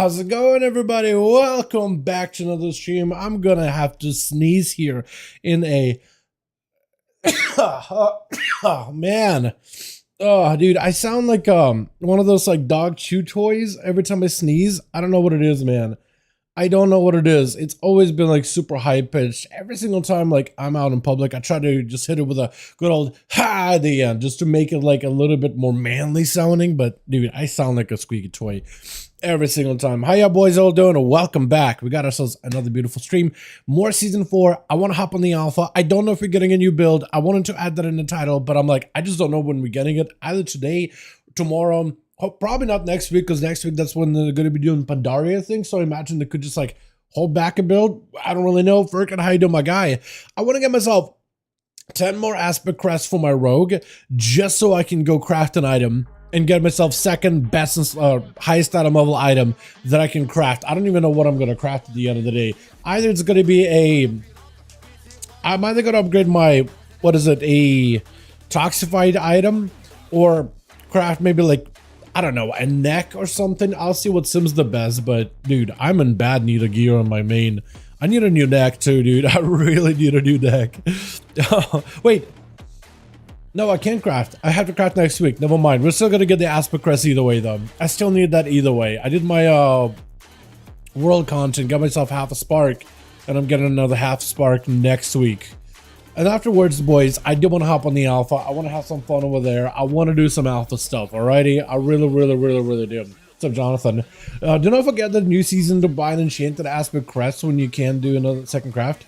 How's it going, everybody? Welcome back to another stream. I'm gonna have to sneeze here in a oh man. Oh dude, I sound like one of those like dog chew toys every time I sneeze. I don't know what it is, man. I don't know what it is. It's always been like super high pitched. Every single time like I'm out in public, I try to just hit it with a good old ha at the end just to make it like a little bit more manly sounding. But dude, I sound like a squeaky toy every single time. How y'all boys all doing? Welcome back. We got ourselves another beautiful stream. More season 4. I want to hop on the alpha. I don't know if we're getting a new build. I wanted to add that in the title, but I'm like, I just don't know when we're getting it. Either today, tomorrow. Probably not next week, because next week that's when they're going to be doing Pandaria thing. So I imagine they could just like hold back a build. I don't really know. Furkan, how you doing, my guy? I want to get myself 10 more aspect crests for my rogue, just so I can go craft an item and get myself second best highest item level item that I can craft. I don't even know what I'm going to craft at the end of the day. Either it's going to be I'm either going to upgrade my, what is it, a toxified item, or craft maybe like, I don't know, a neck or something. I'll see what sims the best, but dude, I'm in bad need of gear on my main. I need a new neck too, dude. I really need a new neck. Wait. No, I can't craft. I have to craft next week. Never mind. We're still gonna get the aspect crest either way, though. I still need that either way. I did my world content, got myself half a spark, and I'm getting another half spark next week. And afterwards, boys, I do want to hop on the alpha. I want to have some fun over there. I want to do some alpha stuff, alrighty? I really do. What's up, Jonathan? Do not forget the new season to buy an enchanted aspect crest when you can do another second craft.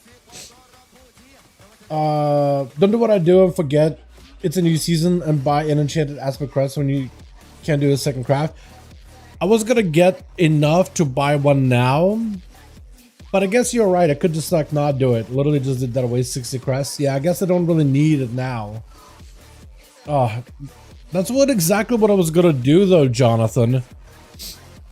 Don't do what I do and forget it's a new season and buy an enchanted aspect crest when you can't do a second craft. I was gonna get enough to buy one now, but I guess you're right. I could just like not do it. Literally just did that away 60 crests. Yeah, I guess I don't really need it now. Oh, that's exactly what I was gonna do though, Jonathan.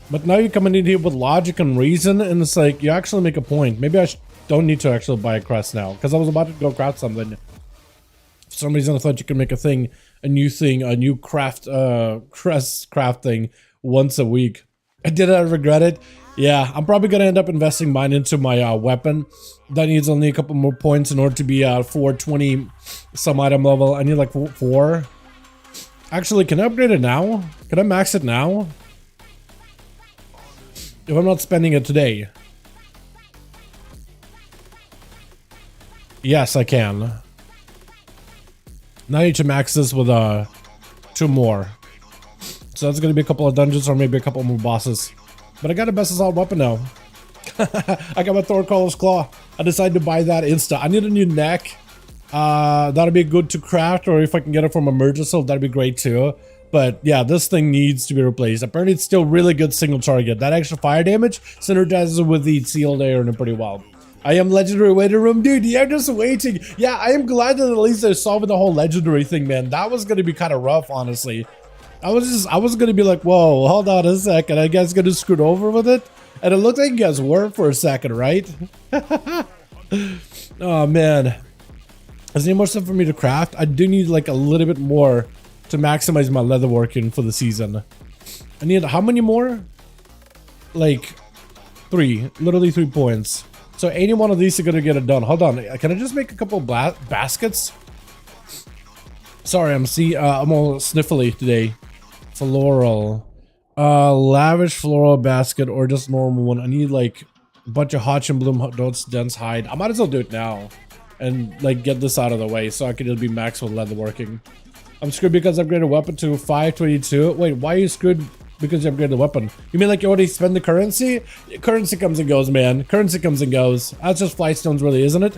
But now you're coming in here with logic and reason, and it's like you actually make a point. Maybe I don't need to actually buy a crest now, because I was about to go craft something. For some reason I thought you could make a new craft crest craft thing once a week. Did I regret it? Yeah, I'm probably gonna end up investing mine into my weapon. That needs only a couple more points in order to be 420 some item level. I need like 4. Actually, can I upgrade it now? Can I max it now? If I'm not spending it today. Yes, I can. Now I need to max this with 2 more. So that's gonna be a couple of dungeons or maybe a couple more bosses. But I got a best assault weapon now. I got my Thorcaller's Claw. I decided to buy that insta. I need a new neck. That'll be good to craft, or if I can get it from a merge assault, that'd be great too. But yeah, this thing needs to be replaced. Apparently it's still really good single target. That extra fire damage synergizes with the sealed air and pretty well. I am legendary waiting room, dude. Yeah, just waiting. Yeah, I am glad that at least they're solving the whole legendary thing, man. That was gonna be kind of rough, honestly. I was gonna be like, whoa, hold on a second. I guess gonna screwed over with it, and it looked like you guys were for a second, right? Oh man, is there any more stuff for me to craft? I do need like a little bit more to maximize my leatherworking for the season. I need how many more? Like 3, literally 3 points. So any one of these are gonna get it done. Hold on, can I just make a couple of baskets? Sorry, I'm all sniffly today. Floral, lavish floral basket, or just normal one. I need like a bunch of Hotch and Bloom dense hide. I might as well do it now and like get this out of the way so I can just be max with leatherworking. I'm screwed because I upgraded weapon to 522. Wait, why are you screwed because you upgraded the weapon? You mean like you already spend the currency? Currency comes and goes, man. Currency comes and goes. That's just flight stones, really, isn't it?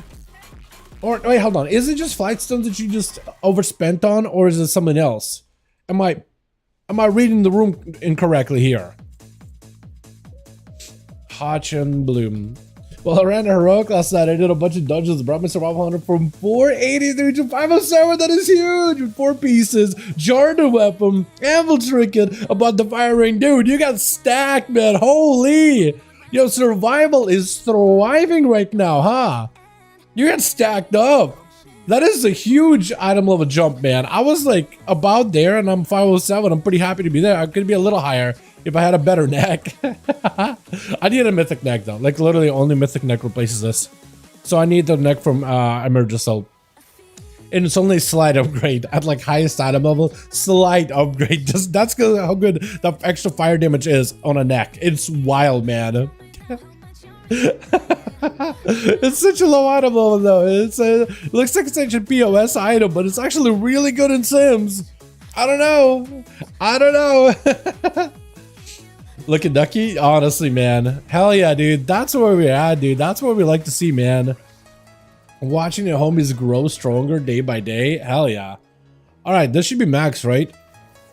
Or wait, hold on. Is it just flight stones that you just overspent on, or is it something else? Am I reading the room incorrectly here? Hotch and Bloom. Well, I ran a heroic last night. I did a bunch of dungeons, brought my survival 100 from 483 to 507. That is huge. With 4 pieces, jarred a weapon, anvil trinket, about the fire ring. Dude, you got stacked, man. Holy. Yo, survival is thriving right now, huh? You got stacked up. That is a huge item level jump, man. I was like about there and I'm 507. I'm pretty happy to be there. I could be a little higher. if I had a better neck. I need a mythic neck though. Like literally only mythic neck replaces this. So I need the neck from Emergency. And it's only slight upgrade at like highest item level. Slight upgrade. Just that's how good the extra fire damage is on a neck. It's wild, man. It's such a low item level though. It looks like it's such a POS item, but it's actually really good in Sims. I don't know. Look at Ducky. Honestly, man. Hell yeah, dude. That's where we're at, dude. That's what we like to see, man. Watching your homies grow stronger day by day. Hell yeah. All right, this should be max, right?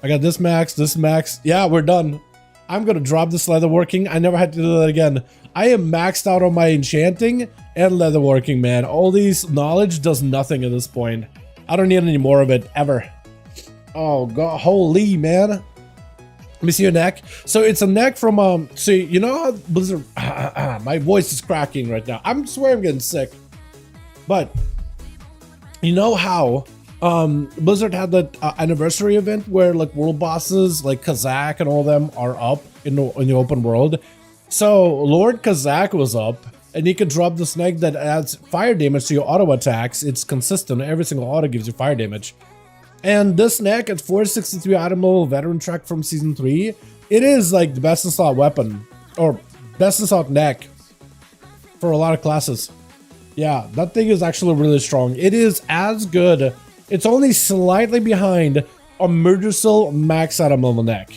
I got this max, this max. Yeah, we're done. I'm gonna drop this leatherworking. I never had to do that again. I am maxed out on my enchanting and leatherworking, man. All these knowledge does nothing at this point. I don't need any more of it ever. Oh god, holy man. Let me see your neck. So it's a neck from see, you know how Blizzard my voice is cracking right now. I swear I'm getting sick. But you know how Blizzard had that anniversary event where like world bosses like Kazakh and all them are up in the open world. So Lord Kazakh was up, and he could drop this neck that adds fire damage to your auto attacks. It's consistent. Every single auto gives you fire damage. And this neck at 463 item level veteran track from season 3, it is like the best in slot weapon or best in slot neck for a lot of classes. Yeah, that thing is actually really strong. It is as good. It's only slightly behind a Murdercell max item level neck.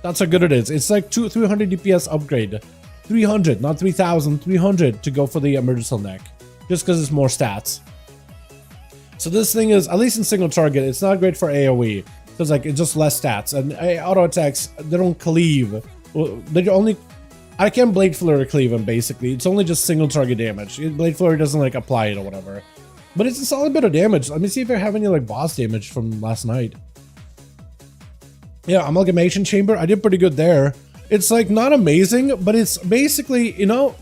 That's how good it is. It's like 300 DPS upgrade. 300, not 3000, 300 to go for the Murdercell neck. Just because it's more stats. So this thing is, at least in single target, it's not great for AoE. Because like, it's just less stats. And auto attacks, they don't cleave. They only... I can't Blade Flurry cleave him, basically. It's only just single target damage. Blade Flurry doesn't like apply it or whatever. But it's a solid bit of damage. Let me see if I have any like boss damage from last night. Yeah, Amalgamation Chamber. I did pretty good there. It's like not amazing, but it's basically, you know,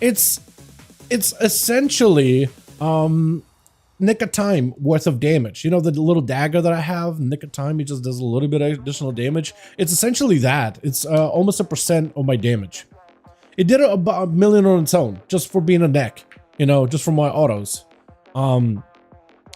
it's essentially nick of time worth of damage. You know, the little dagger that I have, nick of time, it just does a little bit of additional damage. It's essentially that. It's almost 1% of my damage. It did about 1 million on its own, just for being a neck, you know, just from my autos. So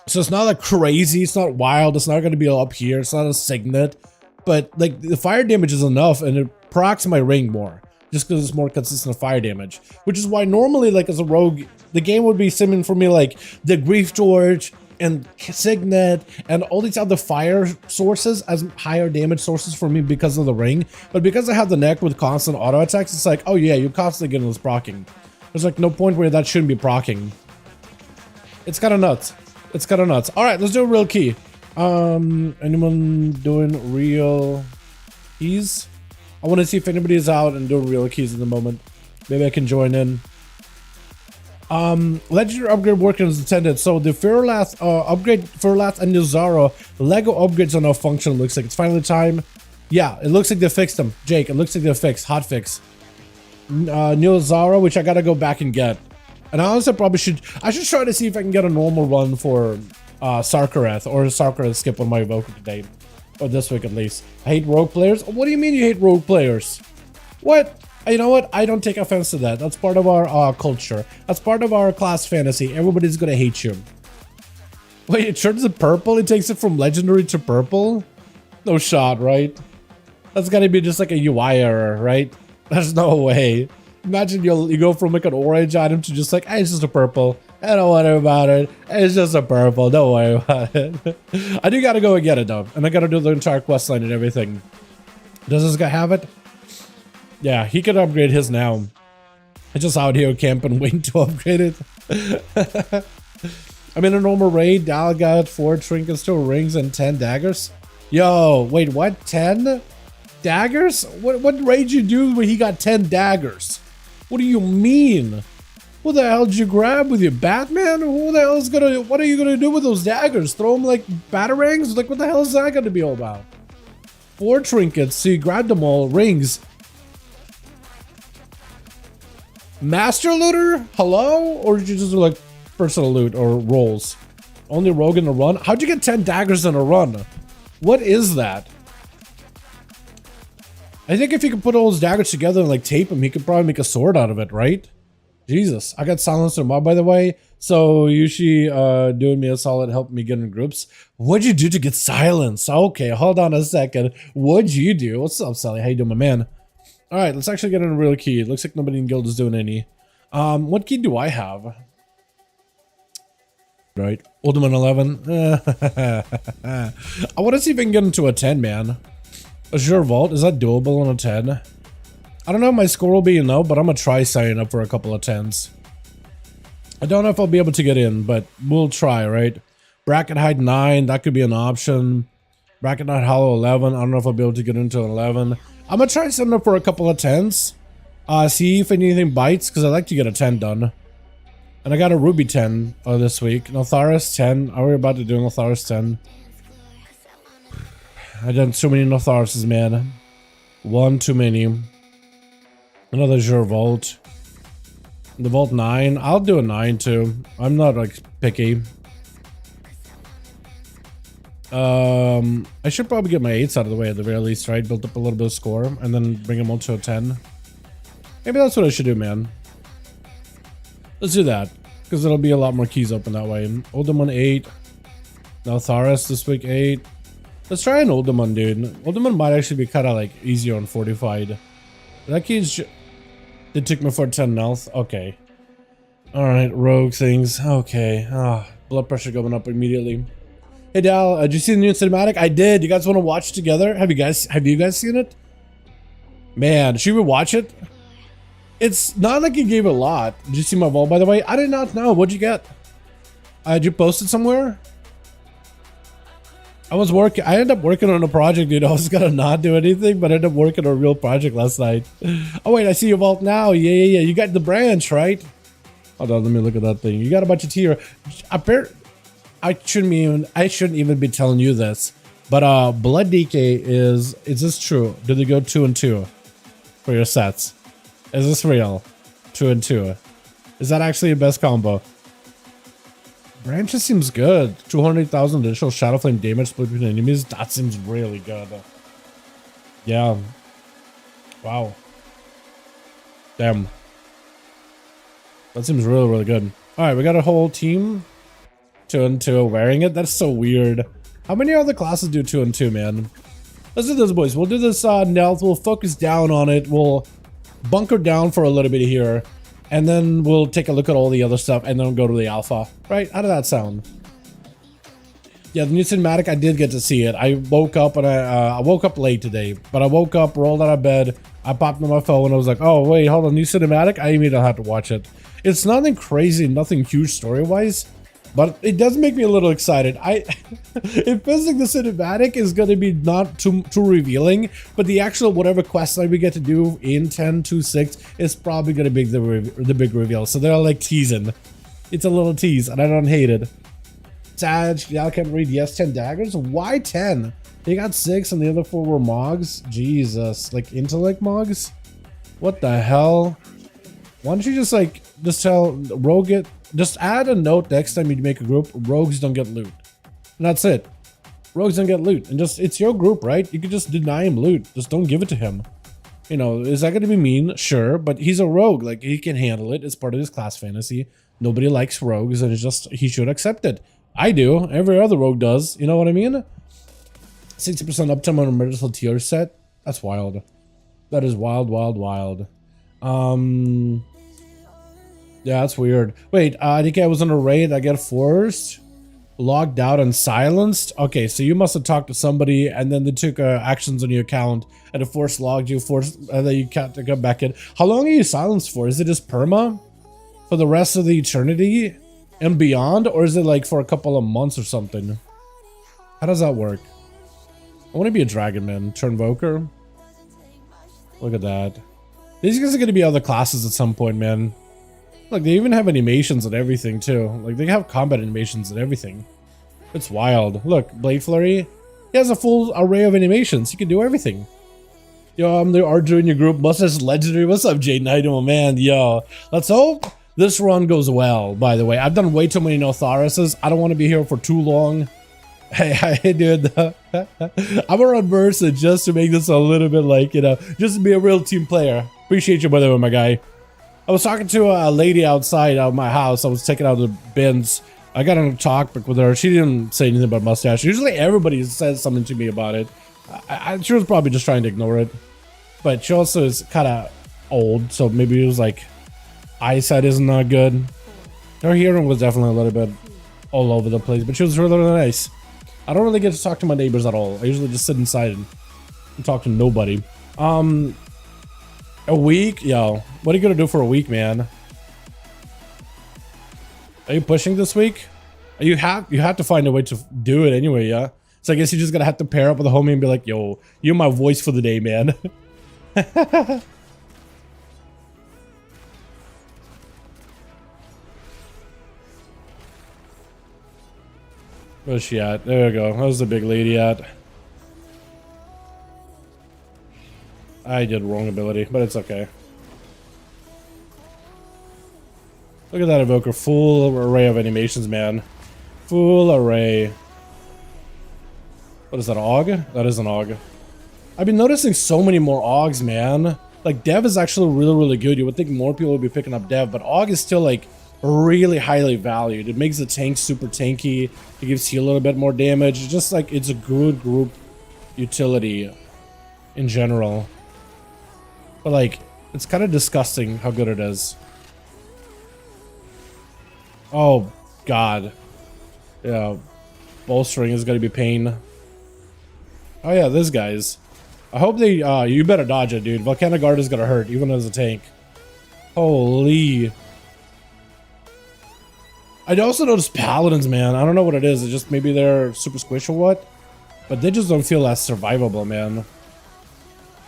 it's not like crazy, it's not wild, it's not going to be up here, it's not a signet, but like the fire damage is enough, and it procs my ring more, just because it's more consistent fire damage, which is why normally, like as a rogue, the game would be simming for me like the Grief Torch and Signet and all these other fire sources as higher damage sources for me because of the ring. But because I have the neck with constant auto attacks, it's like, oh yeah, you're constantly getting this procking. There's like no point where that shouldn't be procking. It's kind of nuts. It's kind of nuts. All right, let's do a real key. Anyone doing real keys? I want to see if anybody is out and doing real keys at the moment. Maybe I can join in. Legendary upgrade working as intended. So the Ferlath upgrade, Ferlath and Nilzara Lego upgrades are now functional. Looks like it's finally time. Yeah, it looks like they fixed them. Jake, it looks like they're fixed. Hot fix. Nilzara, which I gotta go back and get. And I honestly probably should. I should try to see if I can get a normal run for Sarkareth, or Sarkareth skip on my Evoker today, or this week at least. I hate rogue players. What do you mean you hate rogue players? What? You know what? I don't take offense to that. That's part of our culture. That's part of our class fantasy. Everybody's gonna hate you. Wait, it turns it purple? It takes it from legendary to purple? No shot, right? That's gotta be just like a UI error, right? There's no way. Imagine you go from like an orange item to just like, hey, it's just a purple. I don't worry about it. It's just a purple. Don't worry about it. I do gotta go and get it though. And I gotta do the entire quest line and everything. Does this guy have it? Yeah, he could upgrade his now. I just out here camping waiting to upgrade it. I'm in a normal raid. Dal got 4 trinkets, 2 rings, and 10 daggers. Yo, wait, what? 10 daggers? What raid you do when he got 10 daggers? What do you mean? What the hell did you grab with you, Batman? Who the hell is gonna? What are you gonna do with those daggers? Throw them like batarangs? Like what the hell is that gonna be all about? 4 trinkets, so you grabbed them all. Rings. Master looter? Hello? Or did you just do like personal loot or rolls? Only rogue in a run? How'd you get 10 daggers in a run? What is that? I think if he could put all his daggers together and like tape them, he could probably make a sword out of it, right? Jesus, I got silenced in mob, by the way. So Yushi doing me a solid, helping me get in groups. What'd you do to get silenced? Okay, hold on a second. What'd you do? What's up, Sally? How you doing, my man? All right, let's actually get in a real key. It looks like nobody in guild is doing any. What key do I have? Right, Ultimate 11. I want to see if I can get into a 10, man. Azure Vault, is that doable on a 10? I don't know if my score will be enough, but I'm gonna try signing up for a couple of 10s. I don't know if I'll be able to get in, but we'll try, right? Bracket height 9, that could be an option. Bracket height hollow 11, I don't know if I'll be able to get into an 11. I'm gonna try signing up for a couple of 10s. See if anything bites, because I like to get a 10 done. And I got a Ruby 10 this week. Notharis 10. Are we about to do Notharis 10? I've done so many Notharises, man. One too many. Another Azure Vault. The Vault 9. I'll do a 9 too. I'm not like picky. I should probably get my 8s out of the way at the very least, right? Build up a little bit of score and then bring them all to a 10. Maybe that's what I should do, man. Let's do that, because there'll be a lot more keys open that way. Oldemon 8. Notharis this week 8. Let's try an Oldemon, dude. Oldemon might actually be kind of like easier on fortified. That key's it took me for 10 health. Okay. Alright, rogue things. Okay. Blood pressure going up immediately. Hey Dal, did you see the new cinematic? I did. You guys want to watch it together? Have you guys seen it? Man, should we watch it? It's not like you gave a lot. Did you see my vault, by the way? I did not know. What'd you get? Did you post it somewhere? I ended up working on a project, dude. I was gonna not do anything, but I ended up working on a real project last night. Oh wait, I see your vault now. Yeah. You got the branch, right? Hold on, let me look at that thing. You got a bunch of tier. I shouldn't even be telling you this, but Blood DK is this true? Do they go 2 and 2 for your sets? Is this real? 2 and 2. Is that actually the best combo? Branches seems good. 200,000 additional Shadow Flame damage split between enemies. That seems really good. Yeah. Wow. Damn. That seems really, really good. Alright, we got a whole team. 2 and 2 wearing it. That's so weird. How many other classes do 2 and 2, man? Let's do this, boys. We'll do this now. We'll focus down on it. We'll bunker down for a little bit here, and then we'll take a look at all the other stuff, and then we'll go to the alpha. Right? How did that sound? Yeah, the new cinematic, I did get to see it. I woke up and I woke up late today, but I woke up, rolled out of bed, I popped on my phone, and I was like, oh wait, hold on, new cinematic? I immediately had to watch it. It's nothing crazy, nothing huge story-wise, but it does make me a little excited. It feels like the cinematic is going to be not too revealing, but the actual whatever quest line we get to do in 10.2.6 is probably going to be the big reveal. So they're like teasing. It's a little tease, and I don't hate it. Sag, y'all can't read. Yes, 10 daggers. Why 10? They got 6, and the other 4 were Mogs. Jesus, like intellect Mogs. What the hell? Why don't you just tell Rogue it? Just add a note next time you make a group. Rogues don't get loot. And that's it. Rogues don't get loot. And just, it's your group, right? You could just deny him loot. Just don't give it to him. You know, is that going to be mean? Sure, but he's a rogue. Like, he can handle it. It's part of his class fantasy. Nobody likes rogues, and it's just, he should accept it. I do. Every other rogue does. You know what I mean? 60% uptime on a medicinal tier set. That's wild. That is wild, wild, wild. Yeah, that's weird. Wait, I think I was on a raid. I get forced, logged out, and silenced. Okay, so you must have talked to somebody, and then they took actions on your account, and it forced logged you, and then you can't come back in. How long are you silenced for? Is it just perma for the rest of the eternity and beyond, or is it like for a couple of months or something? How does that work? I want to be a dragon, man. Turnvoker. Look at that. These guys are going to be other classes at some point, man. Like, they even have animations and everything, too. Like, they have combat animations and everything. It's wild. Look, Blade Flurry. He has a full array of animations. He can do everything. Yo, I'm the Archer in your group. Mustache Legendary. What's up, Jaden? How you doing, man? Yo, let's hope this run goes well, by the way. I've done way too many Notharises. I don't want to be here for too long. Hey, dude. I'm gonna run Mercy just to make this a little bit like, you know, just to be a real team player. Appreciate you, by the way, my guy. I was talking to a lady outside of my house. I was taking out the bins. I got on a talk with her. She didn't say anything about mustache. Usually everybody says something to me about it. She was probably just trying to ignore it. But she also is kind of old, so maybe it was like eyesight isn't that good. Her hearing was definitely a little bit all over the place, but she was really, really nice. I don't really get to talk to my neighbors at all. I usually just sit inside and talk to nobody. A week? Yo, what are you gonna do for a week, man? Are you pushing this week? You have to find a way to do it anyway, yeah? So I guess you just gotta have to pair up with a homie and be like, yo, you're my voice for the day, man. Where's she at? There we go. How's the big lady at? I did wrong ability, but it's okay. Look at that evoker. Full array of animations, man. Full array. What is that, AUG? That is an AUG. I've been noticing so many more AUGs, man. Like, Dev is actually really, really good. You would think more people would be picking up Dev, but AUG is still, like, really highly valued. It makes the tank super tanky. It gives you a little bit more damage. It's just, like, it's a good group utility in general. But, like, it's kind of disgusting how good it is. Oh, God. Yeah. Bolstering is going to be pain. Oh, yeah, this guy's. I hope they, you better dodge it, dude. Volcanic Guard is going to hurt, even as a tank. Holy. I also noticed Paladins, man. I don't know what it is. It's just maybe they're super squish or what. But they just don't feel as survivable, man.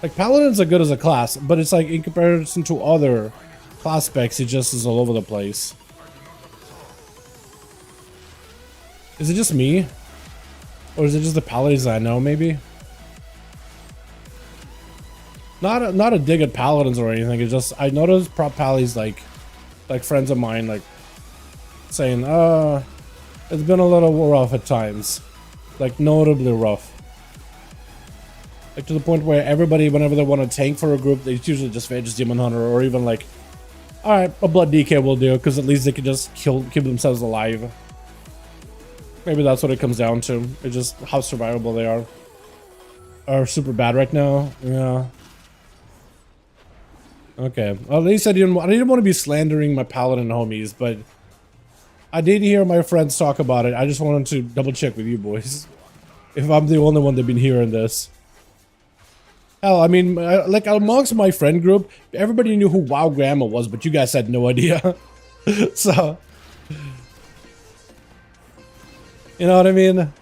Like, Paladins are good as a class, but it's like, in comparison to other class specs, it just is all over the place. Is it just me? Or is it just the Paladins I know, maybe? Not a dig at Paladins or anything, it's just, I noticed prop Pallies, like friends of mine, like, saying, it's been a little rough at times. Like, notably rough. Like, to the point where everybody, whenever they want to tank for a group, they usually just Vegas Demon Hunter, or even like, alright, a Blood DK will do, because at least they can just keep themselves alive. Maybe that's what it comes down to. It's just how survivable they are super bad right now. Yeah. Okay. Well, at least I didn't want to be slandering my Paladin homies, but I did hear my friends talk about it. I just wanted to double check with you boys. If I'm the only one that's been hearing this. Hell, I mean, like, amongst my friend group, everybody knew who WoW Grandma was, but you guys had no idea. So, you know what I mean?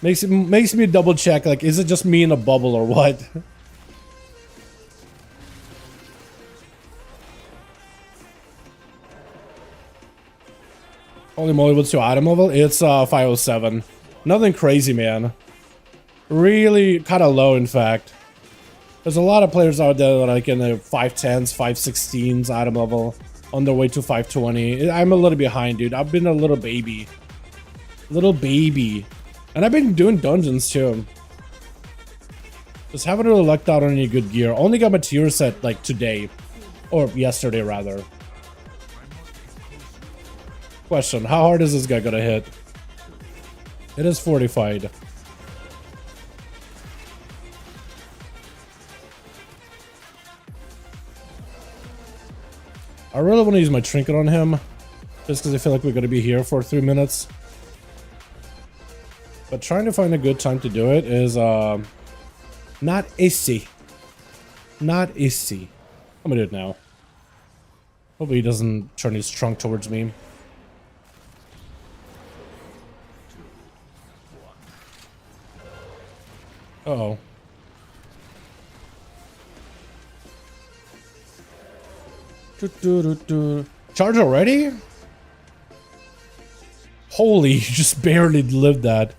Makes me double check, like, is it just me in a bubble or what? Holy moly, what's your item level? It's 507. Nothing crazy, man. Really kind of low, in fact. There's a lot of players out there that are like in the 510s, 516s item level, on their way to 520. I'm a little behind, dude. I've been a little baby. Little baby. And I've been doing dungeons, too. Just haven't really lucked out on any good gear. Only got my tier set, like, today. Or yesterday, rather. Question, how hard is this guy gonna hit? It is fortified. I really want to use my trinket on him, just because I feel like we're going to be here for 3 minutes. But trying to find a good time to do it is not easy. Not easy. I'm going to do it now. Hopefully he doesn't turn his trunk towards me. Uh-oh. Charge already? Holy, you just barely lived that.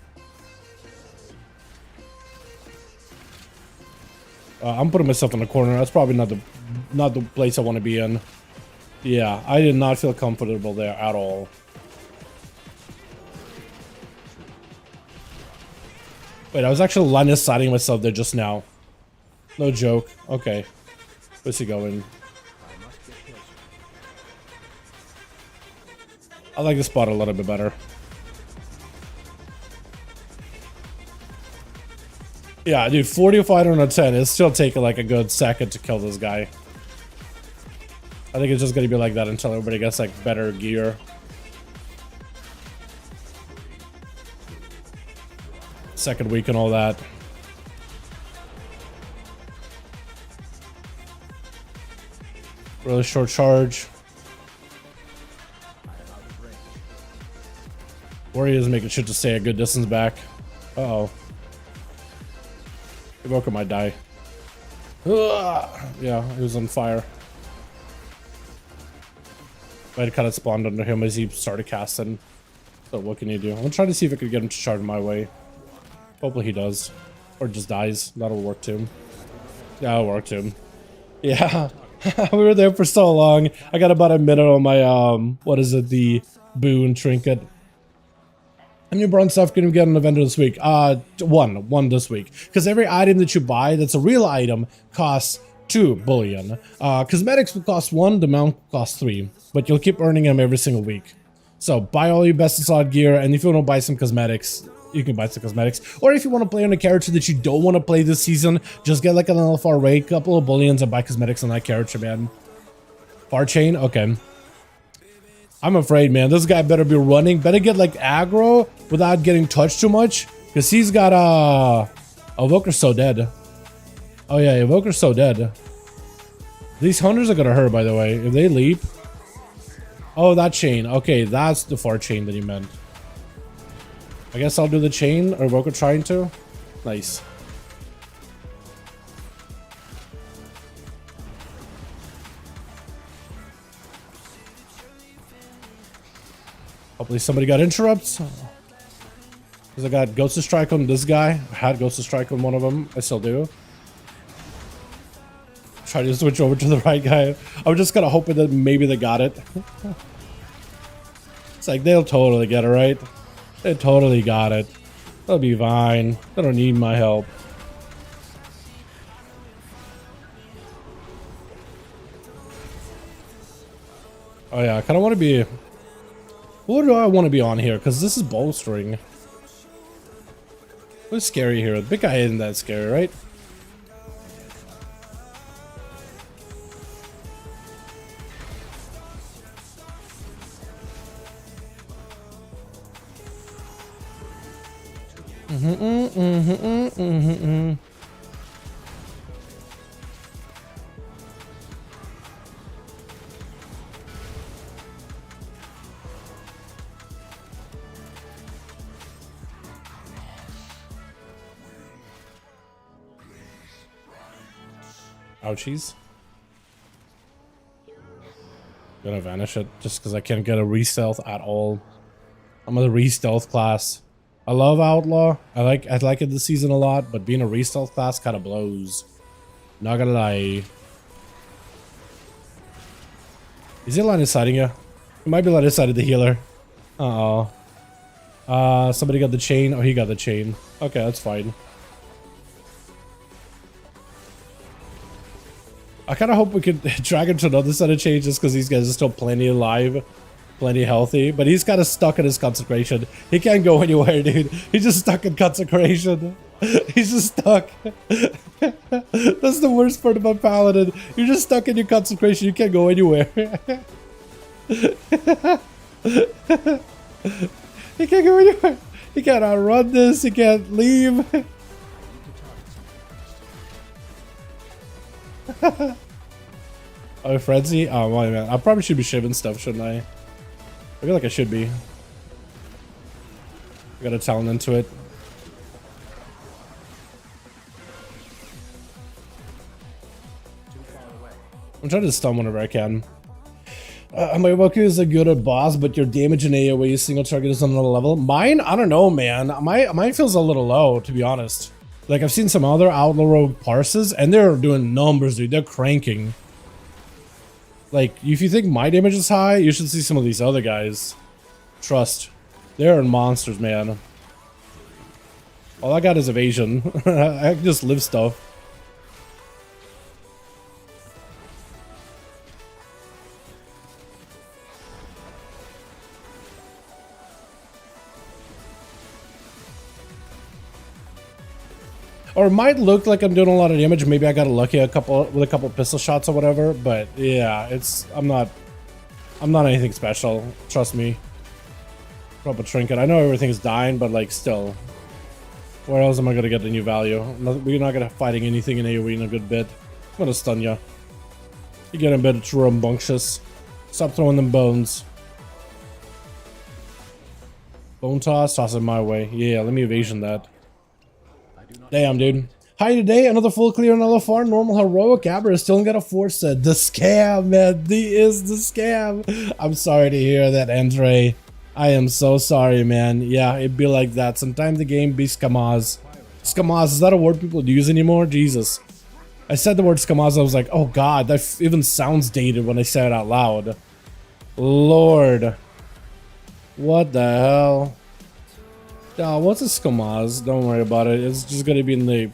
I'm putting myself in the corner. That's probably not the place I want to be in. Yeah, I did not feel comfortable there at all. Wait, I was actually line of sighting myself there just now. No joke. Okay. Where's he going? I like the spot a little bit better. Yeah, dude, 45 on a 10. It's still taking like a good second to kill this guy. I think it's just gonna be like that until everybody gets like better gear. Second week and all that. Really short charge. Warrior is making sure to stay a good distance back. Uh-oh. Evoker might die. Ugh. Yeah, he was on fire. I kind of spawned under him as he started casting. So what can you do? I'm gonna try to see if I can get him to charge my way. Hopefully he does. Or just dies. That'll work to him. Yeah, that'll work to him. Yeah. We were there for so long. I got about a minute on my, what is it? The boon trinket. How many bronze stuff can you get on the vendor this week? One this week. Because every item that you buy that's a real item costs 2 bullion. Cosmetics will cost 1, the mount will cost 3. But you'll keep earning them every single week. So buy all your best and solid gear, and if you want to buy some cosmetics, you can buy some cosmetics. Or if you want to play on a character that you don't want to play this season, just get like an LFR raid, couple of bullions, and buy cosmetics on that character, man. Far chain? Okay. I'm afraid, man. This guy better be running. Better get like aggro without getting touched too much. Because he's got Evoker's so dead. Oh yeah, Evoker's so dead. These hunters are gonna hurt, by the way. If they leap. Oh, that chain. Okay, that's the far chain that he meant. I guess I'll do the chain. Or Evoker trying to. Nice. Hopefully somebody got interrupts. Because I got Ghost of Strike on this guy. I had Ghost of Strike on one of them. I still do. Try to switch over to the right guy. I'm just kind of hoping that maybe they got it. It's like they'll totally get it, right? They totally got it. They'll be fine. They don't need my help. Oh yeah, I kind of want to be... What do I want to be on here? Because this is bolstering. What's scary here? The big guy isn't that scary, right? Ouchies. Gonna vanish it just because I can't get a re-stealth at all. I'm a re-stealth class. I love Outlaw. I like it this season a lot, but being a re-stealth class kind of blows. Not gonna lie. Is he line of sighting you? He might be line of sighting the healer. Uh-oh. Somebody got the chain. Oh, he got the chain. Okay, that's fine. I kind of hope we could drag him to another set of changes because these guys are still plenty alive, plenty healthy. But he's kind of stuck in his consecration. He can't go anywhere, dude. He's just stuck in consecration. He's just stuck. That's the worst part about Paladin. You're just stuck in your consecration. You can't go anywhere. He can't go anywhere. He can't outrun this. He can't leave. Oh, frenzy? Oh, my man. I probably should be shiving stuff, shouldn't I? I feel like I should be. I got a talent into it. I'm trying to stun whenever I can. My Woku is a good at boss, but your damage in AoE single target is on another level. Mine? I don't know, man. Mine feels a little low, to be honest. Like, I've seen some other Outlaw Rogue parses, and they're doing numbers, dude. They're cranking. Like, if you think my damage is high, you should see some of these other guys. Trust. They're monsters, man. All I got is evasion. I can just live stuff. Or it might look like I'm doing a lot of damage. Maybe I got lucky with a couple pistol shots or whatever. But yeah, I'm not anything special. Trust me. Drop a trinket. I know everything's dying, but like still, where else am I gonna get the new value? We're not gonna fighting anything in AoE in a good bit. I'm gonna stun ya. You're getting a bit too rambunctious. Stop throwing them bones. Bone toss it my way. Yeah, let me evasion that. Damn, dude. Hi today, another full clear on LFR, normal heroic. Abra still got a 4 set. The scam, man. The is the scam. I'm sorry to hear that, Andre. I am so sorry, man. Yeah, it'd be like that. Sometimes the game be skamaz. Skamaz, is that a word people use anymore? Jesus. I said the word skamaz, I was like, oh god, that even sounds dated when I say it out loud. Lord. What the hell? Oh, what's a skamaz? Don't worry about it. It's just gonna be in the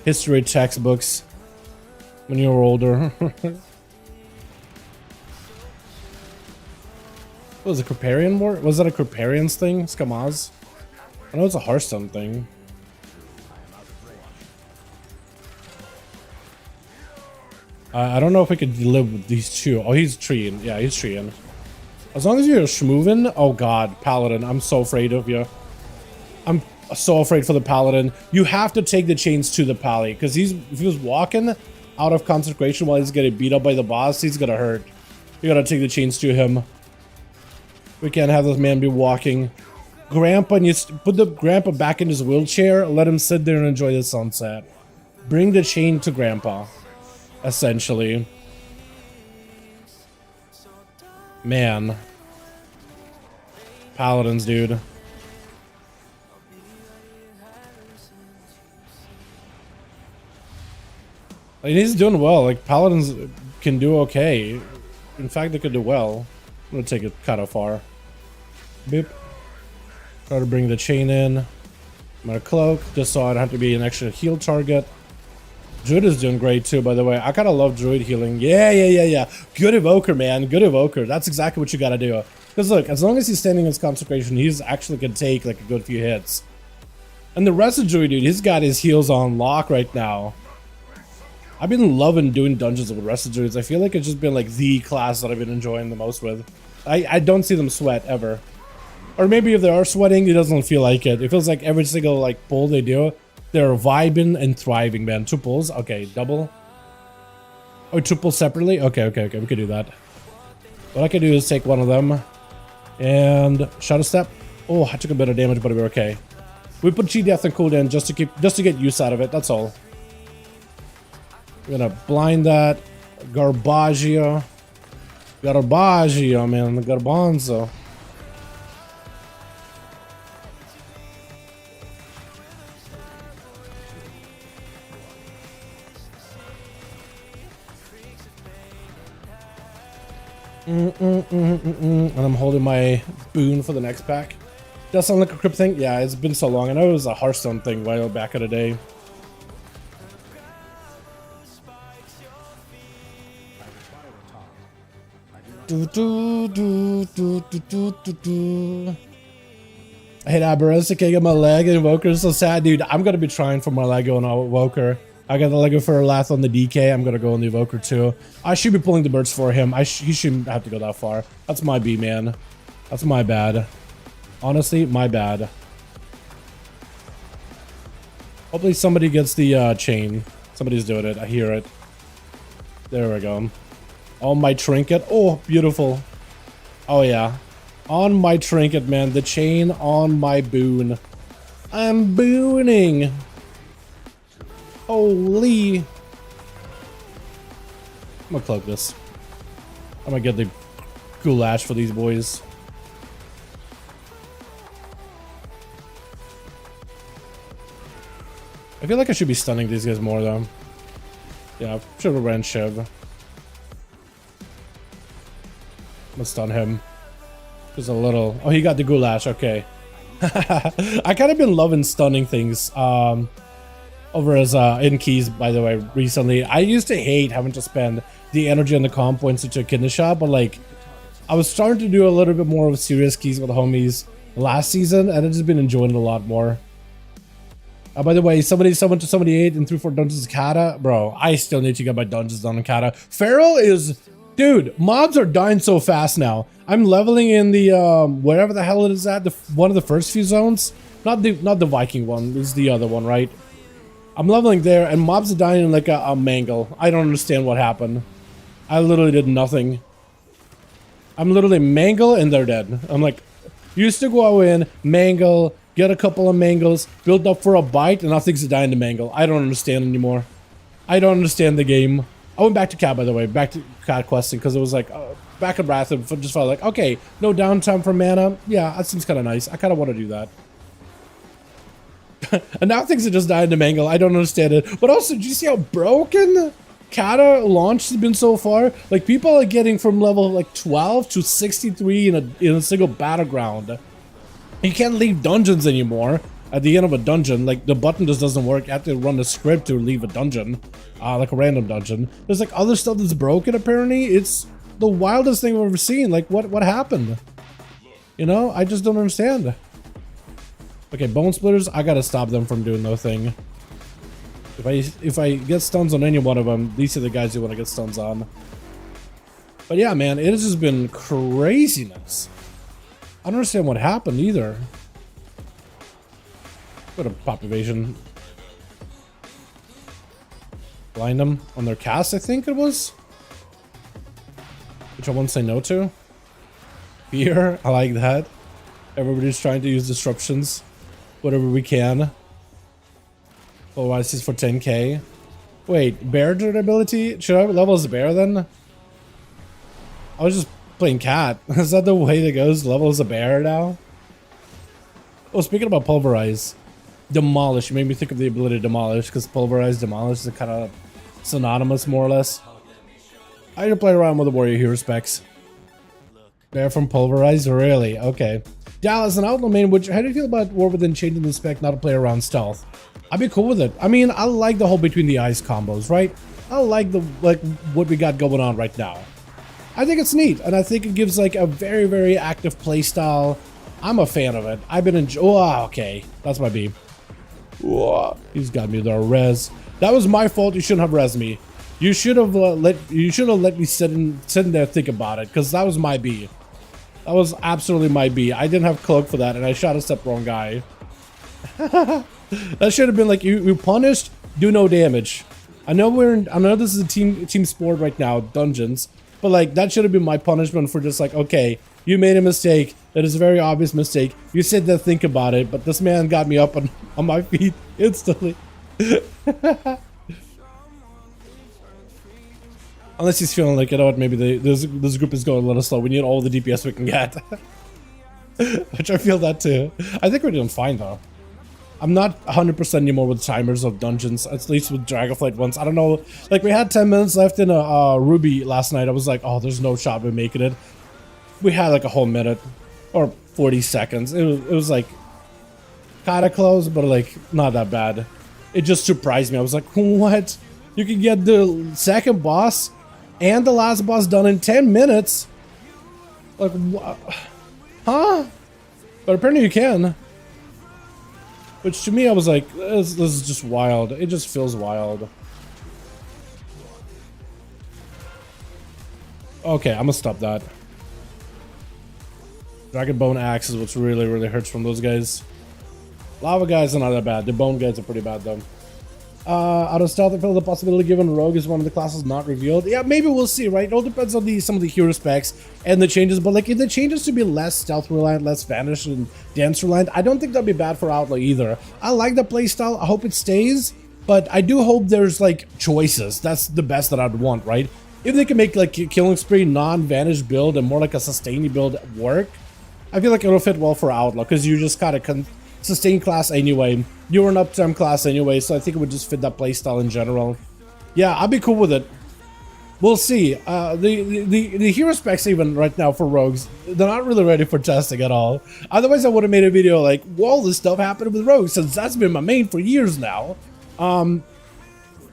history textbooks when you're older. What was it, Creparian war? Was that a Creparians thing? Skamaz? I know it's a Hearthstone thing. I don't know if we could live with these two. Oh, he's treeing. Yeah, he's treeing. As long as you're schmoving. Oh god, Paladin. I'm so afraid of you. I'm so afraid for the Paladin. You have to take the chains to the Pally, because if he was walking out of consecration while he's getting beat up by the boss, he's gonna hurt. You gotta take the chains to him. We can't have this man be walking. Grandpa, and you put the Grandpa back in his wheelchair, let him sit there and enjoy the sunset. Bring the chain to Grandpa, essentially. Man. Paladins, dude. Like, he's doing well. Like, Paladins can do okay. In fact, they could do well. I'm gonna take it kind of far. Beep. Try to bring the chain in. I'm gonna cloak, just so I don't have to be an extra heal target. Druid is doing great too, by the way. I kind of love Druid healing. Yeah. Good evoker, man. Good evoker. That's exactly what you gotta do. Because look, as long as he's standing in his consecration, he's actually gonna take like a good few hits. And the rest of Druid, dude, he's got his heals on lock right now. I've been loving doing dungeons with rest of Druids. I feel like it's just been like the class that I've been enjoying the most with. I don't see them sweat ever. Or maybe if they are sweating, it doesn't feel like it. It feels like every single like pull they do, they're vibing and thriving, man. Two pulls, okay, double. Oh, two pulls separately? Okay, we could do that. What I can do is take one of them and Shadow Step. Oh, I took a bit of damage, but we're okay. We put Chi Death and cooldown just to get use out of it, that's all. We're gonna blind that. Garbaggio. Garbaggio, man. The Garbanzo. And I'm holding my boon for the next pack. Does sound like a crypt thing? Yeah, it's been so long. I know it was a Hearthstone thing way back in the day. I hate Aberrance, I can't get my leg and Evoker is so sad, dude. I'm gonna be trying for my Lego and Evoker. I got the Lego for Lath on the DK. I'm gonna go on the Evoker too. I should be pulling the birds for him. He shouldn't have to go that far. That's my B, man. That's my bad. Honestly, my bad. Hopefully somebody gets the chain. Somebody's doing it. I hear it. There we go. On my trinket. Oh, beautiful. Oh, yeah. On my trinket, man. The chain on my boon. I'm booning. Holy. I'm gonna cloak this. I'm gonna get the goulash for these boys. I feel like I should be stunning these guys more, though. Yeah, should have ran Shiv. Let's stun him. Just a little. Oh, he got the goulash. Okay. I kind of been loving stunning things over as in keys, by the way, recently. I used to hate having to spend the energy and the comp points into a kidney shot, but like I was starting to do a little bit more of serious keys with the homies last season, and I've just been enjoying it a lot more. By the way, somebody summoned to 78 and 3-4 dungeons Kata. Bro, I still need to get my dungeons done in Kata. Feral is... Dude, mobs are dying so fast now. I'm leveling in the, wherever the hell it is at, one of the first few zones. Not the Viking one, this is the other one, right? I'm leveling there, and mobs are dying in like a mangle. I don't understand what happened. I literally did nothing. I'm literally mangle, and they're dead. I'm like, used to go in, mangle, get a couple of mangles, build up for a bite, and now things are dying to mangle. I don't understand anymore. I don't understand the game. I went back to cat, by the way, back to cat questing, because it was like, back in Wrath, and just felt like, okay, no downtime for mana. Yeah, that seems kind of nice. I kind of want to do that. And now things are just dying to mangle. I don't understand it. But also, did you see how broken Kata launch has been so far? Like, people are getting from level like 12 to 63 in a single battleground. You can't leave dungeons anymore. At the end of a dungeon, like the button just doesn't work. You have to run a script to leave a dungeon, like a random dungeon. There's like other stuff that's broken. Apparently, it's the wildest thing I've ever seen. Like what happened? You know, I just don't understand. Okay, bone splitters. I gotta stop them from doing no thing. If I get stuns on any one of them, these are the guys you want to get stuns on. But yeah, man, it has just been craziness. I don't understand what happened either. What a pop evasion. Blind them on their cast, I think it was. Which I won't say no to. Fear, I like that. Everybody's trying to use disruptions. Whatever we can. Otherwise, it's for 10k. Wait, bear durability? Should I level as a bear then? I was just playing cat. Is that the way that goes? Level as a bear now? Oh, speaking about pulverize. Demolish. You made me think of the ability to demolish, because pulverize, demolish is kind of synonymous, more or less. I need to play around with the warrior hero specs. Bear from pulverize? Really? Okay. Dallas, an outlaw main, how do you feel about War Within changing the spec not to play around stealth? I'd be cool with it. I mean, I like the whole between the eyes combos, right? I like what we got going on right now. I think it's neat, and I think it gives like a very, very active playstyle. I'm a fan of it. I've been enjoying. Oh, okay, that's my B. Whoa, he's got me there. Res. That was my fault. You shouldn't have res me. You should have let me sit in there and think about it, because that was my B. That was absolutely my B. I didn't have cloak for that, and I shot a step wrong guy. That should have been like you punished, do no damage. I know this is a team sport right now, dungeons, but like that should have been my punishment for just like, okay, you made a mistake. That is a very obvious mistake. You said to think about it, but this man got me up on my feet instantly. Unless he's feeling like, you know what, maybe this group is going a little slow. We need all the DPS we can get. Which I feel that too. I think we're doing fine though. I'm not 100% anymore with timers of dungeons, at least with Dragonflight ones. I don't know, like we had 10 minutes left in a Ruby last night. I was like, oh, there's no shot we're making it. We had like a whole minute or 40 seconds. It was like kind of close, but like not that bad. It just surprised me. I was like, what? You can get the second boss and the last boss done in 10 minutes? Like, what? Huh? But apparently you can. Which to me, I was like, this is just wild. It just feels wild. Okay, I'm gonna stop that. Dragon Bone Axe is what's really, really hurts from those guys. Lava guys are not that bad. The bone guys are pretty bad though. Out of stealth, I feel the possibility given rogue is one of the classes not revealed. Yeah, maybe we'll see, right? It all depends on some of the hero specs and the changes. But like, if the changes to be less stealth reliant, less vanish and dance reliant, I don't think that'd be bad for Outlaw either. I like the playstyle. I hope it stays, but I do hope there's like choices. That's the best that I'd want, right? If they can make like Killing Spree non-vanish build and more like a sustaining build work, I feel like it'll fit well for Outlaw, because you just gotta sustain class anyway. You're an uptime class anyway, so I think it would just fit that playstyle in general. Yeah, I'd be cool with it. We'll see. The hero specs even right now for rogues, they're not really ready for testing at all. Otherwise, I would have made a video like, "Whoa, this stuff happened with rogues," since that's been my main for years now. I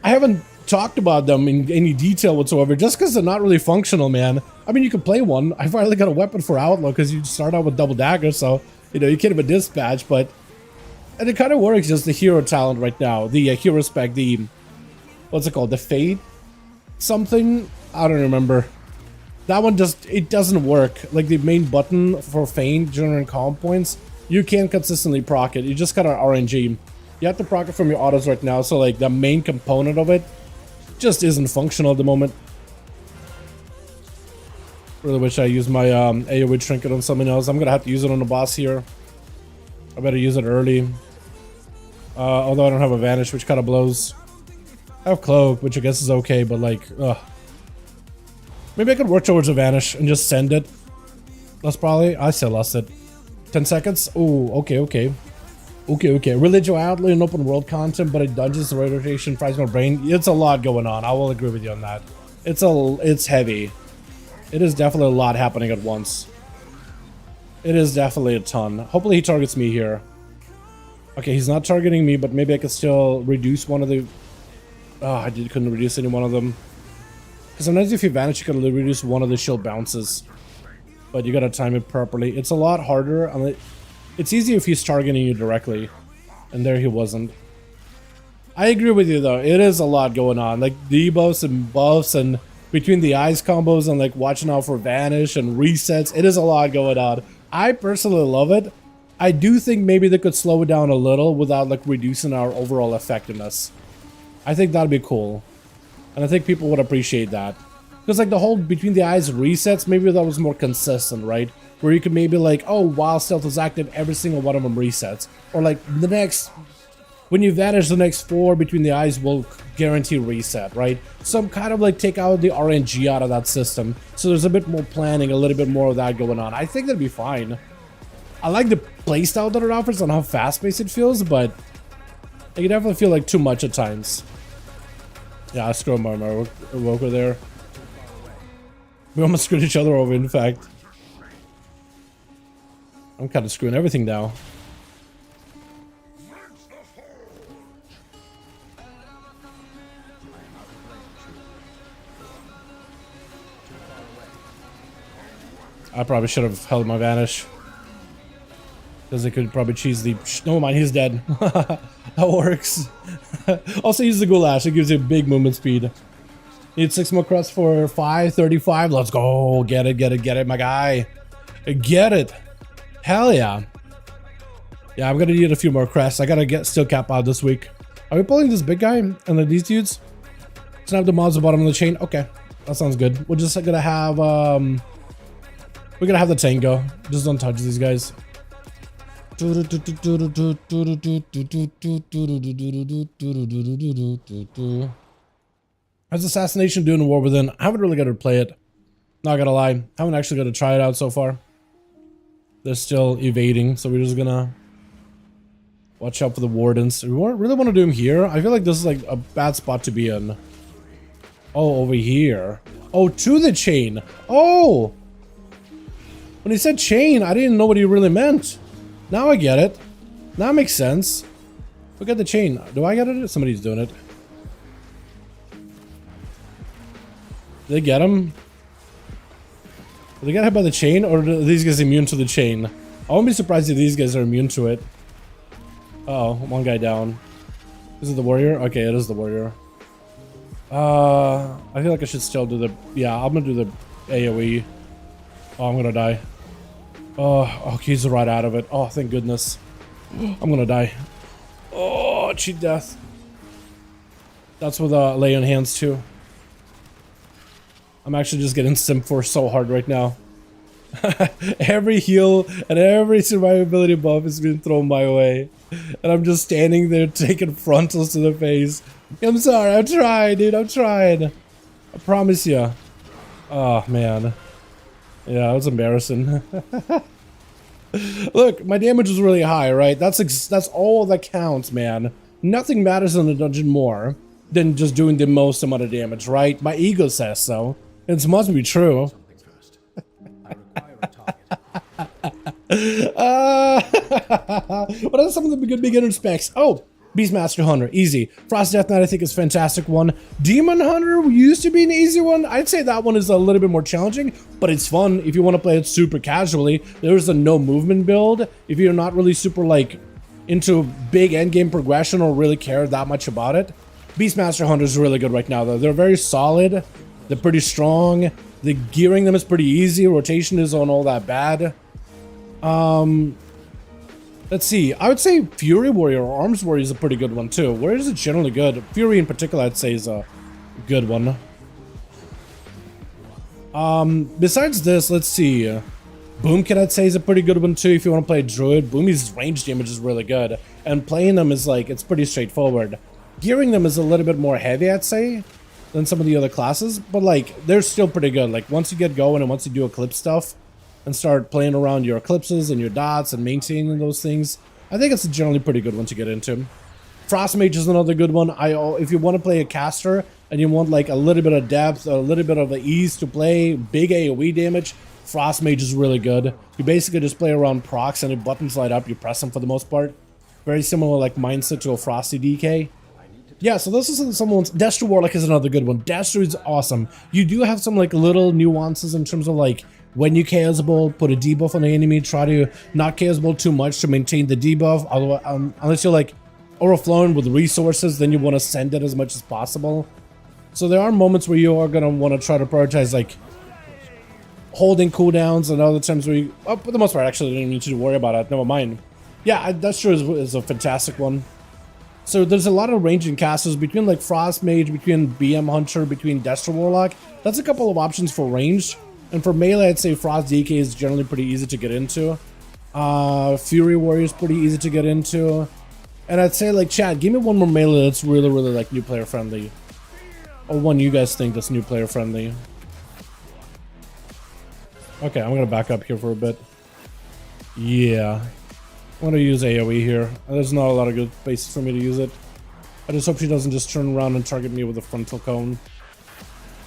haven't talked about them in any detail whatsoever, just because they're not really functional, man. I mean, you can play one. I finally got a weapon for Outlaw because you start out with double dagger, so you know you can't even dispatch. But and it kind of works. Just the hero talent right now, the hero spec, the what's it called, the Fade something, I don't remember. That one just, it doesn't work. Like the main button for Feint, generating calm points, you can't consistently proc it. You just gotta RNG. You have to proc it from your autos right now, so like the main component of it just isn't functional at the moment. Really wish I used my AoE trinket on something else. I'm gonna have to use it on the boss here. I better use it early. Although I don't have a vanish, which kind of blows. I have cloak, which I guess is okay, but like, ugh. Maybe I could work towards a vanish and just send it. That's probably, I still lost it. 10 seconds? Oh, okay. Religion Outlaw in open world content, but it dungeons the rotation, fries my brain. It's a lot going on. I will agree with you on that. It's heavy. It is definitely a lot happening at once. It is definitely a ton. Hopefully he targets me here. Okay, he's not targeting me, but maybe I could still reduce one of the... Oh, I couldn't reduce any one of them. Because sometimes if you vanish, you can reduce one of the shield bounces. But you gotta time it properly. It's a lot harder. I mean, it's easy if he's targeting you directly. And there he wasn't. I agree with you though. It is a lot going on. Like debuffs and buffs and between the eyes combos and like watching out for vanish and resets. It is a lot going on. I personally love it. I do think maybe they could slow it down a little without like reducing our overall effectiveness. I think that'd be cool. And I think people would appreciate that. Because like the whole between the eyes resets, maybe that was more consistent, right? Where you could maybe like, oh, while stealth is active, every single one of them resets. Or like the next, when you vanish, the next 4 between the eyes will guarantee reset, right? So kind of like take out the RNG out of that system. So there's a bit more planning, a little bit more of that going on. I think that'd be fine. I like the playstyle that it offers and how fast-paced it feels, but I can definitely feel like too much at times. Yeah, I screwed my Evoker there. We almost screwed each other over, in fact. I'm kind of screwing everything now. I probably should have held my vanish. Because they could probably cheese the... No mind, he's dead. That works. Also use the Goulash, it gives you big movement speed. Need 6 more crusts for 535. Let's go. Get it, my guy. Get it. Hell yeah. Yeah, I'm gonna need a few more crests. I gotta still cap out this week. Are we pulling this big guy and then these dudes? Snap the mobs at the bottom of the chain. Okay, that sounds good. We're just gonna have we're gonna have the tango. Just don't touch these guys. How's Assassination doing in War Within? I haven't really got to play it. Not gonna lie, I haven't actually got to try it out so far. They're still evading, so we're just gonna watch out for the wardens. We really want to do them here. I feel like this is like a bad spot to be in. Oh, over here. Oh, to the chain. Oh! When he said chain, I didn't know what he really meant. Now I get it. Now it makes sense. Look at the chain. Do I get it? Somebody's doing it. Did they get him? Did they get hit by the chain, or are these guys immune to the chain? I won't be surprised if these guys are immune to it. Uh-oh, one guy down. Is it the warrior? Okay, it is the warrior. I feel like I should still do the... Yeah, I'm gonna do the AoE. Oh, I'm gonna die. Oh, okay, he's right out of it. Oh, thank goodness. I'm gonna die. Oh, cheat death. That's with lay on hands too. I'm actually just getting simp for so hard right now. Every heal and every survivability buff is being thrown my way. And I'm just standing there taking frontals to the face. I'm sorry, I'm trying, dude, I'm trying. I promise you. Oh, man. Yeah, that was embarrassing. Look, my damage was really high, right? That's all that counts, man. Nothing matters in the dungeon more than just doing the most amount of damage, right? My ego says so. It must be true. What are some of the good beginner specs? Oh, Beastmaster Hunter, easy. Frost Death Knight I think is a fantastic one. Demon Hunter used to be an easy one. I'd say that one is a little bit more challenging, but it's fun if you want to play it super casually. There's a no movement build. If you're not really super like into big endgame progression or really care that much about it, Beastmaster Hunter is really good right now though. They're very solid. They're pretty strong. The gearing them is pretty easy. Rotation isn't all that bad. Let's see. I would say Fury Warrior or Arms Warrior is a pretty good one too. Warriors are generally good. Fury in particular, I'd say, is a good one. Besides this, let's see. Boomkin, I'd say, is a pretty good one too if you want to play Druid. Boomy's range damage is really good, and playing them is like it's pretty straightforward. Gearing them is a little bit more heavy, I'd say, than some of the other classes, but like they're still pretty good. Like once you get going and once you do eclipse stuff and start playing around your eclipses and your dots and maintaining those things, I think it's a generally pretty good one to get into. Frost Mage is another good one. If you want to play a caster and you want like a little bit of depth, a little bit of the ease to play big AoE damage, Frost Mage is really good. You basically just play around procs and if buttons light up, you press them for the most part. Very similar like mindset to a Frosty DK. Yeah, so this is some ones. Destro Warlock is another good one. Destro is awesome. You do have some like little nuances in terms of like when you chaos bolt, put a debuff on the enemy, try to not chaos bolt too much to maintain the debuff. Unless you're like overflowing with resources, then you want to send it as much as possible. So there are moments where you are going to want to try to prioritize like holding cooldowns, and other times where you, oh, for the most part, actually, I don't need to worry about it. Never mind. Yeah, Destro is a fantastic one. So there's a lot of ranging casters between like Frost Mage, between BM Hunter, between Destro Warlock. That's a couple of options for range. And for melee, I'd say Frost DK is generally pretty easy to get into. Fury Warrior is pretty easy to get into. And I'd say like, chat, give me one more melee that's really, really like new player friendly. Or one you guys think that's new player friendly. Okay, I'm gonna back up here for a bit. Yeah. I'm gonna use AoE here. There's not a lot of good places for me to use it. I just hope she doesn't just turn around and target me with a frontal cone.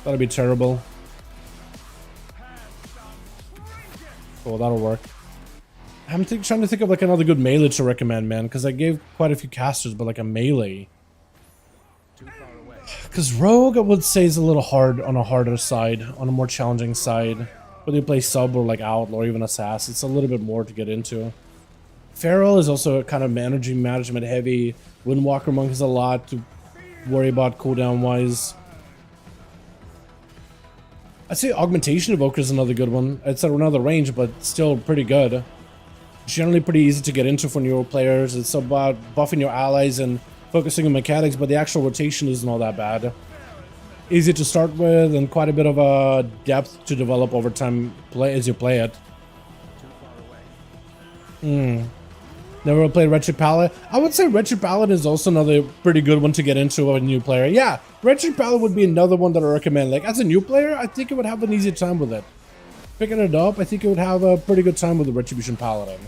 That'd be terrible. Oh, that'll work. I'm trying to think of like another good melee to recommend, man, because I gave quite a few casters, but like a melee. Because Rogue, I would say, is a little hard on a harder side, on a more challenging side. Whether you play sub or like outlaw or even assassin, it's a little bit more to get into. Feral is also kind of management heavy. Windwalker Monk is a lot to worry about cooldown wise. I'd say Augmentation Evoker is another good one. It's at another range, but still pretty good. Generally pretty easy to get into for newer players. It's about buffing your allies and focusing on mechanics, but the actual rotation isn't all that bad. Easy to start with and quite a bit of a depth to develop over time as you play it. Never played Wretched Paladin. I would say Wretched Paladin is also another pretty good one to get into a new player. Yeah, Wretched Paladin would be another one that I recommend. Like, as a new player, I think it would have an easy time with it. Picking it up, I think it would have a pretty good time with the Retribution Paladin.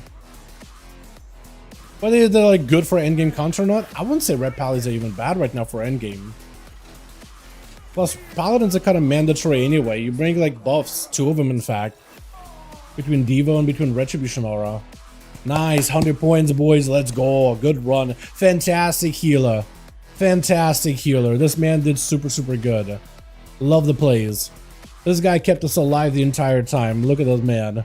Whether they're like good for endgame content or not, I wouldn't say Red Paladins are even bad right now for endgame. Plus, Paladins are kind of mandatory anyway. You bring like buffs, 2 of them in fact, between Devo and between Retribution Aura. Nice, 100 points, boys. Let's go. Good run. Fantastic healer. Fantastic healer. This man did super, super good. Love the plays. This guy kept us alive the entire time. Look at this man.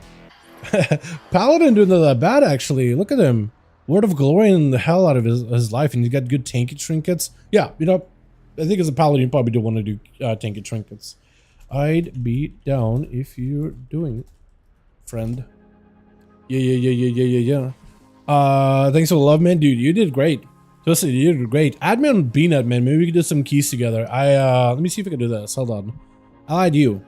Paladin didn't do that bad, actually. Look at him. Word of Glory in the hell out of his life, and he's got good tanky trinkets. Yeah, you know, I think as a Paladin, you probably do want to do tanky trinkets. I'd be down if you're doing it, friend. Yeah. Thanks for the love, man. Dude, you did great. Listen, you did great. Add me on BNet, man. Maybe we can do some keys together. Let me see if I can do this. Hold on. I'll add you.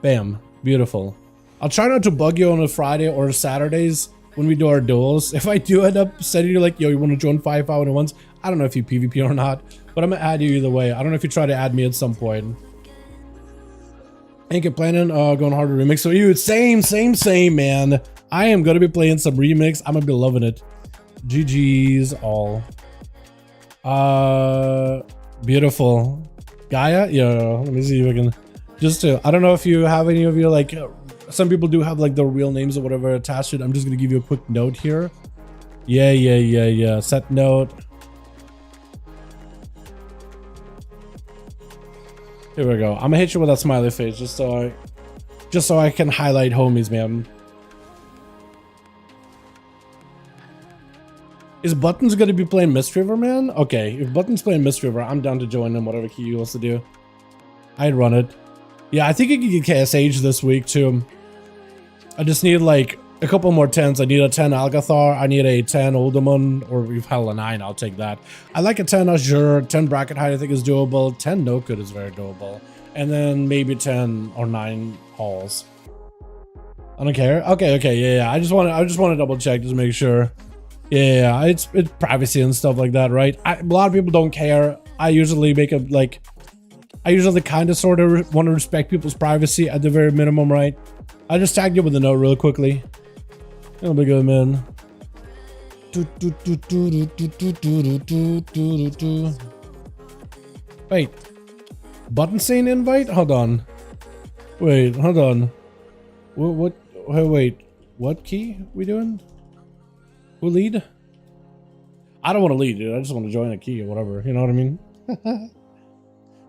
Bam. Beautiful. I'll try not to bug you on a Friday or Saturdays when we do our duels. If I do end up sending you like, yo, you want to join 5 hour at once? I don't know if you PvP or not, but I'm gonna add you either way. I don't know if you try to add me at some point. Ain't you planning going harder remix? So you, same, man. I am gonna be playing some remix. I'm gonna be loving it. GG's all. Beautiful. Gaia? Yeah, let me see if I can just to, I don't know if you have any of your like some people do have like the real names or whatever attached to it. I'm just gonna give you a quick note here. Yeah. Set note. Here we go. I'm gonna hit you with that smiley face just so I can highlight homies, man. Is Buttons gonna be playing Mistweaver, man? Okay, if Buttons playing Mistweaver, I'm down to join him, whatever he wants to do. I'd run it. Yeah, I think I can get KSH this week too. I just need like a couple more 10s. I need a 10 Algathar, I need a 10 Oldemon, or if hell a 9, I'll take that. I like a 10 Azure, 10 Bracket Height I think is doable, 10 No-Good is very doable. And then maybe 10 or 9 Halls. I don't care. Okay, yeah. I just want to double check just to make sure. Yeah, it's privacy and stuff like that, right? A lot of people don't care. I usually make it like, I usually kind of sort of want to respect people's privacy at the very minimum, right? I just tagged you with a note real quickly. It'll be good, man. Wait, button saying invite? Hold on. Wait, hold on. What? Wait, what key we doing? Who lead? I don't want to lead, dude. I just want to join a key or whatever. You know what I mean?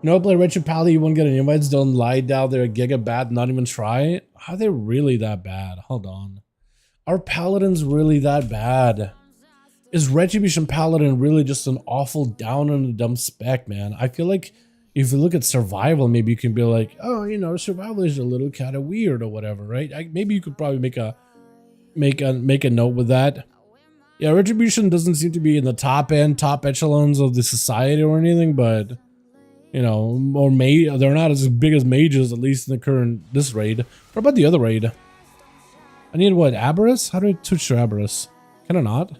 No play Richard Pally, you won't get any invites. Don't lie down there. Giga bad, not even try. Are they really that bad? Hold on. Are paladins really that bad? Is Retribution Paladin really just an awful down and a dumb spec, man? I feel like if you look at survival, maybe you can be like, oh, you know, survival is a little kind of weird or whatever, right? Maybe you could probably make a note with that. Yeah, Retribution doesn't seem to be in the top echelons of the society or anything, but you know, or they're not as big as mages, at least in the this raid. What about the other raid? I need what, Aberrus? How do I switch to Aberrus? Can I not?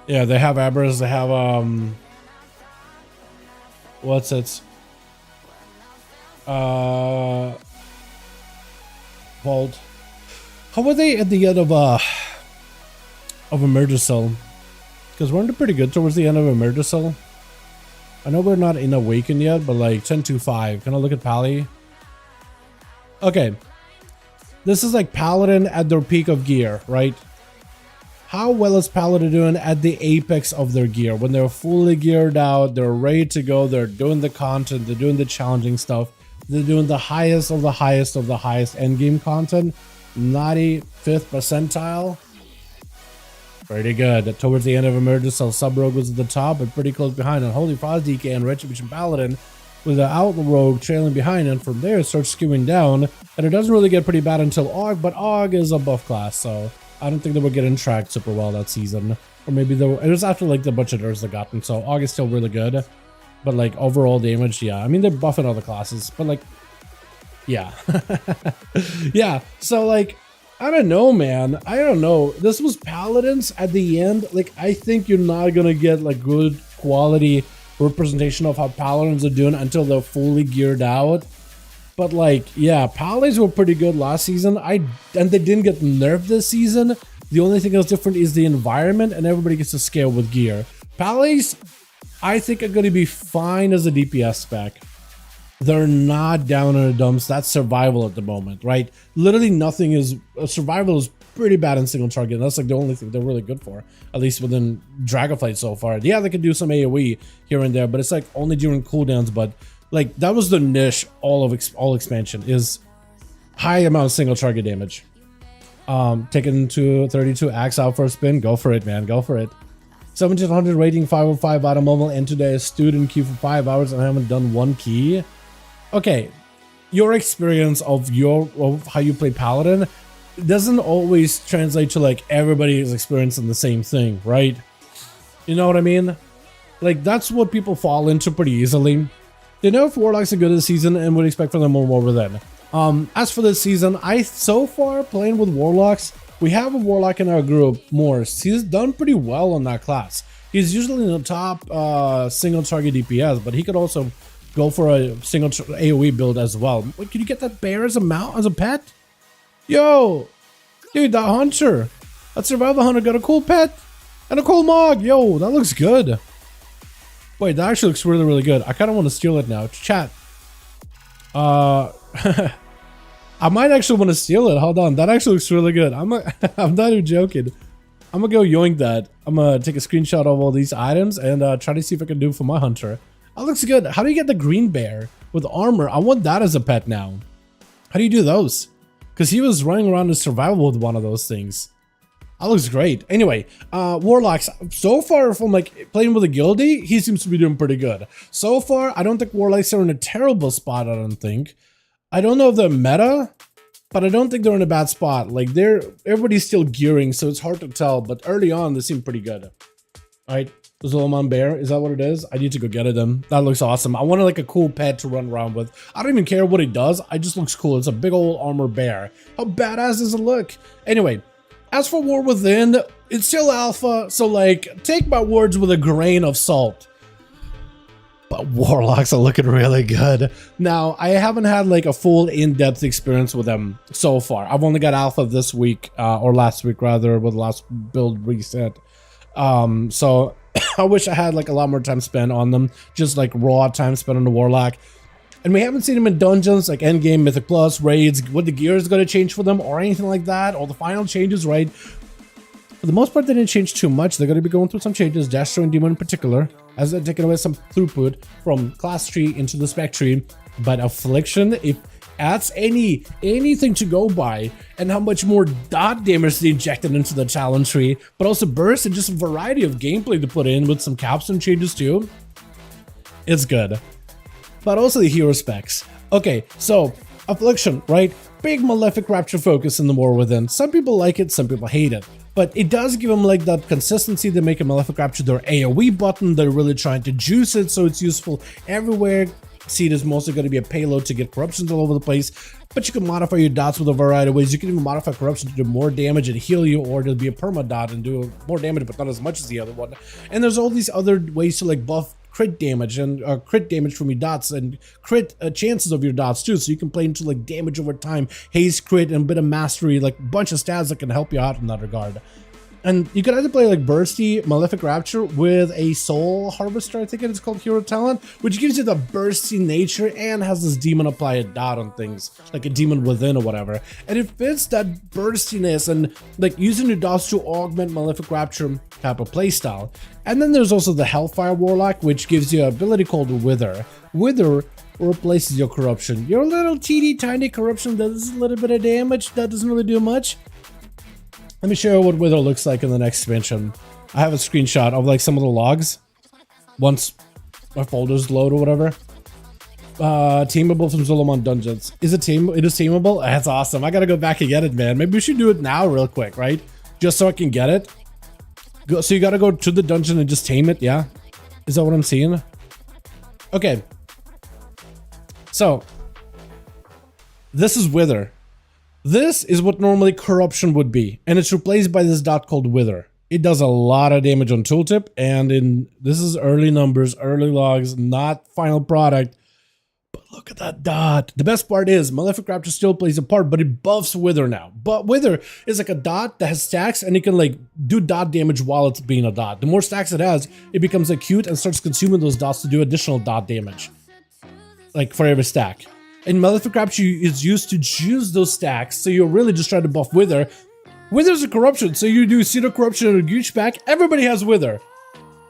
Yeah, they have Aberrus, they have what's it? Vault. How are they at the end of Emergicell? Because we're pretty good towards the end of Emergicell. I know we're not in Awaken yet, but like 10-5. Can I look at Pally? Okay. This is like Paladin at their peak of gear, right? How well is Paladin doing at the apex of their gear? When they're fully geared out, they're ready to go, they're doing the content, they're doing the challenging stuff, they're doing the highest of the highest of the highest endgame content. 95th percentile. Pretty good. Towards the end of Emergicell, Sub-Rogue was at the top, but pretty close behind on Holy Frost DK and Retribution Paladin, with the Out-Rogue trailing behind, and from there it starts skewing down, and it doesn't really get pretty bad until AUG, but AUG is a buff class, so I don't think they were getting tracked super well that season. Or maybe it was after like the bunch of nerfs that got them, so AUG is still really good. But like overall damage, yeah. I mean, they're buffing other classes, but like, yeah. Yeah, so like, I don't know, man. I don't know. This was Paladins at the end. Like, I think you're not gonna get like good quality representation of how Paladins are doing until they're fully geared out. But like, yeah, Paladins were pretty good last season. And they didn't get nerfed this season. The only thing that's different is the environment, and everybody gets to scale with gear. Paladins, I think, are going to be fine as a DPS spec. They're not down in the dumps. That's survival at the moment, right? Literally nothing is... survival is pretty bad in single target. That's like the only thing they're really good for, at least within Dragonflight so far. Yeah, they can do some AoE here and there, but it's like only during cooldowns. But like, that was the niche all expansion, is high amount of single target damage. Taken to 32 axe out for a spin. Go for it, man. Go for it. 1700 rating, 505 out of mobile, and today I stood in queue for 5 hours and I haven't done one key. Okay, your experience of how you play Paladin doesn't always translate to like everybody is experiencing the same thing, right? You know what I mean? Like, that's what people fall into pretty easily. They know if Warlocks are good this season and would expect for them more over then. As for this season, so far playing with Warlocks, we have a Warlock in our group, Morse. He's done pretty well on that class. He's usually in the top single target DPS, but he could also go for a single AoE build as well. Wait, can you get that bear as a mount, as a pet? Yo, dude, that hunter, that survival hunter got a cool pet and a cool mog. Yo, that looks good. Wait, that actually looks really, really good. I kind of want to steal it now. Chat. I might actually want to steal it. Hold on, that actually looks really good. I'm not even joking. I'm gonna go yoink that. I'm gonna take a screenshot of all these items and try to see if I can do it for my hunter. That looks good. How do you get the green bear with armor? I want that as a pet now. How do you do those? Because he was running around in survival with one of those things. That looks great. Anyway, Warlocks, so far from like playing with a guildie, he seems to be doing pretty good. So far, I don't think Warlocks are in a terrible spot, I don't think. I don't know if they're meta, but I don't think they're in a bad spot. Like everybody's still gearing, so it's hard to tell, but early on, they seem pretty good. All right, the Zolomon bear, is that what it is? I need to go get it then. That looks awesome. I wanted like a cool pet to run around with. I don't even care what it does, it just looks cool. It's a big old armor bear. How badass does it look? Anyway, as for War Within, it's still alpha, so like, take my words with a grain of salt. But Warlocks are looking really good. Now, I haven't had like a full in-depth experience with them so far. I've only got alpha this week, or last week rather, with the last build reset. So I wish I had like a lot more time spent on them, just like raw time spent on the Warlock. And we haven't seen them in dungeons like endgame, Mythic Plus, raids, what the gear is going to change for them or anything like that, or the final changes, right? For the most part, they didn't change too much. They're going to be going through some changes, Dastro and Demon in particular, as they're taking away some throughput from class tree into the spec tree. But Affliction, if that's anything to go by, and how much more dot damage they injected into the talent tree, but also burst and just a variety of gameplay to put in with some capstone changes too, it's good. But also the hero specs. Okay, so Affliction, right? Big Malefic Rapture focus in the War Within. Some people like it, some people hate it. But it does give them like that consistency. They make a Malefic Rapture their AoE button. They're really trying to juice it so it's useful everywhere. See, there's mostly going to be a payload to get corruptions all over the place. But you can modify your dots with a variety of ways. You can even modify corruption to do more damage and heal you, or to be a perma dot and do more damage but not as much as the other one. And there's all these other ways to like buff crit damage and crit damage from your dots and crit chances of your dots too, so you can play into like damage over time, haste crit, and a bit of mastery, like a bunch of stats that can help you out in that regard. And you can either play like Bursty Malefic Rapture with a Soul Harvester, I think it is called, hero talent, which gives you the bursty nature and has this demon apply a dot on things, like a demon within or whatever. And it fits that burstiness and like using your dots to augment Malefic Rapture type of playstyle. And then there's also the Hellfire Warlock, which gives you an ability called Wither. Wither replaces your corruption. Your little teeny tiny corruption does a little bit of damage, that doesn't really do much. Let me show you what Wither looks like in the next expansion. I have a screenshot of like some of the logs once my folders load or whatever. Teamable from Zolomon Dungeons. Is it it is teamable? That's awesome. I gotta go back and get it, man. Maybe we should do it now real quick, right? Just so I can get it. So you gotta go to the dungeon and just tame it, yeah? Is that what I'm seeing? Okay. So, this is Wither. This is what normally corruption would be, and it's replaced by this dot called Wither. It does a lot of damage on tooltip, and this is early numbers, early logs, not final product. But look at that dot. The best part is Malefic Rapture still plays a part, but it buffs Wither now. But Wither is like a dot that has stacks, and it can like do dot damage while it's being a dot. The more stacks it has, it becomes acute and starts consuming those dots to do additional dot damage, like for every stack. And Malefic Rapture is used to juice those stacks, so you're really just trying to buff Wither. Wither's a corruption, so you do Pseudo Corruption and a Gooch pack, everybody has Wither.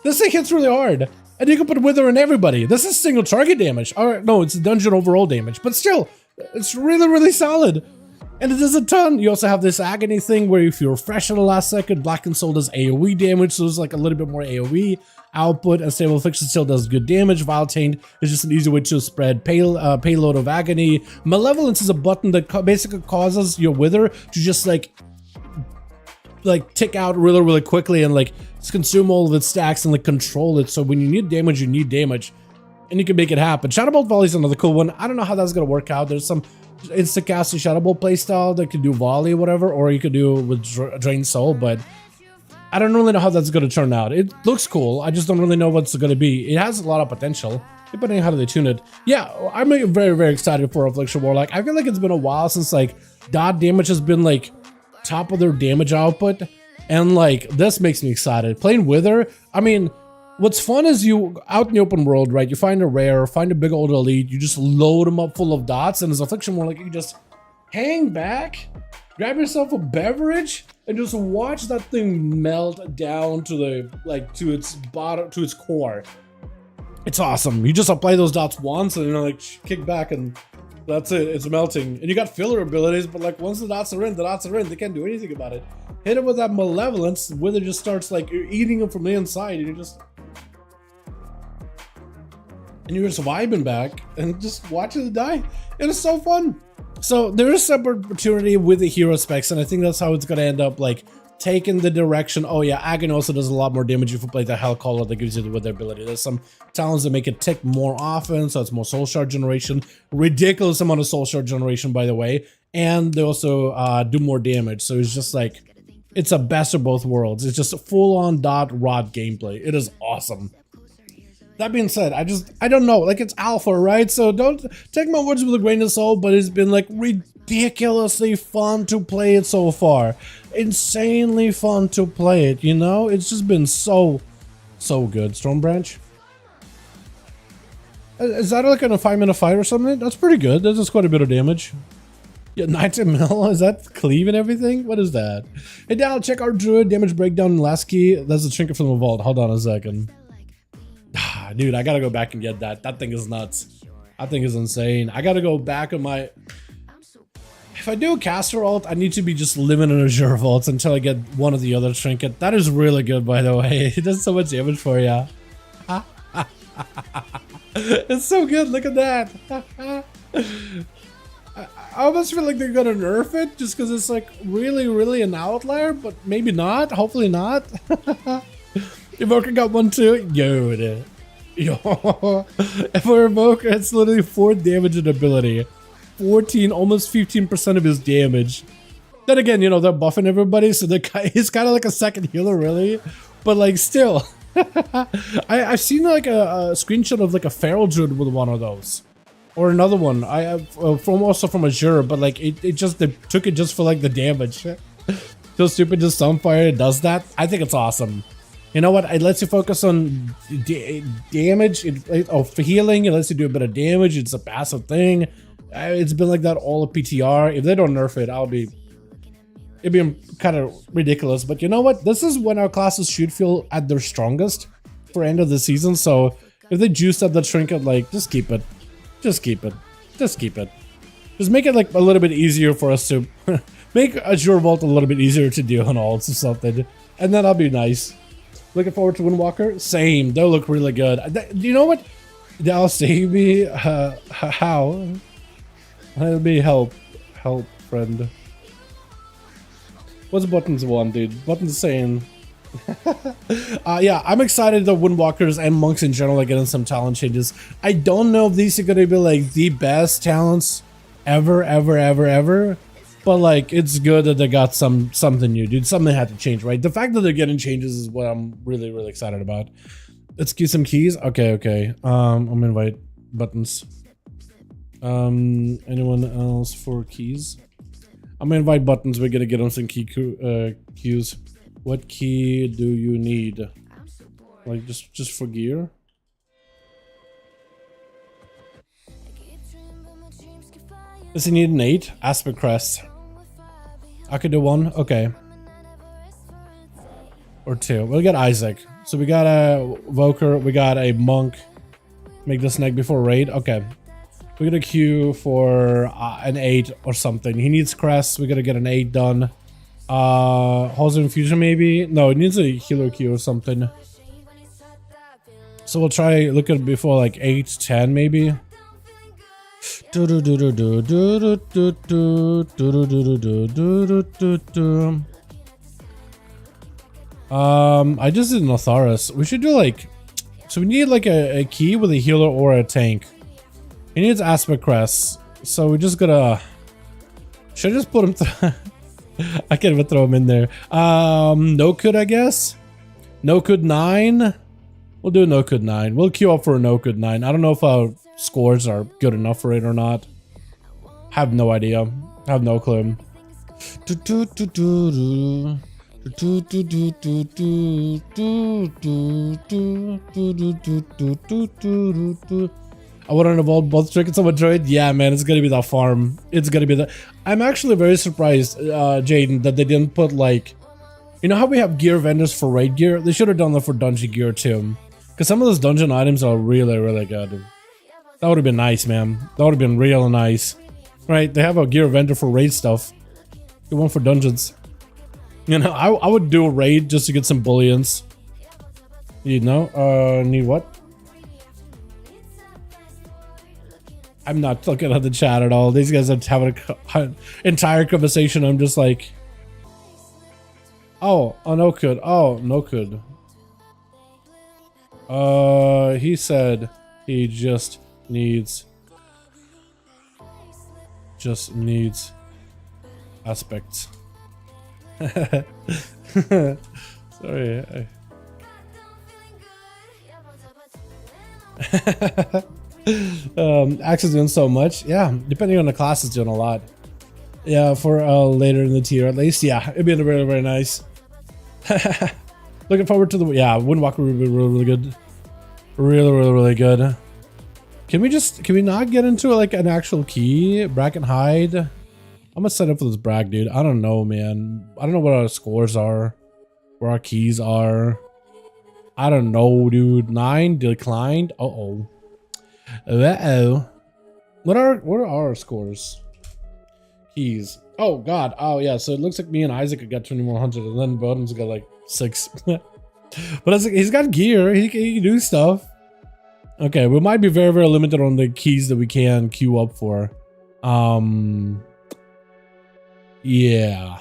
This thing hits really hard, and you can put Wither on everybody. This is single target damage. Alright, no, it's dungeon overall damage, but still, it's really, really solid. And it does a ton. You also have this Agony thing where if you refresh at the last second, Blackened Soul does AoE damage, so there's like a little bit more AoE output, and Stable Affliction still does good damage. Vile Taint is just an easy way to spread payload of Agony. Malevolence is a button that basically causes your Wither to just like tick out really, really quickly and like consume all of its stacks and like control it. So when you need damage, and you can make it happen. Shadowbolt Volley is another cool one. I don't know how that's gonna work out. There's some insta-casting Shadowbolt playstyle that can do volley or whatever, or you could do it with Drain Soul, but I don't really know how that's gonna turn out. It looks cool, I just don't really know what's gonna be. It has a lot of potential. depending on how they tune it. Yeah, I'm very, very excited for Affliction Warlock. I feel like it's been a while since like dot damage has been like top of their damage output, and like this makes me excited. Playing with her, I mean, what's fun is you out in the open world, right? You find a rare, find a big old elite, you just load them up full of dots, and as Affliction Warlock, you just hang back, grab yourself a beverage, and just watch that thing melt down to the to its bottom, to its core. It's awesome. You just apply those dots once, and like kick back, and that's it. It's melting. And you got filler abilities, but like once the dots are in, the dots are in. They can't do anything about it. Hit it with that malevolence, Wither just starts like eating them from the inside, and you're just vibing back and just watching it die. It is so fun. So there is some opportunity with the hero specs, and I think that's how it's gonna end up, like taking the direction. Oh yeah, Agony also does a lot more damage if you play the Hell Caller that gives you the Wither ability. There's some talents that make it tick more often, so it's more soul shard generation. Ridiculous amount of soul shard generation, by the way, and they also do more damage. So it's just like, it's a best of both worlds. It's just a full-on dot rod gameplay. It is awesome. That being said, I don't know, like it's alpha, right? So don't take my words with a grain of salt, but it's been like ridiculously fun to play it so far. Insanely fun to play it, you know? It's just been so good. Storm Branch. Is that like in a 5-minute fight or something? That's pretty good. That does quite a bit of damage. Yeah, 90 mil? Is that cleave and everything? What is that? Hey, Dal, check our Druid damage breakdown in last key. That's a trinket from the vault. Hold on a second. Dude, I gotta go back and get that. That thing is nuts. That thing is insane. I gotta go back on my... If I do a caster ult, I need to be just living in Azure vaults until I get one of the other trinket. That is really good, by the way. It does so much damage for you. It's so good. Look at that. I almost feel like they're gonna nerf it just because it's like really an outlier, but maybe not. Hopefully not. Evoker got one too. Yo. For Evoker, it's literally 4 damage and ability. 14, almost 15% of his damage. Then again, you know, they're buffing everybody, so he's kind of like a second healer, really. But like, still. I've seen like a screenshot of like a Feral Druid with one of those. Or another one. I have also from Azure, but like they took it just for like the damage. So stupid, just Sunfire does that. I think it's awesome. You know what? It lets you focus on damage, for healing. It lets you do a bit of damage. It's a passive thing. It's been like that all of PTR. If they don't nerf it, it'd be kind of ridiculous. But you know what? This is when our classes should feel at their strongest for end of the season. So if they juice up the trinket, like just keep it. Just keep it. Just keep it. Just make it like a little bit easier for us to make Azure Vault a little bit easier to do on ults or something. And then that'll be nice. Looking forward to Windwalker? Same. They'll look really good. You know what? They'll save me. How? Let me help, friend. What's Buttons want, dude? Buttons saying. Yeah, I'm excited that Windwalkers and monks in general are getting some talent changes. I don't know if these are gonna be like the best talents ever. But like, it's good that they got something new, dude. Something had to change, right? The fact that they're getting changes is what I'm really excited about. Let's get some keys. Okay. I'm gonna invite Buttons. Anyone else for keys? I'm gonna invite Buttons. We're gonna get on some cues. What key do you need? Like just for gear? Does he need an 8? Aspect Crest. I could do 1. Okay. Or 2. We'll get Isaac. So we got a Voker. We got a Monk. Make this neck before raid. Okay. We got a Q for an 8 or something. He needs Crest. We gotta get an 8 done. Halls of Infusion maybe? No, it needs a healer Q or something. So we'll try look at it before like 8, 10 maybe. I just did Notharis. We should do like, so we need like a key with a healer or a tank. He needs Aspect Crest, so we just gotta. Should I just put him through? I can't even throw him in there. No could, I guess. No could 9. We'll do a no code 9. We'll queue up for a no code 9. I don't know if our scores are good enough for it or not. Have no idea. Have no clue. I want to evolve both trinkets on my droid. Yeah, man, it's gonna be that farm. It's gonna be that. I'm actually very surprised, Jaden, that they didn't put like, you know how we have gear vendors for raid gear? They should have done that for dungeon gear too, because some of those dungeon items are really, really good. That would have been nice, man. That would have been real nice, right? They have a gear vendor for raid stuff. Get one for dungeons. You know, I would do a raid just to get some bullions. You know, need what? I'm not looking at the chat at all. These guys are having an entire conversation. I'm just like, oh, no could. Oh, no could. He said he just needs aspects. Sorry. Axe is doing so much. Yeah, depending on the class, is doing a lot. Yeah, for later in the tier at least. Yeah, it'd be really, very nice. Looking forward to the Windwalker would be really, really good. Really, really, really good. Can we not get into like an actual key? Bracket hide. I'm gonna set up for this brag, dude. I don't know, man. I don't know what our scores are, where our keys are. I don't know, dude. 9 declined. Uh-oh. What are our scores? Keys. Oh god. Oh yeah. So it looks like me and Isaac got 2100, and then Bottom's got like 6. But he's got gear. He can do stuff. Okay, we might be very, very limited on the keys that we can queue up for. Yeah.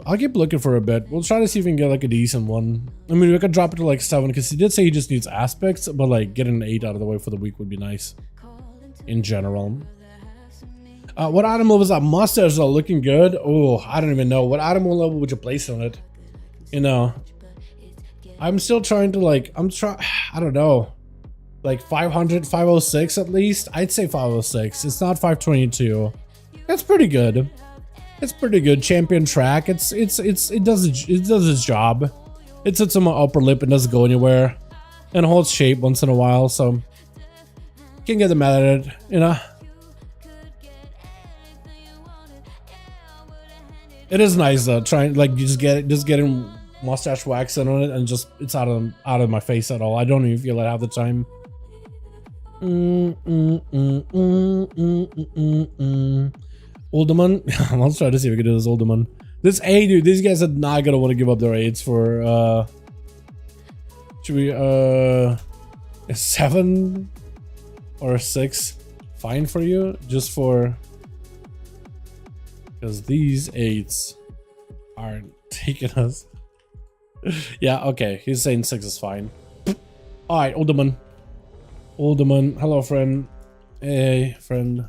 I'll keep looking for a bit. We'll try to see if we can get like a decent one. I mean, we could drop it to like 7 because he did say he just needs aspects, but like getting an 8 out of the way for the week would be nice in general. What item level is that? Mustache are looking good. Oh, I don't even know. What item level would you place on it? You know, I'm still trying to like, I don't know, like 500, 506 at least. I'd say 506. It's not 522. That's pretty good. It's pretty good. Champion track. It does its job. It sits on my upper lip and doesn't go anywhere, and holds shape once in a while, so can't get mad at it, you know. It is nice though. Trying like just getting mustache wax on it, and just it's out of my face at all. I don't even feel it half the time. Uldaman. Let's try to see if we can do this Uldaman. This A, dude, these guys are not gonna want to give up their aids for should we a 7 or a 6 fine for you, just for because these 8s aren't taking us. Yeah, okay, he's saying 6 is fine. All right, Uldaman. Hello, friend. Hey, friend.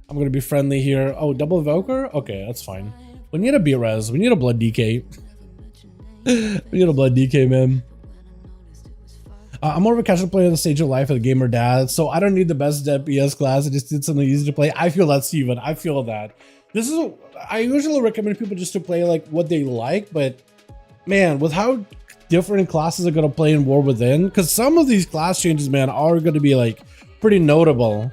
I'm gonna be friendly here. Oh, double evoker? Okay, that's fine. We need a B-res. We need a blood DK. We need a blood DK, man. I'm more of a casual player on the stage of life of the gamer dad, so I don't need the best DPS class. I just need something easy to play. I feel that, Steven. I feel that. I usually recommend people just to play like what they like, but man, with how different classes are gonna play in War Within, because some of these class changes, man, are gonna be like pretty notable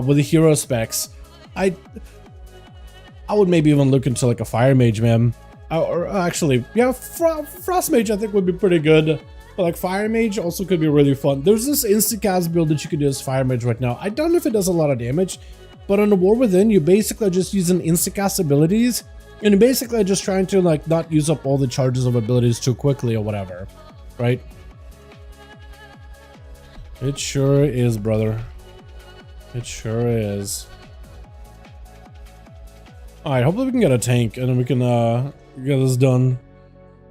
with the hero specs. I would maybe even look into like a Fire Mage, man. Or actually, yeah, Frost Mage I think would be pretty good. But like Fire Mage also could be really fun. There's this Instacast build that you can do as Fire Mage right now. I don't know if it does a lot of damage, but on the War Within, you basically just using Instacast abilities, and you're basically just trying to like not use up all the charges of abilities too quickly or whatever, right? It sure is, brother. It sure is. All right, hopefully we can get a tank and then we can get this done.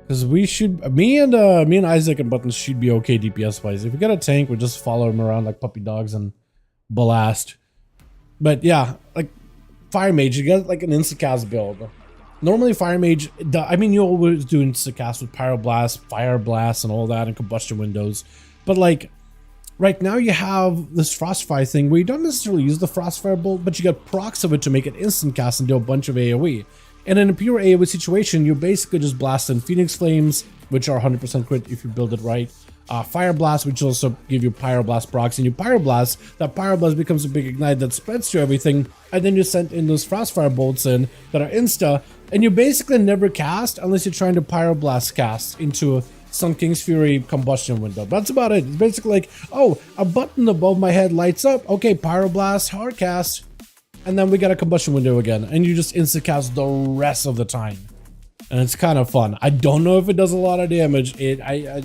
Because we should, me and Isaac and Buttons should be okay DPS wise. If we get a tank, we just follow him around like puppy dogs and blast. But yeah, like Fire Mage, you get like an instacast build. Normally Fire Mage, I mean, you always do instacast with Pyroblast, Fire Blast, and all that, and combustion windows. But like, right now you have this Frostfire thing where you don't necessarily use the Frostfire bolt, but you get procs of it to make it instant cast and do a bunch of AoE. And in a pure AoE situation, you're basically just blasting Phoenix Flames, which are 100% crit if you build it right. Fire Blast, which also give you Pyroblast procs, and you Pyroblast, that Pyroblast becomes a big ignite that spreads to everything, and then you send in those Frostfire bolts in that are insta, and you basically never cast unless you're trying to Pyroblast cast into Sun King's Fury combustion window. That's about it. It's basically like, oh, a button above my head lights up, okay, Pyroblast, hard cast, and then we got a combustion window again, and you just insta cast the rest of the time. And it's kind of fun. I don't know if it does a lot of damage. I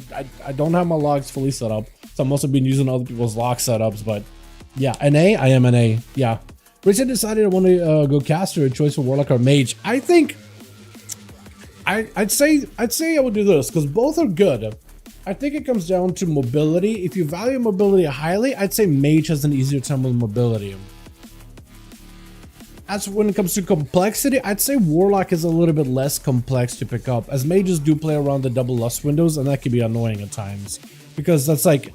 don't have my logs fully set up, so I'm also been using other people's log setups. But yeah, NA, I am NA. Yeah, Richard decided I want to go caster, a choice for Warlock or Mage. I think I'd say I would do this because both are good. I think it comes down to mobility. If you value mobility highly, I'd say Mage has an easier time with mobility. As when it comes to complexity, I'd say Warlock is a little bit less complex to pick up, as mages do play around the double lust windows, and that can be annoying at times. Because that's like,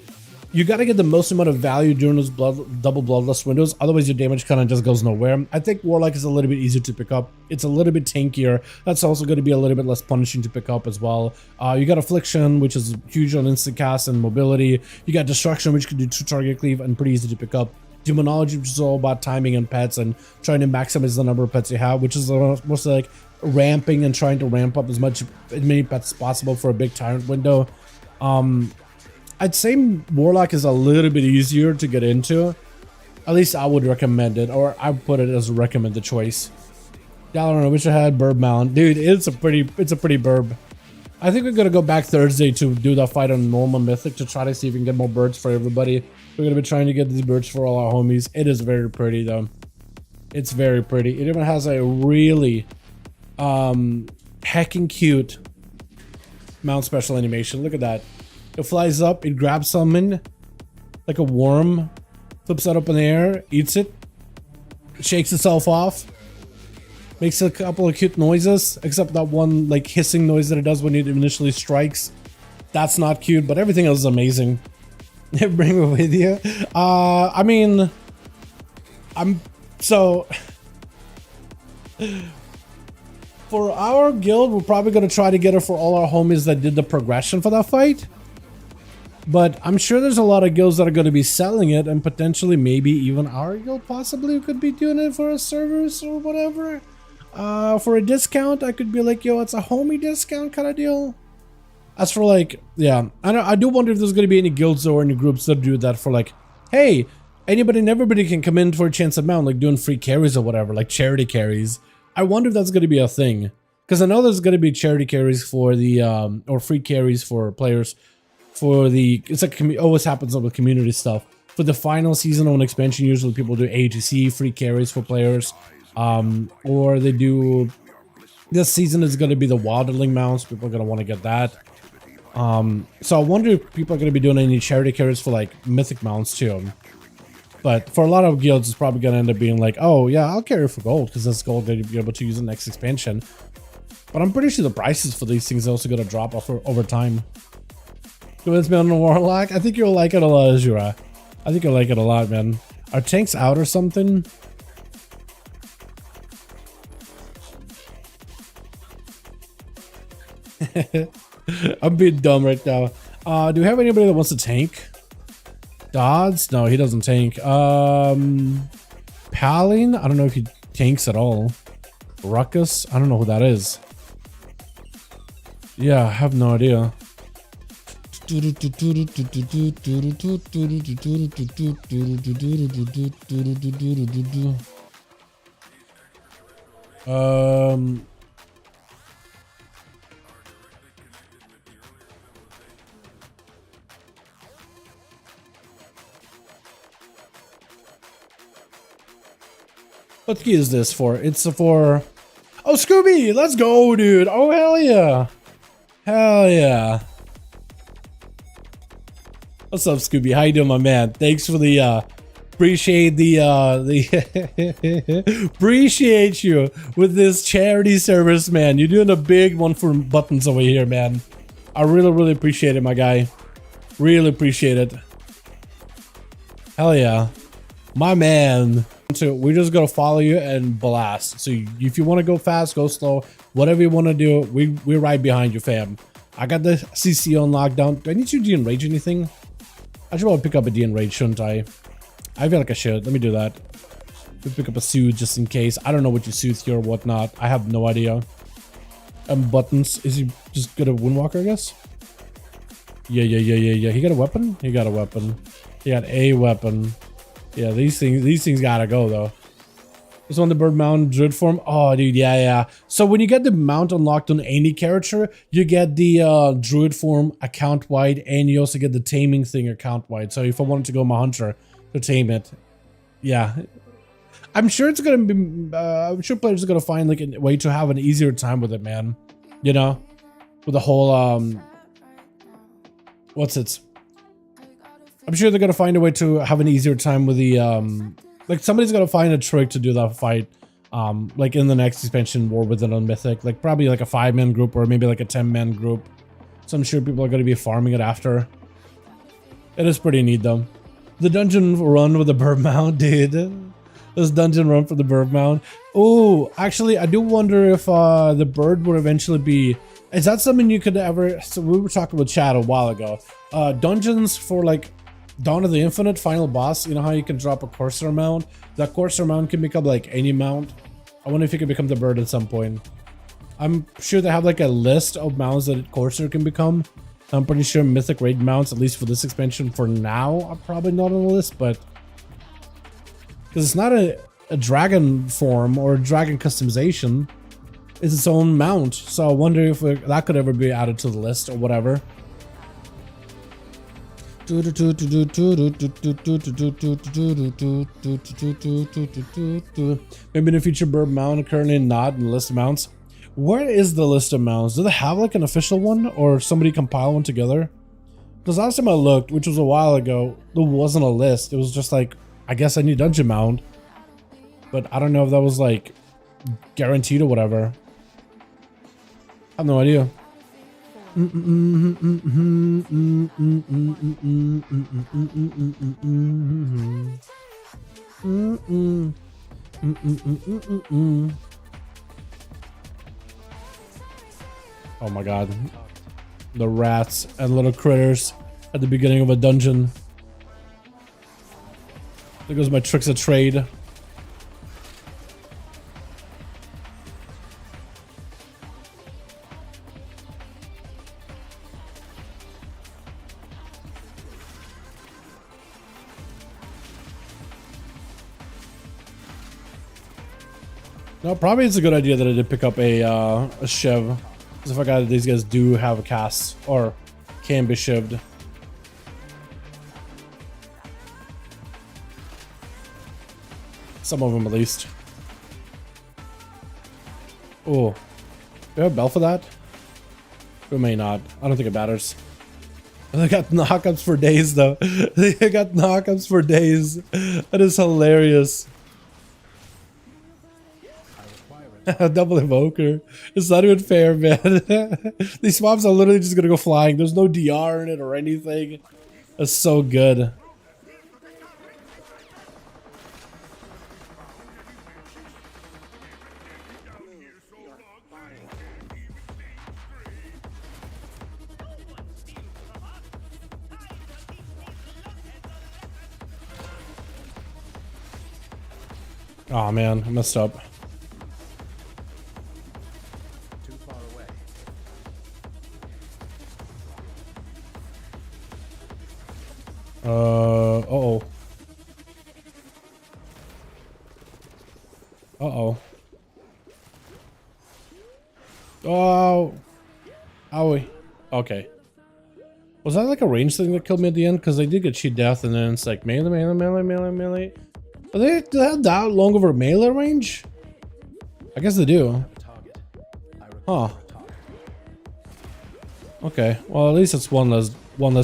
you gotta get the most amount of value during those double bloodlust windows, otherwise your damage kind of just goes nowhere. I think Warlock is a little bit easier to pick up. It's a little bit tankier. That's also going to be a little bit less punishing to pick up as well. You got Affliction, which is huge on instant cast and mobility. You got Destruction, which can do 2 target cleave and pretty easy to pick up. Demonology, which is all about timing and pets and trying to maximize the number of pets you have, which is mostly like ramping and trying to ramp up as many pets as possible for a big tyrant window. I'd say Warlock is a little bit easier to get into. At least I would recommend it, or I would put it as a recommended choice. Dalaran, I wish I had Burb Mount. Dude, it's a pretty burb. I think we're gonna go back Thursday to do that fight on normal Mythic to try to see if we can get more birds for everybody. We're gonna be trying to get these birds for all our homies. It is very pretty though. It's very pretty. It even has a really hecking cute mount special animation. Look at that. It flies up, it grabs something like a worm, flips that up in the air, eats it, shakes itself off, makes a couple of cute noises, except that one like hissing noise that it does when it initially strikes. That's not cute, but everything else is amazing. Bring it with you. I mean, so for our guild, we're probably gonna try to get it for all our homies that did the progression for that fight. But I'm sure there's a lot of guilds that are going to be selling it, and potentially maybe even our guild possibly could be doing it for a service or whatever. For a discount, I could be like, yo, it's a homie discount kind of deal. As for like, yeah, I do wonder if there's going to be any guilds or any groups that do that for like, hey, anybody and everybody can come in for a chance amount, like doing free carries or whatever, like charity carries. I wonder if that's going to be a thing. Because I know there's going to be charity carries for the, or free carries for players. For the, it's like always happens with community stuff. For the final season on expansion, usually people do A to C free carries for players, or they do. This season is going to be the Wildling mounts. People are going to want to get that. So I wonder if people are going to be doing any charity carries for like mythic mounts too. But for a lot of guilds, it's probably going to end up being like, oh yeah, I'll carry for gold because that's gold that you'll be able to use in the next expansion. But I'm pretty sure the prices for these things are also going to drop off over time. Convince me on the Warlock. I think you'll like it a lot, Azura. I think you'll like it a lot, man. Are tanks out or something? I'm being dumb right now. Do we have anybody that wants to tank? Dodds? No, he doesn't tank. Paline? I don't know if he tanks at all. Ruckus? I don't know who that is. Yeah, I have no idea. What key is this for? It's for... Oh, Scooby! Let's go, dude! Oh, hell yeah! Hell yeah! What's up, Scooby? How you doing, my man? Thanks for the Appreciate the appreciate you with this charity service, man. You're doing a big one for buttons over here, man. I really appreciate it, my guy. Really appreciate it. Hell yeah, my man. So we're just gonna follow you and blast. So if you want to go fast, go slow, whatever you want to do, we're right behind you, fam. I got the CC on lockdown. Do I need to de-enrage anything? I should probably pick up a de-enrage, shouldn't I? I feel like I should. Let me do that. We pick up a suit just in case. I don't know what you suit here or whatnot. I have no idea. Buttons. Is he just good at Windwalker, I guess? Yeah. He got a weapon? He got a weapon. He got a weapon. Yeah, these things gotta go though. This one, the bird mount druid form. Oh, dude, yeah. So when you get the mount unlocked on any character, you get the druid form account wide, and you also get the taming thing account wide. So if I wanted to go my hunter to tame it, yeah, I'm sure it's gonna be. I'm sure players are gonna find like a way to have an easier time with it, man. You know, with the whole what's it? I'm sure they're gonna find a way to have an easier time with the like somebody's gonna find a trick to do that fight like in the next expansion War Within on Mythic, like probably like a 5-man group or maybe like a 10-man group. So I'm sure people are gonna be farming it after. It is pretty neat though. The dungeon run with the bird mount, dude. This dungeon run for the bird mount. Oh, actually I do wonder if the bird would eventually be, is that something you could ever, so we were talking with Chad a while ago, dungeons for like Dawn of the Infinite final boss, you know how you can drop a Corsair mount? That Corsair mount can become like any mount. I wonder if you can become the bird at some point. I'm sure they have like a list of mounts that Corsair can become. I'm pretty sure Mythic raid mounts, at least for this expansion for now, are probably not on the list, but because it's not a dragon form or a dragon customization, it's its own mount. So I wonder if that could ever be added to the list or whatever. Maybe in the future bird mount, currently not in the list of mounts. Where is the list of mounts? Do they have like an official one or somebody compile one together? Because last time I looked, which was a while ago, there wasn't a list. It was just like, I guess I need dungeon mount, but I don't know if that was like guaranteed or whatever. I have no idea. Oh my god. The rats and little critters at the beginning of a dungeon. There goes my tricks of trade. No, probably it's a good idea that I did pick up a shiv. Because if I got it, these guys do have a cast or can be shivved. Some of them at least. Oh, do you have a bell for that? We may not. I don't think it matters. They got knockups for days though. They got knockups for days. That is hilarious. Double evoker. It's not even fair, man. These mobs are literally just gonna go flying. There's no DR in it or anything. That's so good. Oh man, I messed up. Uh-oh. Uh-oh. Oh. Owie. Okay. Was that like a range thing that killed me at the end? Because I did get cheat death and then it's like melee. Do they have that long of a melee range? I guess they do. Huh. Okay. Well, at least it's one less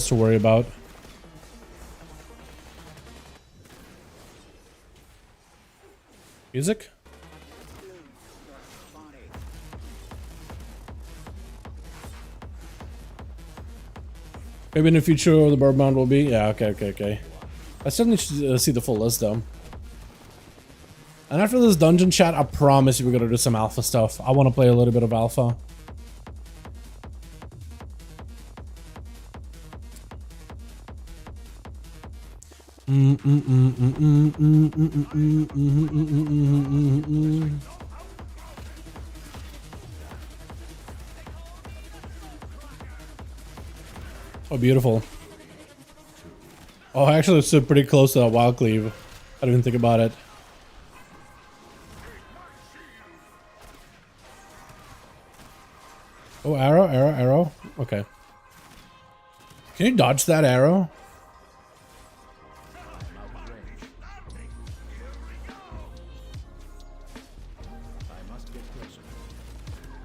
to worry about. Music? Maybe in the future the Birdbound will be. Yeah, okay. I certainly should see the full list though. And after this dungeon chat, I promise you we're gonna do some alpha stuff. I want to play a little bit of alpha. Oh, beautiful. Oh, I actually stood pretty close to that wild cleave. I didn't even think about it. Oh, arrow. Okay. Can you dodge that arrow?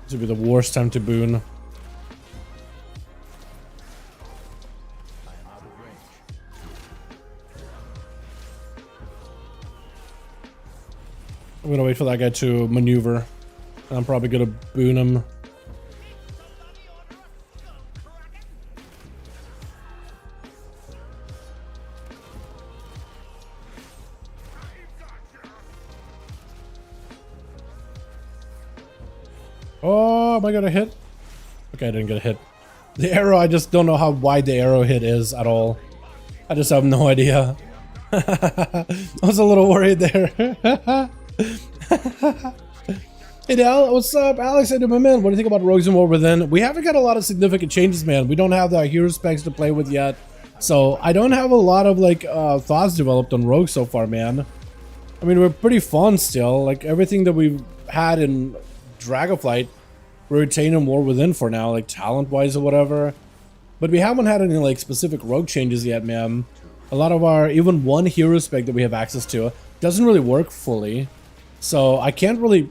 This would be the worst time to boon. I'm gonna wait for that guy to maneuver. And I'm probably gonna boon him. Oh, am I gonna hit? Okay, I didn't get a hit. The arrow, I just don't know how wide the arrow hit is at all. I just have no idea. I was a little worried there. Hey Dal, what's up? Alex, hey my man, what do you think about Rogues and War Within? We haven't got a lot of significant changes, man. We don't have the hero specs to play with yet. So I don't have a lot of like thoughts developed on Rogue so far, man. I mean, we're pretty fun still. Like everything that we've had in Dragonflight, we retain in War Within for now, like talent-wise or whatever. But we haven't had any like specific rogue changes yet, man. A lot of our, even one hero spec that we have access to doesn't really work fully. So I can't really,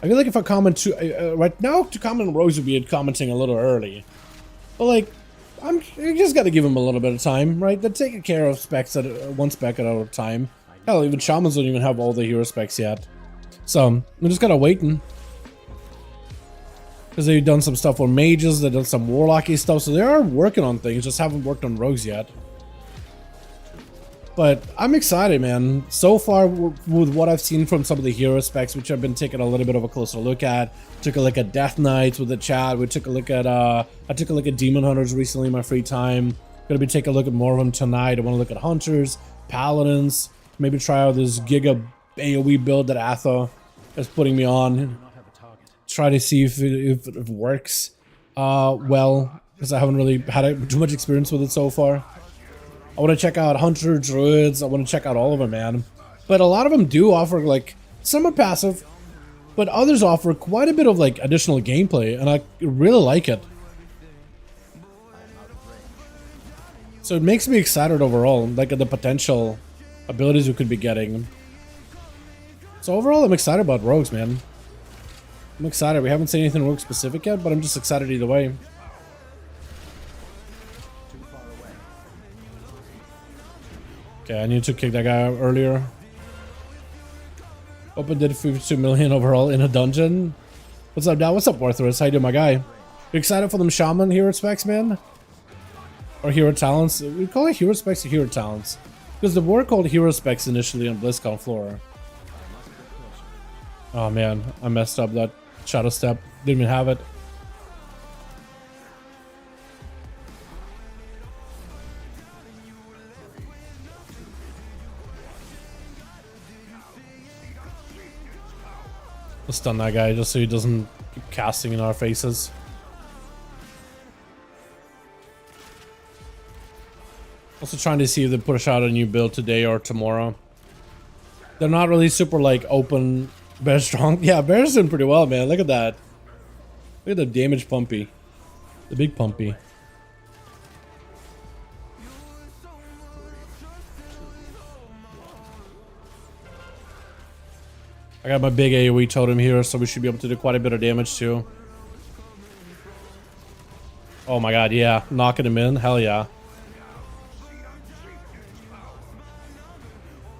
I feel like if I comment to, right now to comment on rogues would be commenting a little early. But like, you just gotta give them a little bit of time, right? They're taking care of specs at one spec at a time. Hell, even shamans don't even have all the hero specs yet. So we just gotta waiting. Because they've done some stuff on mages, they've done some warlocky stuff, so they are working on things, just haven't worked on rogues yet. But I'm excited, man. So far, with what I've seen from some of the hero specs, which I've been taking a little bit of a closer look at. Took a look at Death Knights with the chat. We took a look at, I took a look at Demon Hunters recently in my free time. Gonna be taking a look at more of them tonight. I want to look at Hunters, Paladins, maybe try out this Giga AoE build that Atho is putting me on. Try to see if it works well, because I haven't really had too much experience with it so far. I want to check out Hunter, Druids, I want to check out all of them, man. But a lot of them do offer, like, some are passive, but others offer quite a bit of, like, additional gameplay, and I really like it. So it makes me excited overall, like, at the potential abilities we could be getting. So overall, I'm excited about rogues, man. I'm excited. We haven't seen anything rogue specific yet, but I'm just excited either way. Okay, I need to kick that guy out earlier. Open did 52 million overall in a dungeon. What's up, Dad? What's up, Arthurus? How you doing, my guy? You excited for them shaman hero specs, man? Or hero talents? We call it hero specs or hero talents. Because they were called hero specs initially on BlizzCon floor. Oh man, I messed up that shadow step. Didn't even have it. Let's stun that guy just so he doesn't keep casting in our faces. Also trying to see if they push out a new build today or tomorrow. They're not really super like open. Bear's strong. Yeah, Bear's doing pretty well, man. Look at that. Look at the damage pumpy. The big pumpy. I got my big AoE totem here, so we should be able to do quite a bit of damage too. Oh my god, yeah. Knocking him in. Hell yeah.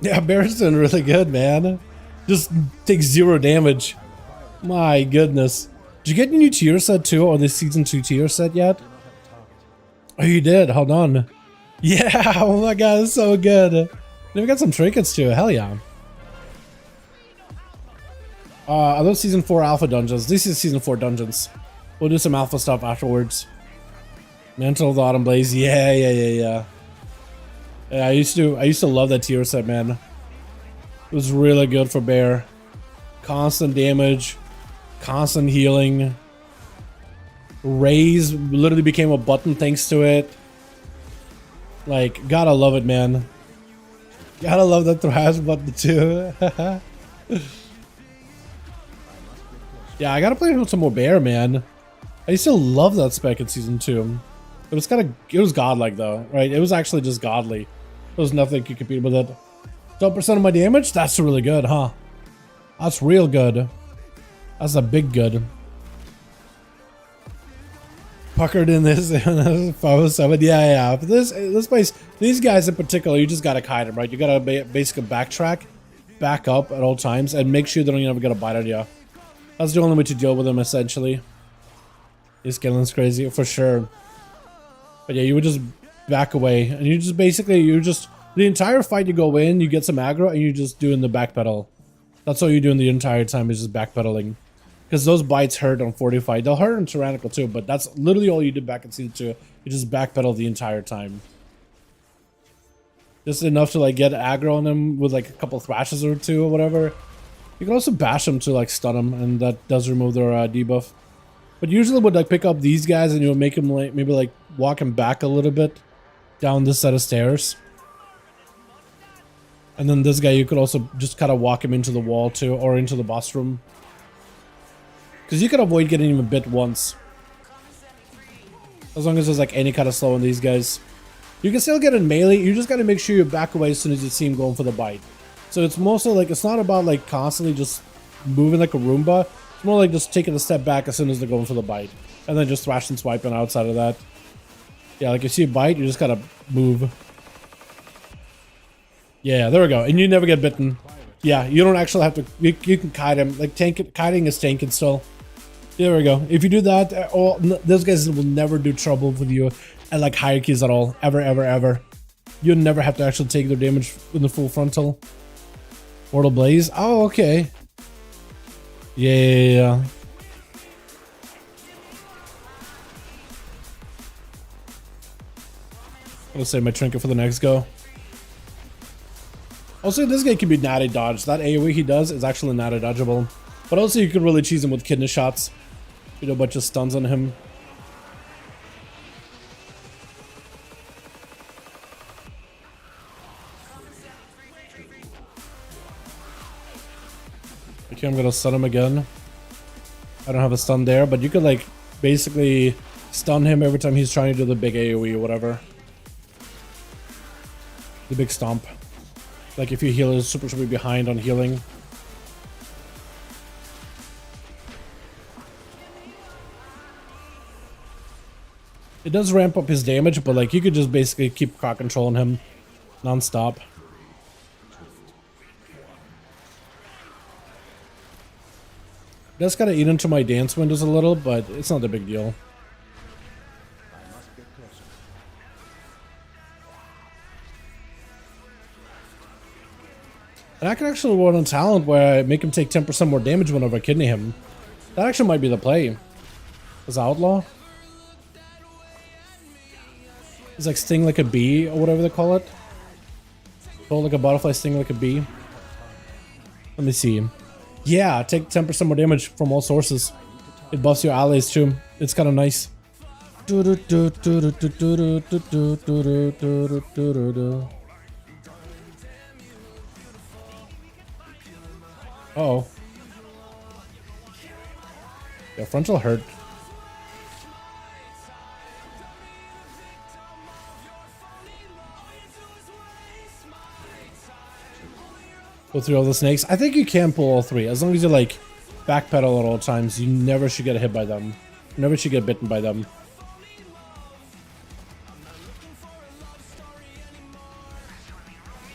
Yeah, Bear's doing really good, man. Just take 0 damage. My goodness. Did you get a new tier set too, or the season 2 tier set yet? Oh, you did. Hold on. Yeah. Oh my god, it's so good. Then we got some trinkets too. Hell yeah. I love season 4 alpha dungeons. This is season 4 dungeons. We'll do some alpha stuff afterwards. Mantle of the Autumn Blaze. Yeah. Yeah, I used to love that tier set, man. It was really good for Bear. Constant damage, constant healing. Raise literally became a button thanks to it. Like, gotta love it, man. Gotta love that thrash button too. Yeah, I gotta play with some more Bear, man. I used to love that spec in season 2. It was godlike though, right? It was actually just godly. There was nothing could compete with it. 12% of my damage? That's really good, huh? That's real good. That's a big good. Puckered in this 507. Yeah. But this place, these guys in particular, you just gotta kite them, right? You gotta basically backtrack, back up at all times, and make sure they don't ever get a bite on you. That's the only way to deal with them, essentially. This skilling's crazy, for sure. But yeah, you would just back away, and you just basically, the entire fight you go in, you get some aggro, and you're just doing the backpedal. That's all you're doing the entire time, is just backpedaling. Because those bites hurt on 45. They'll hurt on Tyrannical too, but that's literally all you did back in season 2. You just backpedal the entire time. Just enough to like get aggro on them with like a couple thrashes or 2 or whatever. You can also bash them to like stun them, and that does remove their debuff. But usually would like pick up these guys and you'll make them like maybe like walk them back a little bit down this set of stairs. And then this guy, you could also just kind of walk him into the wall too, or into the boss room. Because you can avoid getting him a bit once. As long as there's like any kind of slow on these guys. You can still get in melee, you just gotta make sure you back away as soon as you see him going for the bite. So it's mostly like, it's not about like constantly just moving like a Roomba. It's more like just taking a step back as soon as they're going for the bite. And then just thrash and swiping outside of that. Yeah, like if you see a bite, you just gotta move. Yeah, there we go. And you never get bitten. Yeah, you don't actually have to, you can kite him. Like kiting is tanking still. There we go. If you do that, those guys will never do trouble with you at like hierarchies at all. Ever. You'll never have to actually take their damage in the full frontal. Mortal Blaze. Oh, okay. Yeah. I'll save my trinket for the next go. Also, this guy can be natty dodged. That AoE he does is actually natty dodgeable. But also, you can really cheese him with kidney shots. You do a bunch of stuns on him. Okay, I'm gonna stun him again. I don't have a stun there, but you could like basically stun him every time he's trying to do the big AoE or whatever. The big stomp. Like if your healer is super behind on healing. It does ramp up his damage, but like you could just basically keep crowd controlling him non-stop. That's gotta eat into my dance windows a little, but it's not a big deal. And I can actually run on talent where I make him take 10% more damage whenever I kidney him. That actually might be the play. As Outlaw. It's like sting like a bee, or whatever they call it. Call like a butterfly, sting like a bee. Let me see. Yeah, take 10% more damage from all sources. It buffs your allies too. It's kind of nice. Uh-oh. Yeah, frontal hurt. Go through all the snakes. I think you can pull all 3. As long as you like backpedal at all times, you never should get hit by them. You never should get bitten by them.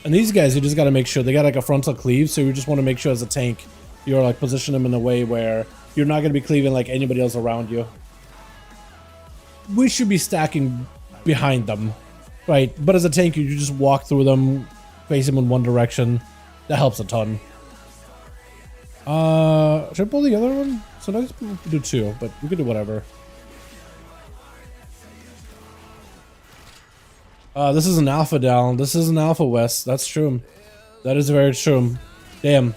And these guys, you just gotta make sure they got like a frontal cleave, so you just want to make sure as a tank you're like position them in a way where you're not gonna be cleaving like anybody else around you. We should be stacking behind them, right? But as a tank, you just walk through them, face them in one direction. That helps a ton. Should I pull the other one? So let's do two, but we could do whatever. This is an alpha down. This is an alpha west. That's true. That is very true. Damn.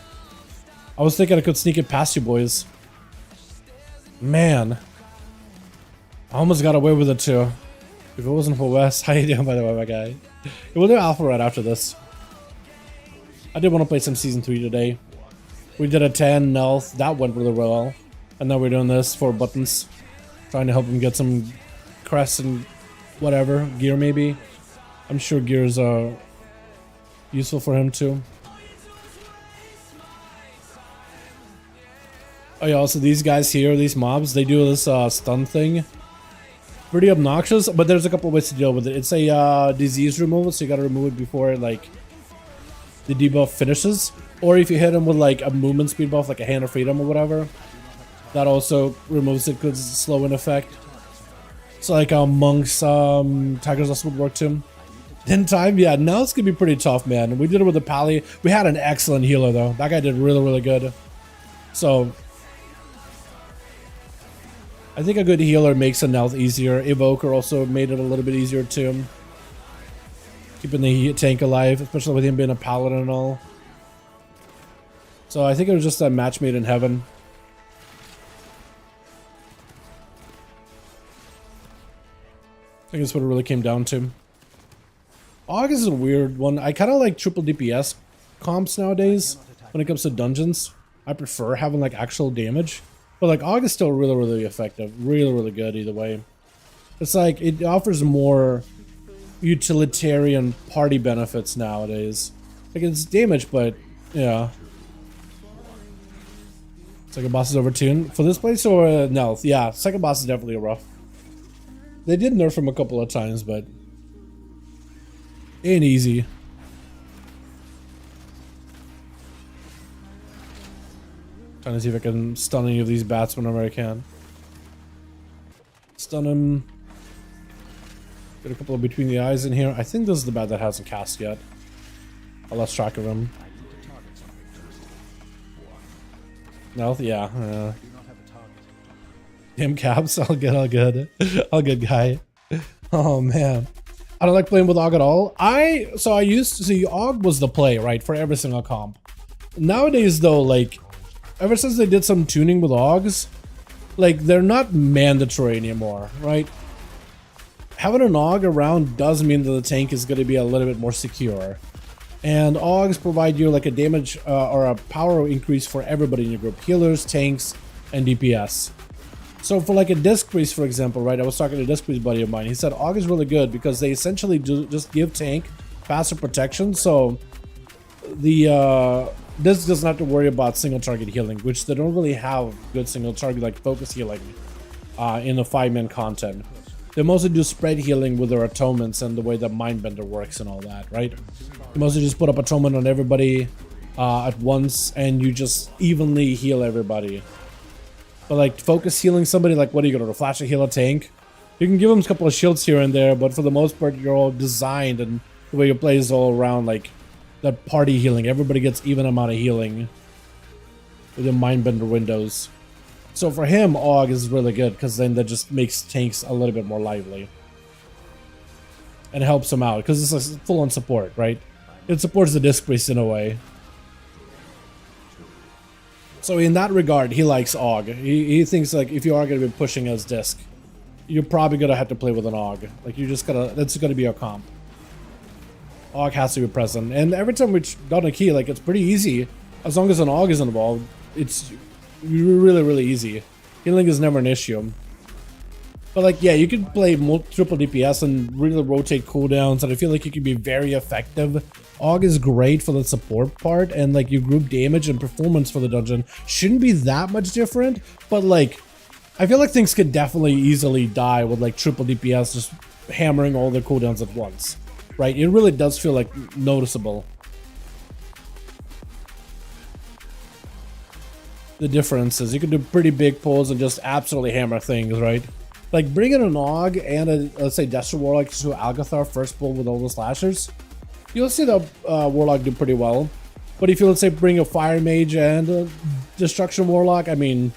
I was thinking I could sneak it past you boys. Man. I almost got away with it too. If it wasn't for West, how you doing by the way, my guy? We'll do alpha right after this. I did want to play some season 3 today. We did a 10 Nelth. That went really well. And now we're doing this for buttons. Trying to help him get some crests and whatever. Gear maybe. I'm sure gears are useful for him too. Oh yeah, also these guys here, these mobs, they do this stun thing. Pretty obnoxious, but there's a couple ways to deal with it. It's a disease removal, so you gotta remove it before like the debuff finishes. Or if you hit him with like a movement speed buff, like a Hand of Freedom or whatever, that also removes it because it's slow in effect. So like monks, tigers also would work too. In time, yeah, now it's gonna be pretty tough, man. We did it with the Pally. We had an excellent healer though. That guy did really, really good. So I think a good healer makes a Nelth easier. Evoker also made it a little bit easier too. Keeping the tank alive, especially with him being a paladin and all. So I think it was just a match made in heaven. I think that's what it really came down to. August is a weird one. I kind of like triple DPS comps nowadays when it comes to dungeons. I prefer having like actual damage. But like August is still really, really effective. Really, really good either way. It's like it offers more utilitarian party benefits nowadays. Like it's damage, but yeah. Second boss is overtuned. For this place or Nelth? Yeah, second boss is definitely rough. They did nerf him a couple of times, but ain't easy. Trying to see if I can stun any of these bats whenever I can. Stun him. Get a couple of between the eyes in here. I think this is the bat that hasn't cast yet. I lost track of him. No, yeah. Him caps, all good, all good. All good, guy. Oh man. I don't like playing with Aug at all. So I used to see Aug was the play, right, for every single comp. Nowadays though, like ever since they did some tuning with Augs, like they're not mandatory anymore, right? Having an Aug around does mean that the tank is going to be a little bit more secure. And Augs provide you like a damage or a power increase for everybody in your group. Healers, tanks, and DPS. So for like a disc priest, for example, right? I was talking to a disc priest buddy of mine. He said Aug is really good because they essentially just give tank faster protection. So the disc doesn't have to worry about single target healing, which they don't really have good single target like focus healing in the 5-man content. They mostly do spread healing with their atonements and the way that Mindbender works and all that, right? You mostly just put up atonement on everybody at once and you just evenly heal everybody. But like focus healing somebody, like what are you gonna do? Flash a heal a tank? You can give them a couple of shields here and there, but for the most part you're all designed and the way you play is all around like that party healing. Everybody gets even amount of healing with the Mindbender windows. So for him, Aug is really good because then that just makes tanks a little bit more lively. And helps him out because it's a full-on support, right? It supports the disc priest in a way. So in that regard, he likes Aug. He thinks like if you are going to be pushing as disc, you're probably going to have to play with an Aug. Like you just gotta, that's going to be your comp. Aug has to be present. And every time we done a key, like it's pretty easy. As long as an Aug is involved, it's really, really easy. Healing is never an issue. But like, yeah, you can play triple DPS and really rotate cooldowns, and I feel like you can be very effective. Aug is great for the support part, and like your group damage and performance for the dungeon shouldn't be that much different, but like, I feel like things could definitely easily die with like triple DPS just hammering all their cooldowns at once, right? It really does feel like noticeable. the differences. You can do pretty big pulls and just absolutely hammer things, right? Like bringing an Og and a, let's say, Destro Warlock to Algathar first pull with all the slashers, you'll see the Warlock do pretty well. But if you, let's say, bring a Fire Mage and a Destruction Warlock, I mean,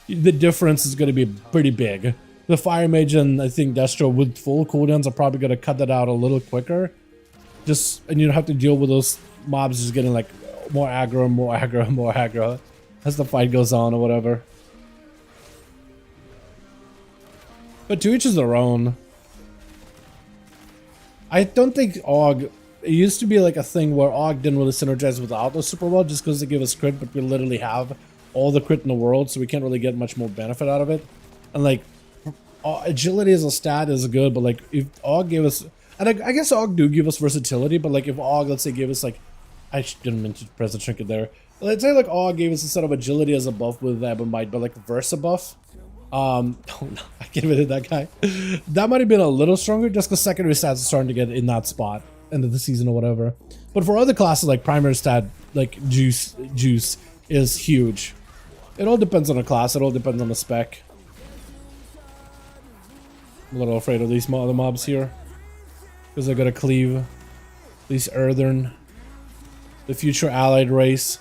the difference is going to be pretty big. The Fire Mage and I think Destro with full cooldowns are probably going to cut that out a little quicker. And you don't have to deal with those mobs just getting like more aggro, more aggro, more aggro as the fight goes on or whatever. But to each is their own. I don't think Og... It used to be like a thing where Og didn't really synergize with auto super well just because they give us crit, but we literally have all the crit in the world, so we can't really get much more benefit out of it. And like, agility as a stat is good, but like, if Og gave us... And I guess Og do give us versatility, but like if Og, let's say, gave us like... I didn't mean to press the trinket there. Let's say like Og gave us instead of agility as a buff with Ebonbite, but like Versa buff. Oh no, I can't even hit that guy. That might have been a little stronger just because secondary stats are starting to get in that spot end of the season or whatever. But for other classes like primary stat, like juice is huge. It all depends on the class, it all depends on the spec. I'm a little afraid of these other mobs here. Because I gotta cleave these Earthern, the future allied race.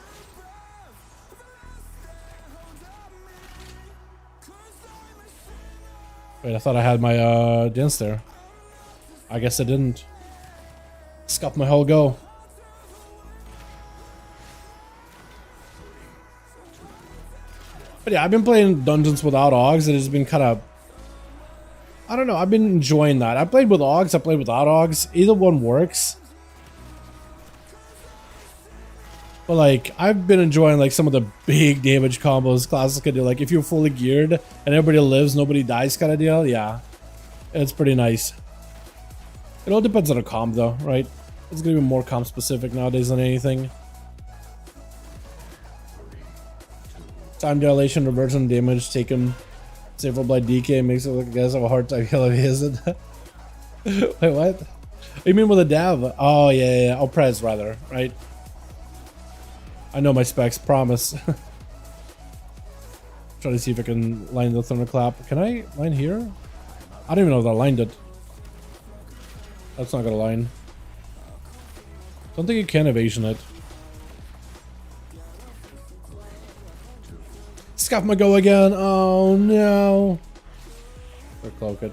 Wait, I thought I had my dance there. I guess I didn't. Scuffed my whole go. But yeah, I've been playing dungeons without Augs. It has been kind of... I don't know, I've been enjoying that. I played with Augs, I played without Augs. Either one works. But like, I've been enjoying like some of the big damage combos classes can do. Like if you're fully geared and everybody lives, nobody dies kind of deal. Yeah, it's pretty nice. It all depends on the comp though, right? It's gonna be more comp specific nowadays than anything. Time dilation, reversion damage taken. Save by DK makes it look like you guys have a hard time killing me, isn't it? Wait, what? You mean with a dev? Oh yeah. Oh, Prez rather, right? I know my specs, promise. Try to see if I can line the thunderclap. Can I line here? I don't even know if I lined it. That's not gonna line. Don't think you can evasion it. Scuff my go again. Oh no. Or cloak it.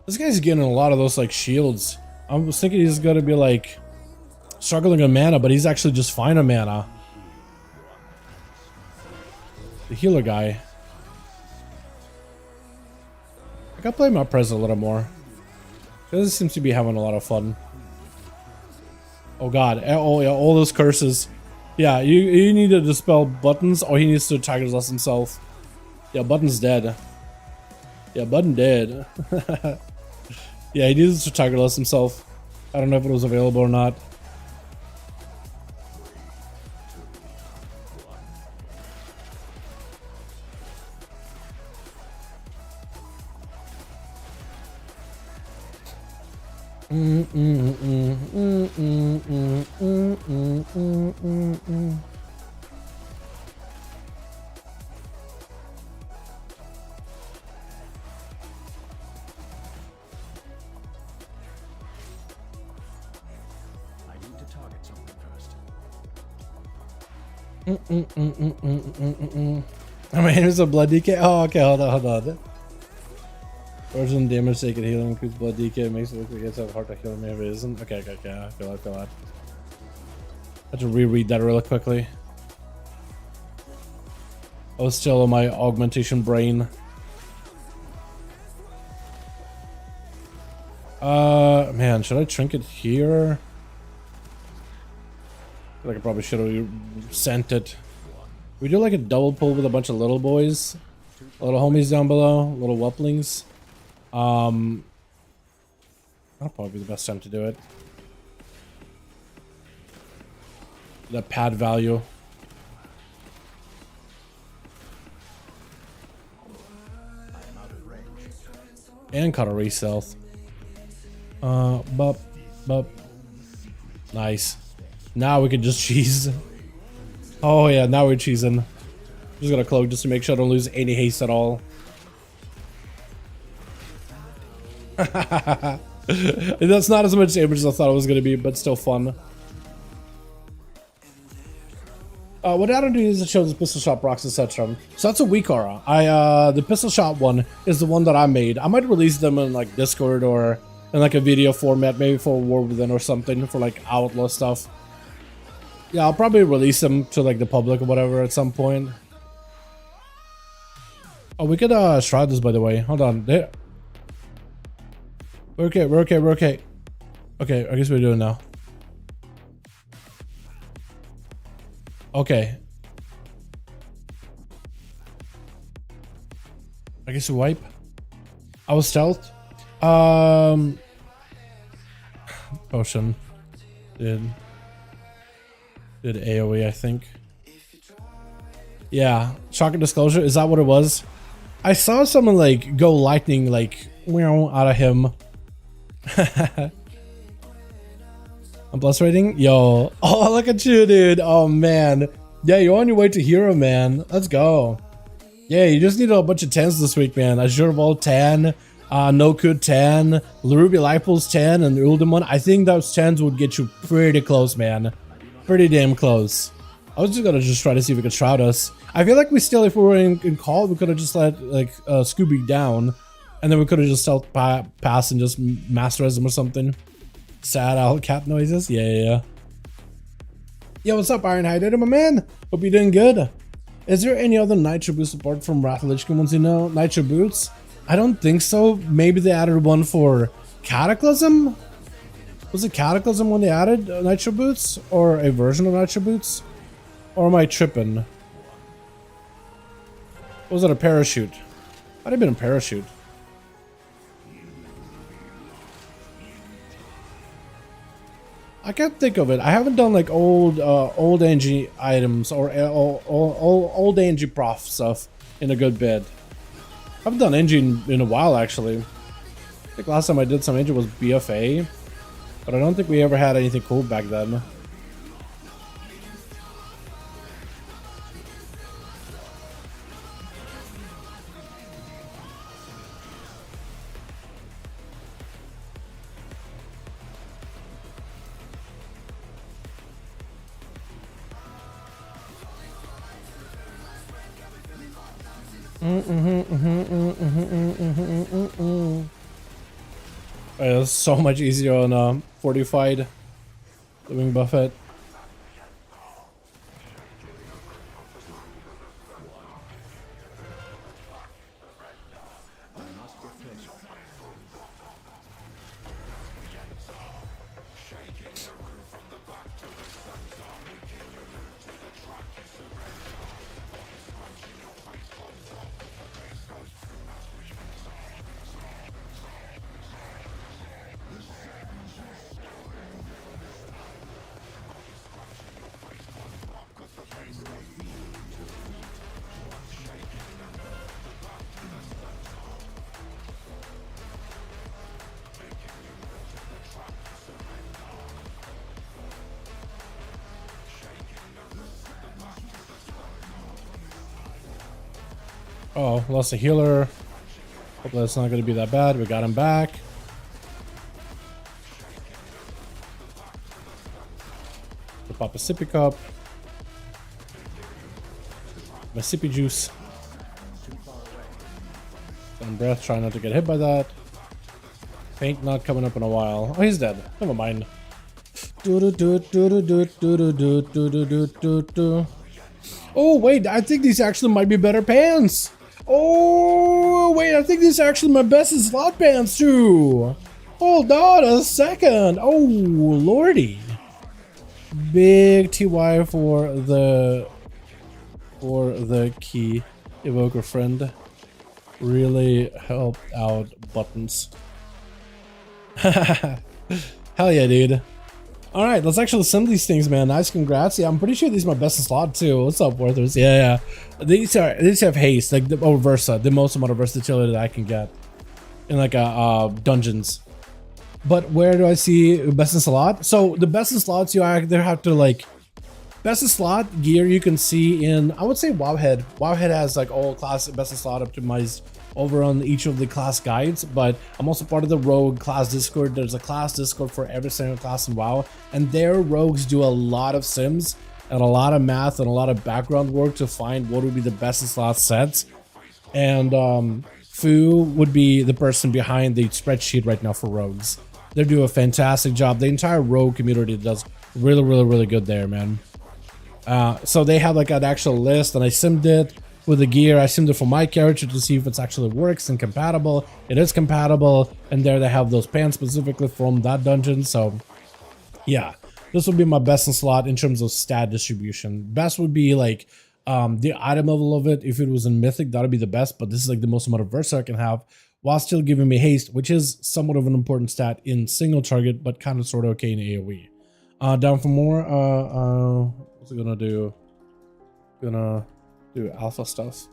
This guy's getting a lot of those like shields. I was thinking he's gonna be like struggling on mana, but he's actually just fine on mana. The healer guy. I gotta play my Prez a little more. This seems to be having a lot of fun. Oh god. Oh yeah, all those curses. Yeah, you need to dispel Buttons, or he needs to target us himself. Yeah, Button's dead. Yeah, Button dead. Yeah, he needs to target us himself. I don't know if it was available or not. I mean, here's a blood DK. Oh, okay, hold on. Origin damage taken, healing increases blood DK, makes it look like it's a hard to heal me if it isn't. Okay, I feel that. I have to reread that really quickly. I was still on my augmentation brain. Man, should I trinket here? I feel like I probably should have sent it. We do like a double pull with a bunch of little boys. Little homies down below, little whelplings. That'll probably be the best time to do it. the pad value. And cut a resell. Bup. Nice. Now we can just cheese. Oh yeah, now we're cheesing. Just gonna cloak just to make sure I don't lose any haste at all. That's not as much damage as I thought it was gonna be, but still fun. What addon do you use to show the pistol shot rocks, etc.? So that's a weak aura. The pistol shot one is the one that I made. I might release them in like Discord or in like a video format, maybe for War Within or something, for like Outlaw stuff. Yeah, I'll probably release them to like the public or whatever at some point. Oh, we could shroud this, by the way. Hold on. There. We're okay. Okay, I guess we're doing now. Okay. I guess we wipe. I was stealth. Potion. Did AoE, I think. Yeah. Shock and disclosure. Is that what it was? I saw someone like go lightning like out of him. I'm plus rating? Yo. Oh, look at you, dude. Oh, man. Yeah, you're on your way to hero, man. Let's go. Yeah, you just need a bunch of 10s this week, man. Azure Vault 10, Nokud 10, Ruby Lipos 10, and Uldemon. I think those 10s would get you pretty close, man. Pretty damn close. I was just gonna try to see if we could shroud us. I feel like we still, if we were in call, we could have just let, like, Scooby down. And then we could have just stealth pass and just masterize them or something. Sad owl cat noises. Yeah. Yo, what's up, Ironhide? My man. Hope you're doing good. Is there any other Nitro boots apart from Wrath of Lich King ones you know? Nitro boots? I don't think so. Maybe they added one for Cataclysm? Was it Cataclysm when they added Nitro boots? Or a version of Nitro boots? Or am I tripping? Was it a parachute? Might have been a parachute. I can't think of it. I haven't done like old NG items or old NG prof stuff in a good bit. I haven't done NG in a while, actually. I think last time I did some NG was BFA, but I don't think we ever had anything cool back then. It's so much easier on fortified living buffet. Oh, lost a healer. Hope that's not going to be that bad. We got him back. We'll pop a sippy cup. My sippy juice. Some breath, try not to get hit by that. Faint not coming up in a while. Oh, he's dead. Never mind. Oh, wait, I think these actually might be better pants. Oh, wait, I think these are actually my best in slot pants, too. Hold on a second. Oh, lordy. Big TY for the key evoker friend. Really helped out buttons. Hell yeah, dude. All right, let's actually sim these things, man. Nice, congrats. Yeah, I'm pretty sure these are my best in slot too. What's up, Werthers? Yeah. These have haste, like the Versa, the most amount of versatility that I can get in like dungeons. But where do I see best in slot? So the best in slots, you either have to like best in slot gear you can see in, I would say Wowhead. Wowhead has like all class best in slot optimized over on each of the class guides, but I'm also part of the Rogue class Discord. There's a class Discord for every single class in WoW, and their rogues do a lot of sims and a lot of math and a lot of background work to find what would be the best in slot sets. And Fu would be the person behind the spreadsheet right now for rogues. They do a fantastic job. The entire rogue community does really good there, man. So they have like an actual list, and I simmed it with the gear. I simmed it for my character to see if it actually works and compatible. It is compatible, and there they have those pants specifically from that dungeon. So yeah, this would be my best in slot in terms of stat distribution. Best would be like the item level of it. If it was in Mythic, that would be the best, but this is like the most amount of Versa I can have while still giving me haste, which is somewhat of an important stat in single target, but kind of sort of okay in AoE. Down for more, what's it gonna do? Gonna do alpha stuff.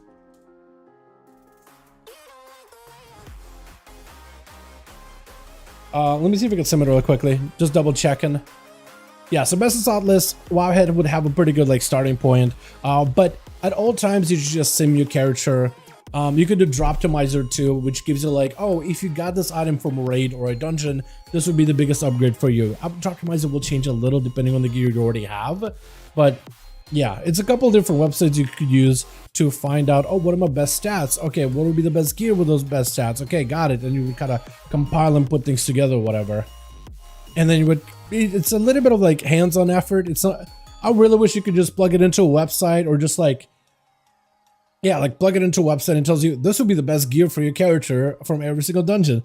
Let me see if we can sim it really quickly. Just double checking. Yeah, so best in slot list, Wowhead would have a pretty good like starting point. But at all times you should just sim your character. You could do drop optimizer too, which gives you like, oh, if you got this item from a raid or a dungeon, this would be the biggest upgrade for you. Drop optimizer will change a little depending on the gear you already have, but yeah, it's a couple different websites you could use to find out, oh, what are my best stats? Okay, what would be the best gear with those best stats? Okay, got it. And you would kind of compile and put things together or whatever. And then you would, it's a little bit of like hands-on effort. It's not, I really wish you could just plug it into a website or just like, yeah, like plug it into a website and tells you this would be the best gear for your character from every single dungeon.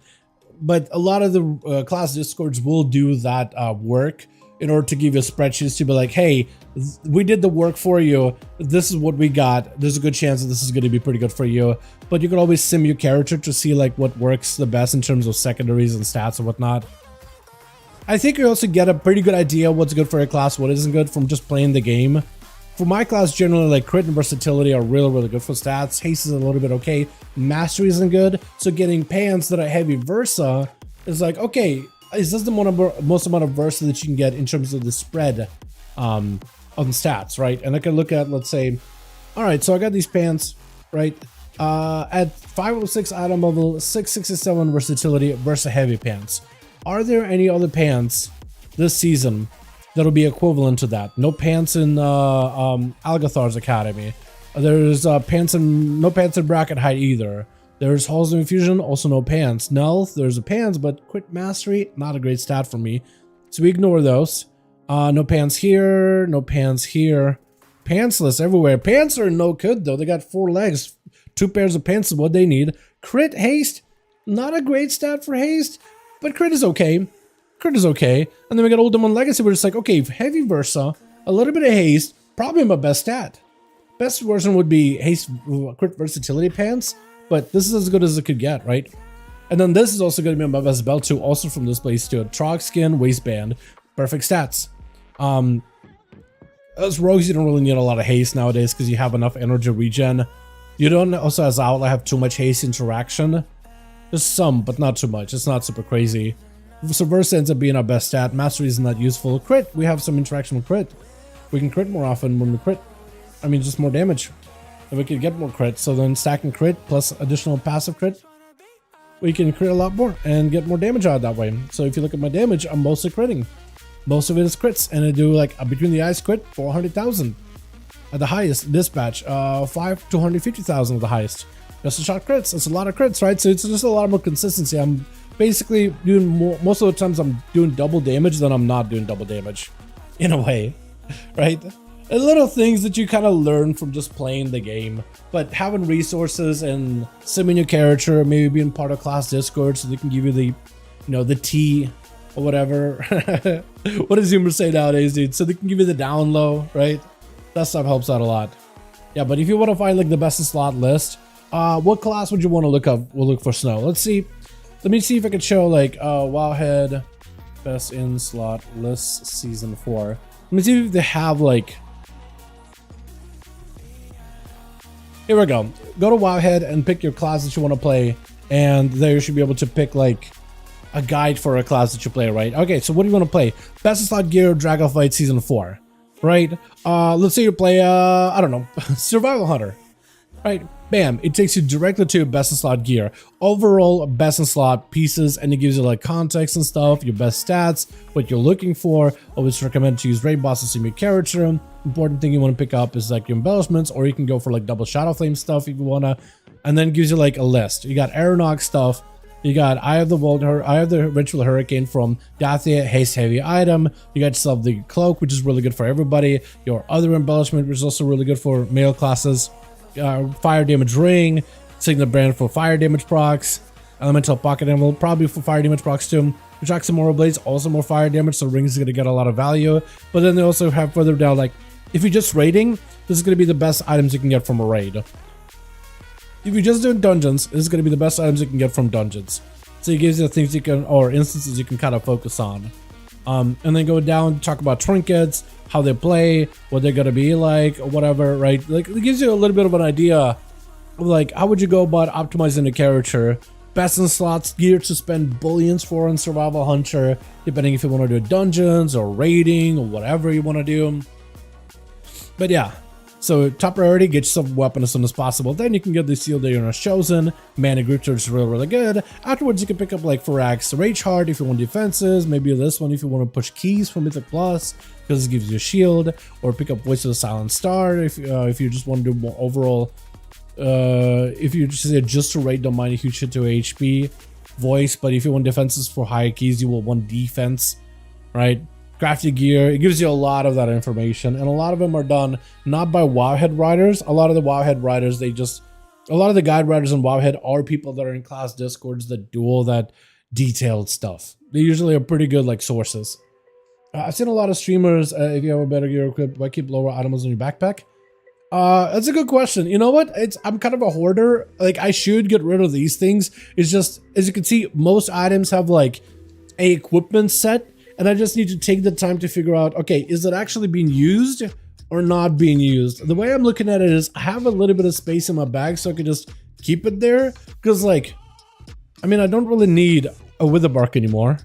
But a lot of the class discords will do that work in order to give you spreadsheets to be like, hey, we did the work for you. This is what we got. There's a good chance that this is going to be pretty good for you. But you can always sim your character to see like what works the best in terms of secondaries and stats and whatnot. I think you also get a pretty good idea what's good for your class, what isn't good from just playing the game. For my class, generally, like crit and versatility are really good for stats. Haste is a little bit okay. Mastery isn't good. So getting pants that are heavy Versa is like, okay, is this the most amount of Versa that you can get in terms of the spread on stats, right? And I can look at, let's say, all right, so I got these pants, right? At 506 item level, 667 versatility, Versa heavy pants. Are there any other pants this season that'll be equivalent to that? No pants in Algathar's Academy. There's no pants in Bracket Height either. There's Halls of Infusion, also no pants. Nelth, there's a pants, but Crit Mastery, not a great stat for me. So we ignore those. No pants here, no pants here. Pantsless everywhere. Pants are no good though. They got 4 legs. 2 pairs of pants is what they need. Crit Haste, not a great stat for haste, but crit is okay. Crit is okay. And then we got Old Demon Legacy, where it's like, okay, heavy Versa, a little bit of haste, probably my best stat. Best version would be haste crit versatility pants, but this is as good as it could get, right? And then this is also going to be my best belt too, also from this place too. Trog Skin, Waistband, perfect stats. As rogues, you don't really need a lot of haste nowadays because you have enough energy regen. You don't also, as Outlaw, have too much haste interaction. Just some, but not too much. It's not super crazy. So Versa ends up being our best stat. Mastery is not useful. Crit, we have some interaction with crit. We can crit more often when we crit. I mean, just more damage. And we can get more crit. So then stacking crit plus additional passive crit, we can crit a lot more and get more damage out that way. So if you look at my damage, I'm mostly critting. Most of it is crits, and I do like a between the eyes crit 400,000 at the highest. Dispatch 5 to 150,000 at the highest. Just a shot crits. It's a lot of crits, right? So it's just a lot more consistency. I'm basically doing more. Most of the times I'm doing double damage than I'm not doing double damage, in a way, right? And little things that you kind of learn from just playing the game, but having resources and simming your character, maybe being part of class Discord so they can give you the, you know, the tea or whatever. What does Zoomer say nowadays, dude? So they can give you the down low, right? That stuff helps out a lot. Yeah, but if you want to find like the best in slot list, what class would you want to look up? We'll look for snow. Let's see. Let me see if I can show like Wowhead. Best in slot list season 4. Let me see if they have like. Here we go. Go to Wowhead and pick your class that you want to play, and there you should be able to pick like a guide for a class that you play, right? Okay, so what do you want to play? Best in slot gear, Dragonflight season 4, right? Let's say you play I don't know, Survival Hunter, right? Bam, it takes you directly to your best in slot gear, overall best in slot pieces, and it gives you like context and stuff, your best stats, what you're looking for. Always recommend to use raid bosses in your character. Important thing you want to pick up is like your embellishments, or you can go for like double shadow flame stuff if you wanna, and then it gives you like a list. You got aeronaut stuff, you got Eye of the Ritual Hurricane from Dathia, haste heavy item. You got yourself the cloak, which is really good for everybody. Your other embellishment, which is also really good for male classes. Fire damage ring, Signet brand for fire damage procs, elemental pocket envelope probably for fire damage procs too. Retract some more blades, also more fire damage, so rings is gonna get a lot of value. But then they also have further down, like if you're just raiding, this is gonna be the best items you can get from a raid. If you're just doing dungeons, this is gonna be the best items you can get from dungeons. So it gives you the things you can, or instances you can kind of focus on. And then go down, talk about trinkets, how they play, what they're gonna be like, or whatever, right? Like it gives you a little bit of an idea of like how would you go about optimizing the character. Best in slots gear to spend billions for on Survival Hunter, depending if you want to do dungeons or raiding or whatever you want to do. But yeah, so top priority, get yourself a weapon as soon as possible. Then you can get the Seal Day on Chosen. Mana Group is really good. Afterwards, you can pick up like Firax Rage Heart if you want defenses. Maybe this one if you want to push keys for Mythic Plus, because it gives you a shield. Or pick up Voice of the Silent Star if you just want to do more overall. If you just to raid, don't mind a huge hit to HP. Voice, but if you want defenses for higher keys, you will want defense, right? Crafty gear, it gives you a lot of that information, and a lot of them are done not by Wowhead writers. A lot of the Wowhead writers, a lot of the guide writers in Wowhead are people that are in class discords that do all that detailed stuff. They usually are pretty good like sources. I've seen a lot of streamers, if you have a better gear equipped, why keep lower items in your backpack? That's a good question. You know what? I'm kind of a hoarder. Like I should get rid of these things. It's just, as you can see, most items have like a equipment set. And I just need to take the time to figure out, okay, is it actually being used or not being used? The way I'm looking at it is I have a little bit of space in my bag, so I can just keep it there. Because like, I mean, I don't really need a wither bark anymore.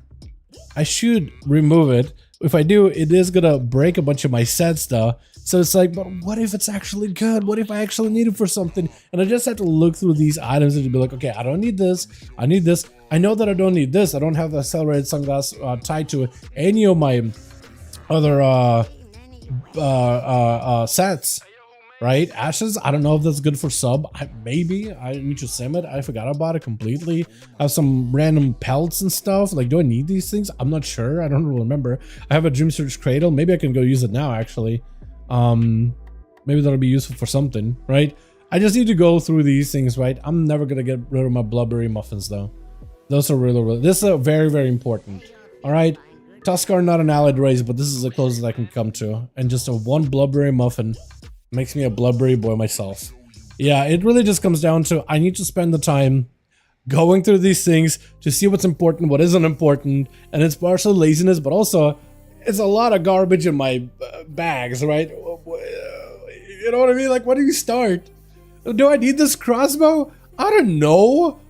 I should remove it. If I do, it is gonna break a bunch of my sets though. So it's like, but what if it's actually good? What if I actually need it for something? And I just have to look through these items and be like, okay, I don't need this. I need this. I know that I don't need this. I don't have the accelerated sunglass tied to any of my other sets, right? Ashes, I don't know if that's good for sub. Maybe I need to sim it. I forgot about it completely. I have some random pelts and stuff. Like, do I need these things? I'm not sure. I don't really remember. I have a Dream Search Cradle. Maybe I can go use it now, actually. Maybe that'll be useful for something, right? I just need to go through these things, right? I'm never gonna get rid of my blubbery muffins though. Those are really, this is very, very important. All right, Tuskar, not an allied race, but this is the closest I can come to. And just a one blubbery muffin makes me a blubbery boy myself. Yeah, it really just comes down to, I need to spend the time going through these things to see what's important, what isn't important. And it's partially laziness, but also it's a lot of garbage in my bags, right? You know what I mean? Like, where do you start? Do I need this crossbow? I don't know.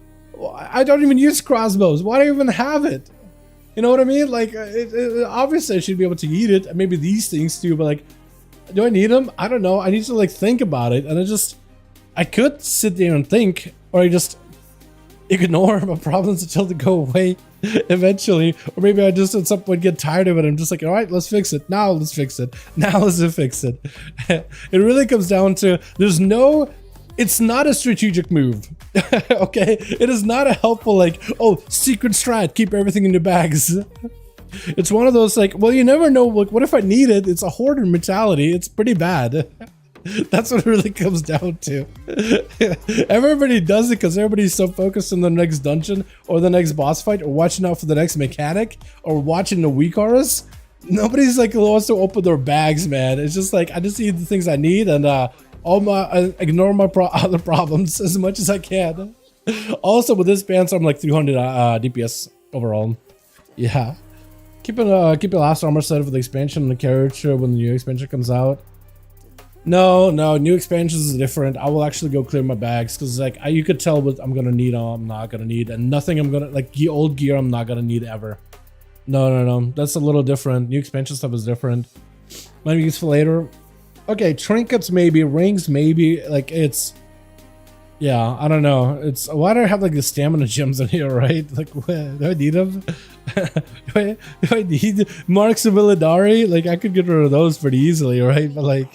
I don't even use crossbows. Why do I even have it? You know what I mean? Like, obviously I should be able to eat it. Maybe these things too, but like, do I need them? I don't know. I need to like think about it. And I could sit there and think, or I just ignore my problems until they go away eventually. Or maybe I just at some point get tired of it. I'm just like, all right, let's fix it. Now let's fix it. Now let's fix it. It really comes down to, it's not a strategic move. Okay? It is not a helpful like, oh, secret strat, keep everything in your bags. It's one of those like, well, you never know, like, what if I need it? It's a hoarder mentality. It's pretty bad. That's what it really comes down to. Everybody does it because everybody's so focused on the next dungeon or the next boss fight or watching out for the next mechanic or watching the weak auras. Nobody's like wants to open their bags, man. It's just like, I just need the things I need and ignore my other problems as much as I can. Also with this band, so I'm like 300 DPS overall. Yeah. Keep your last armor set for the expansion and the character when the new expansion comes out. No, new expansions is different. I will actually go clear my bags because like you could tell what I'm gonna need, I'm not gonna need, and nothing I'm gonna like old gear I'm not gonna need ever. No, that's a little different. New expansion stuff is different. Might be useful later. Okay, trinkets maybe, rings maybe. Like it's, yeah, I don't know. It's why do I have like the stamina gems in here, right? Like, what, do I need them? do I need Marks of Illidari? Like, I could get rid of those pretty easily, right? But like,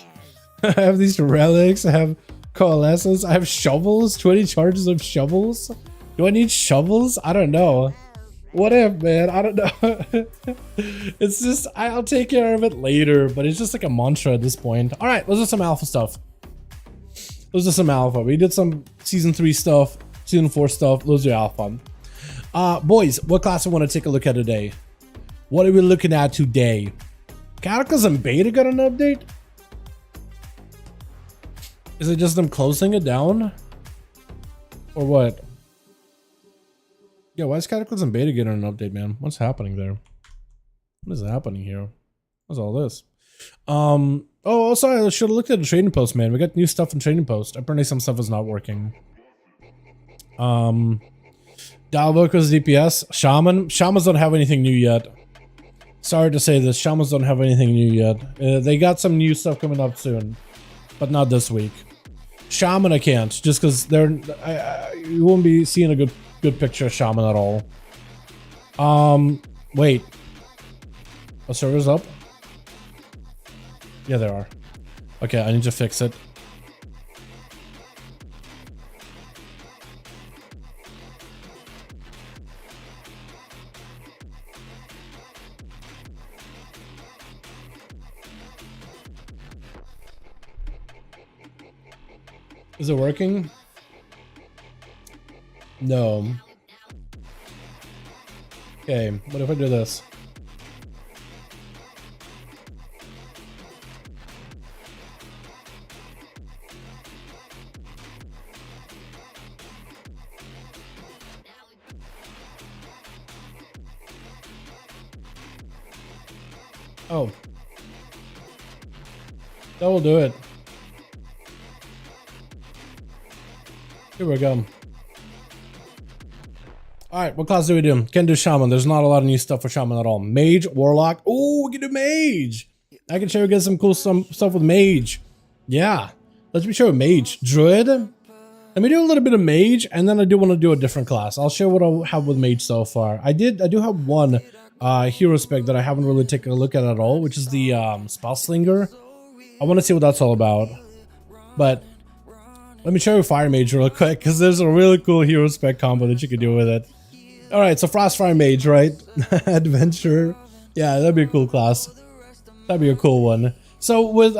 I have these relics. I have coalescence. I have shovels. 20 charges of shovels. Do I need shovels? I don't know. What if, man? I don't know. It's just, I'll take care of it later, but it's just like a mantra at this point. All right, let's do some alpha stuff. Let's do some alpha. We did some season 3 stuff, season 4 stuff. Let's do alpha. Boys, what class I want to take a look at today? What are we looking at today? Cataclysm Beta got an update? Is it just them closing it down? Or what? Yeah, why is Cataclysm Beta getting an update, man? What's happening there? What is happening here? What's all this? Oh, sorry, I should have looked at the trading post, man. We got new stuff in trading post. Apparently some stuff is not working. Dalvoka's DPS. Shamans don't have anything new yet. Sorry to say this, Shamans don't have anything new yet. They got some new stuff coming up soon, but not this week. Shaman I can't, just because they're you won't be seeing a good picture of Shaman at all. Wait. A server's up? Yeah, there are. Okay, I need to fix it. Is it working? No. Okay, what if I do this? Oh. That will do it. Here we go. Alright, what class do we do? Can't do Shaman. There's not a lot of new stuff for Shaman at all. Mage, Warlock. Oh, we can do Mage. I can show you guys some cool stuff with Mage. Yeah. Let's be sure with Mage. Druid. Let me do a little bit of Mage, and then I do want to do a different class. I'll show what I have with Mage so far. I do have one hero spec that I haven't really taken a look at all, which is the Spellslinger. I want to see what that's all about. But let me show you Fire Mage real quick, because there's a really cool hero spec combo that you can do with it. Alright, so Frostfire Mage, right? Adventure. Yeah, that'd be a cool class. That'd be a cool one. So with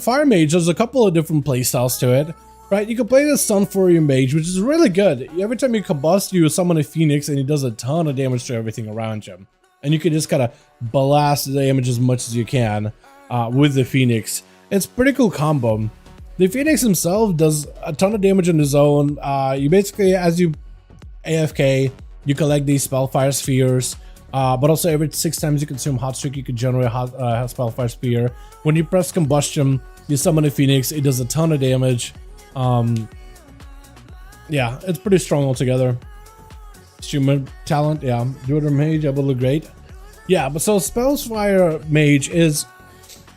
Fire Mage, there's a couple of different playstyles to it. Right, you can play the Stun Fury Mage, which is really good. Every time you combust, you summon a Phoenix, and he does a ton of damage to everything around you. And you can just kind of blast the damage as much as you can with the Phoenix. It's a pretty cool combo. The Phoenix himself does a ton of damage on his own. You basically, as you AFK, you collect these Spellfire Spheres. But also every 6 times you consume Hot Streak, you can generate a Spellfire Spear. When you press Combustion, you summon a Phoenix. It does a ton of damage. Yeah, it's pretty strong altogether. Human talent, yeah. Druid or Mage, I will look great. Yeah, but so Spellfire Mage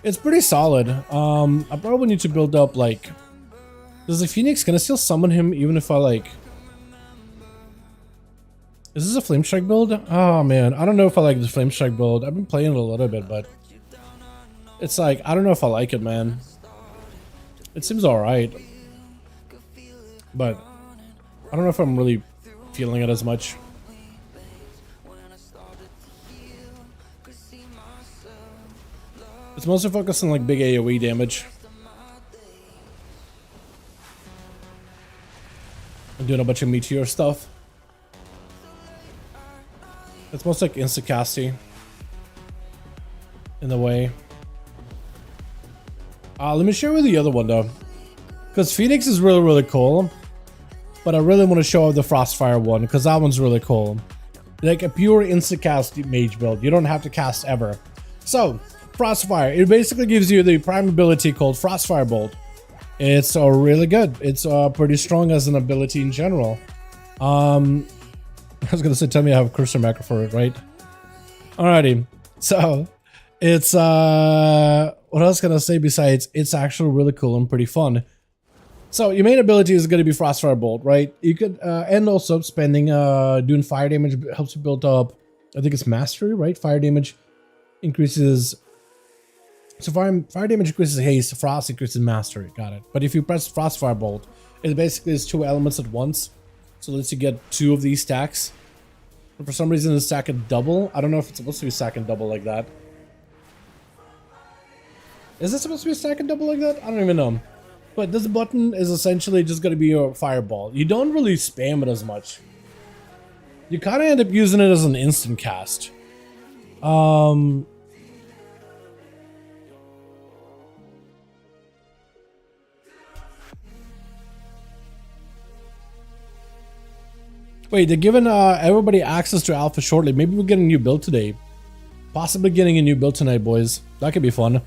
it's pretty solid. I probably need to build up like, does the Phoenix, can I still summon him even if I like, is this a Flame Strike build? Oh man, I don't know if I like the Flame Strike build. I've been playing it a little bit, but it's like, I don't know if I like it, man. It seems alright, but I don't know if I'm really feeling it as much. It's mostly focused on like big AoE damage. I'm doing a bunch of meteor stuff. It's mostly like insta-casty in the way. Let me show you the other one though, because Phoenix is really cool, but I really want to show the Frostfire one because that one's really cool. Like a pure instant cast mage build. You don't have to cast ever. So, Frostfire. It basically gives you the prime ability called Frostfire Bolt. It's really good. It's pretty strong as an ability in general. I was gonna say, tell me I have a cursor macro for it, right? Alrighty. So, it's what else can I say besides it's actually really cool and pretty fun. So your main ability is going to be Frostfire Bolt, right? You could and also spending doing fire damage helps you build up. I think it's mastery, right? Fire damage increases. So fire damage increases haste. Frost increases mastery. Got it. But if you press Frostfire Bolt, it basically is 2 elements at once. So lets you get 2 of these stacks. And for some reason, it's stack at double. I don't know if it's supposed to be stack and double like that. Is it supposed to be stack and double like that? I don't even know. But this button is essentially just going to be your fireball. You don't really spam it as much. You kind of end up using it as an instant cast. Wait, they're giving everybody access to alpha shortly. Maybe we'll get a new build today. Possibly getting a new build tonight, boys. That could be fun.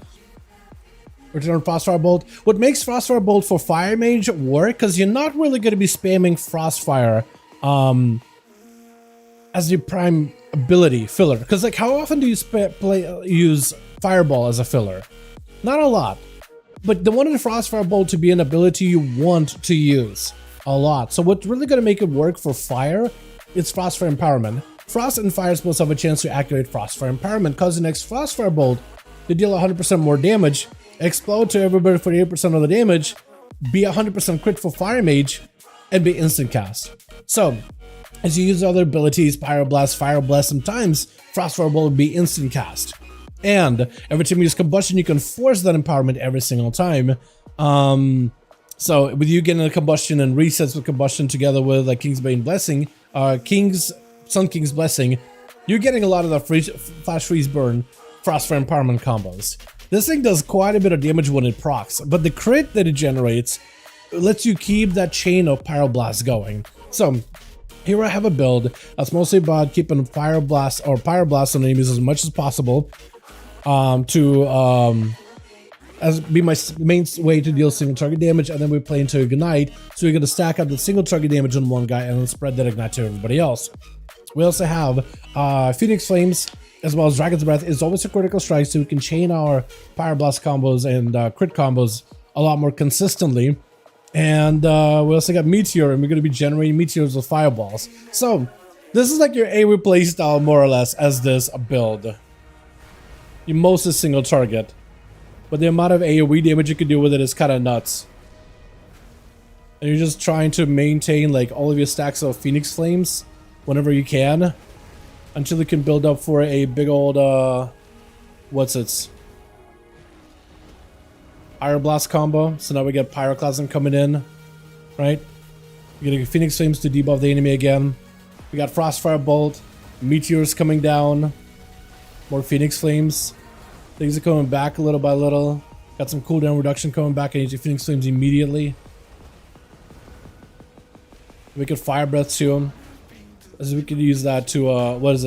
Return Frostfire Bolt. What makes Frostfire Bolt for Fire Mage work, because you're not really going to be spamming Frostfire as your prime ability filler. Because like, how often do you use Fireball as a filler? Not a lot. But the wanted Frostfire Bolt to be an ability you want to use a lot. So what's really going to make it work for Fire, it's Frostfire Empowerment. Frost and Fire supposed to have a chance to activate Frostfire Empowerment, because the next Frostfire Bolt, they deal 100% more damage, explode to everybody for 8% of the damage, be 100% crit for Fire Mage, and be instant cast. So, as you use other abilities, Pyroblast, Fire Blast, sometimes Frostfire Bolt will be instant cast. And every time you use Combustion, you can force that empowerment every single time. So, with you getting a Combustion and resets with Combustion together with like Kingsbane Blessing, Sun King's Blessing, you're getting a lot of the Flash Freeze Burn Frostfire Empowerment combos. This thing does quite a bit of damage when it procs, but the crit that it generates lets you keep that chain of Pyroblast going. So here I have a build that's mostly about keeping Pyroblast or Pyroblast on enemies as much as possible as be my main way to deal single target damage, and then we play into Ignite, so we're going to stack up the single target damage on one guy and then spread that Ignite to everybody else. We also have Phoenix Flames, as well as Dragon's Breath is always a critical strike, so we can chain our Pyroblast combos and crit combos a lot more consistently. And we also got Meteor, and we're going to be generating Meteors with Fireballs. So, this is like your AoE playstyle, more or less, as this build. You mostly single target, but the amount of AoE damage you can do with it is kind of nuts. And you're just trying to maintain like all of your stacks of Phoenix Flames whenever you can, until you can build up for a big old, Pyroblast combo. So now we get Pyroclasm coming in, right? We're getting Phoenix Flames to debuff the enemy again. We got Frostfire Bolt, Meteors coming down, more Phoenix Flames. Things are coming back a little by little. Got some cooldown reduction coming back. I need your Phoenix Flames immediately. We could Fire Breath to him, as we could use that to,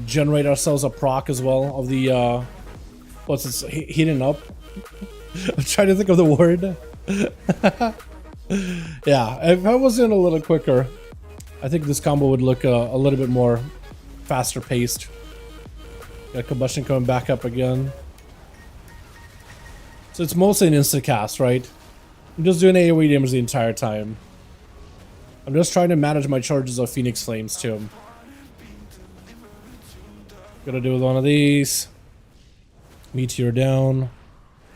generate ourselves a proc as well of the, heating up? I'm trying to think of the word. Yeah, if I was in a little quicker, I think this combo would look a little bit more faster paced. Got Combustion coming back up again. So it's mostly an instant cast, right? I'm just doing AoE damage the entire time. I'm just trying to manage my charges of Phoenix Flames too. Gotta do with one of these. Meteor down.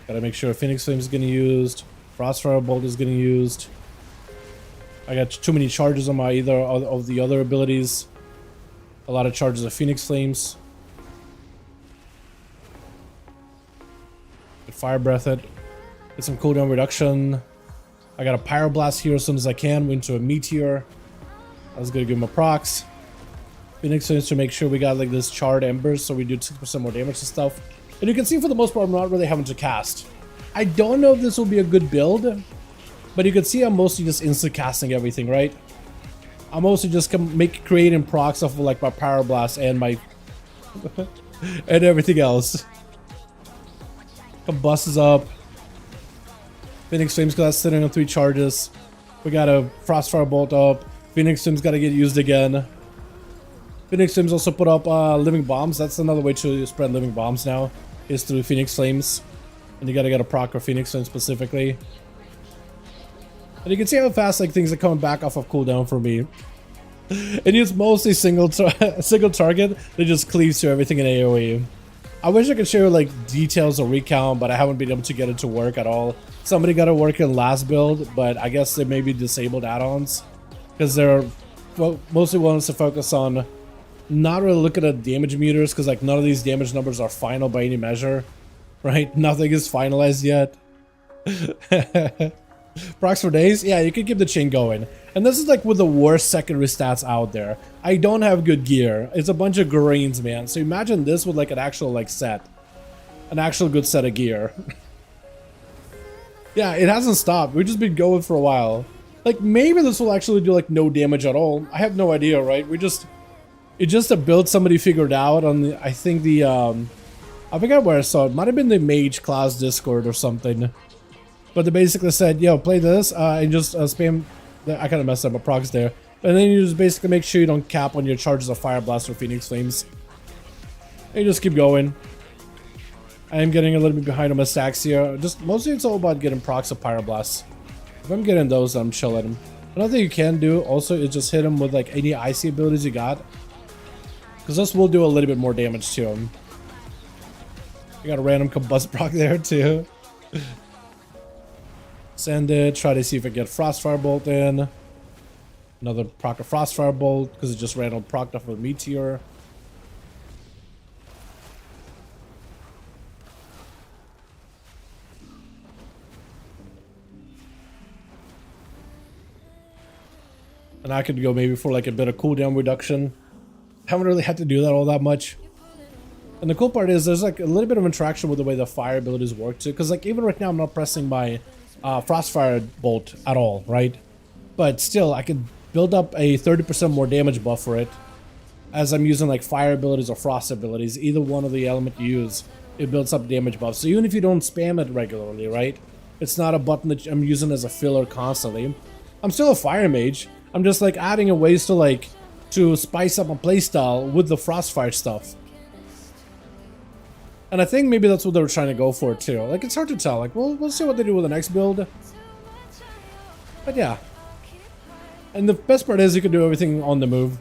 Gotta make sure Phoenix Flame is getting used. Frostfire Bolt is getting used. I got too many charges on my either of the other abilities. A lot of charges of Phoenix Flames. Get Fire Breath it. Get some cooldown reduction. I got a Pyroblast here as soon as I can. Into a Meteor. I was gonna give him a procs. Phoenix Flames to make sure we got like this charred embers, so we do 6% more damage and stuff. And you can see for the most part I'm not really having to cast. I don't know if this will be a good build, but you can see I'm mostly just instant casting everything, right? I'm mostly just creating procs off of like my Power Blast and my and everything else. Combust is up. Phoenix Flames got sitting on 3 charges. We got a Frostfire Bolt up. Phoenix Flames got to get used again. Phoenix Flames also put up Living Bombs. That's another way to spread Living Bombs now, is through Phoenix Flames. And you got to get a proc for Phoenix Flames specifically. And you can see how fast like things are coming back off of cooldown for me. And it's mostly single target that just cleaves to everything in AoE. I wish I could share like details or recount, but I haven't been able to get it to work at all. Somebody got to work in last build, but I guess they maybe disabled add-ons because they're mostly wants to focus on not really looking at damage meters, because like none of these damage numbers are final by any measure, right? Nothing is finalized yet. Procs for days? Yeah, you can keep the chain going. And this is like with the worst secondary stats out there. I don't have good gear. It's a bunch of greens, man. So imagine this with like an actual like set. An actual good set of gear. Yeah, it hasn't stopped. We've just been going for a while. Like maybe this will actually do like no damage at all. I have no idea, right? It's just a build somebody figured out on the, I think the I forgot where I saw it. Might have been the Mage class Discord or something. But they basically said, yo, play this and just spam. I kind of messed up my procs there. And then you just basically make sure you don't cap on your charges of Fire Blast or Phoenix Flames. And you just keep going. I am getting a little bit behind on my stacks here. Just mostly it's all about getting procs of Fire Blast. If I'm getting those, I'm chill at them. Another thing you can do also is just hit him with like any icy abilities you got. Because this will do a little bit more damage to him. You got a random combust proc there too. Send it, try to see if I get Frostfire Bolt in. Another proc of Frostfire Bolt, because it just random proc off of a Meteor. And I could go maybe for like a bit of cooldown reduction. Haven't really had to do that all that much. And the cool part is there's like a little bit of interaction with the way the fire abilities work too. Because like even right now I'm not pressing my Frostfire Bolt at all, right? But still, I could build up a 30% more damage buff for it as I'm using like fire abilities or frost abilities. Either one of the element you use, it builds up damage buff. So even if you don't spam it regularly, right? It's not a button that I'm using as a filler constantly. I'm still a fire mage. I'm just like adding a ways to like to spice up my playstyle with the Frostfire stuff. And I think maybe that's what they were trying to go for too. Like it's hard to tell. Like we'll see what they do with the next build. But yeah. And the best part is you can do everything on the move.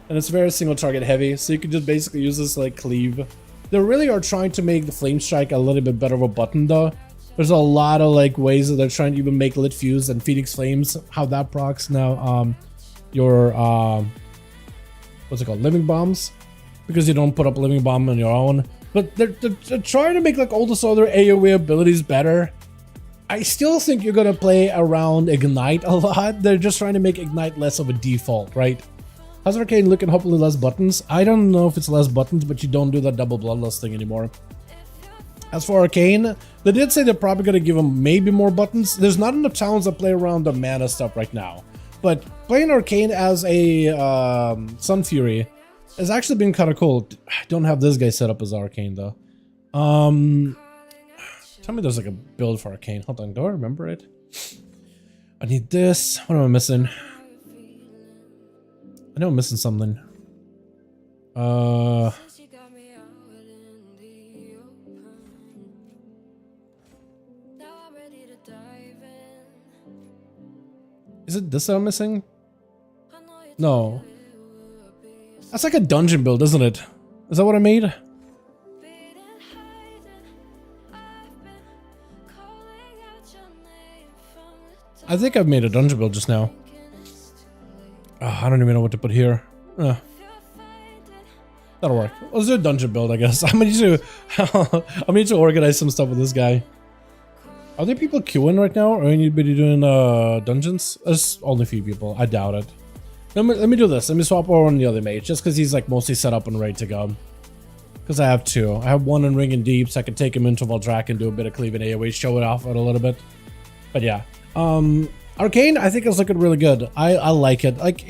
And it's very single target heavy, so you can just basically use this like cleave. They really are trying to make the Flame Strike a little bit better of a button though. There's a lot of like ways that they're trying to even make Lit Fuse and Phoenix Flames, how that procs now your what's it called? Living Bombs. Because you don't put up Living Bomb on your own. But they're trying to make like all those other AoE abilities better. I still think you're gonna play around Ignite a lot. They're just trying to make Ignite less of a default, right? How's Arcane looking? Hopefully less buttons. I don't know if it's less buttons, but you don't do that double bloodlust thing anymore. As for Arcane, they did say they're probably gonna give them maybe more buttons. There's not enough towns that play around the mana stuff right now. But playing Arcane as a Sun Fury has actually been kind of cool. I don't have this guy set up as Arcane though. Tell me there's like a build for Arcane. Hold on, do I remember it? I need this. What am I missing? I know I'm missing something. Is it this that I'm missing? No. That's like a dungeon build, isn't it? Is that what I made? I think I've made a dungeon build just now. Oh, I don't even know what to put here. That'll work. Let's do a dungeon build, I guess. I need to organize some stuff with this guy. Are there people queuing right now? Or anybody doing dungeons? There's only a few people. I doubt it. Let me do this. Let me swap over on the other mage, just because he's like mostly set up and ready to go. Because I have two. I have one in Ring and Deep, so I can take him into Valdrak and do a bit of cleave and AoE, show it off a little bit. But yeah. Arcane, I think is looking really good. I like it. Like,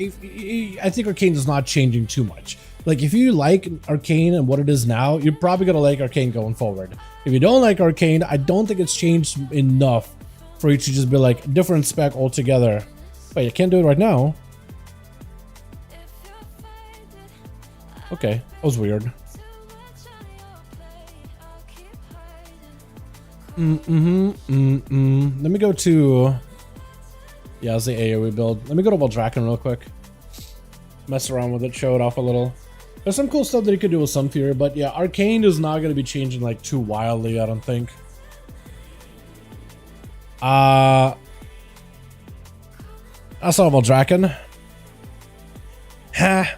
I think Arcane is not changing too much. Like, if you like Arcane and what it is now, you're probably gonna like Arcane going forward. If you don't like Arcane, I don't think it's changed enough for you to just be like different spec altogether. But you can't do it right now. Okay, that was weird. Let me go to... Yeah, it's the AoE build. Let me go to Dragon real quick. Mess around with it, show it off a little. There's some cool stuff that you could do with Sun Fury, but yeah, Arcane is not going to be changing like too wildly, I don't think. I saw Dragon. Ha.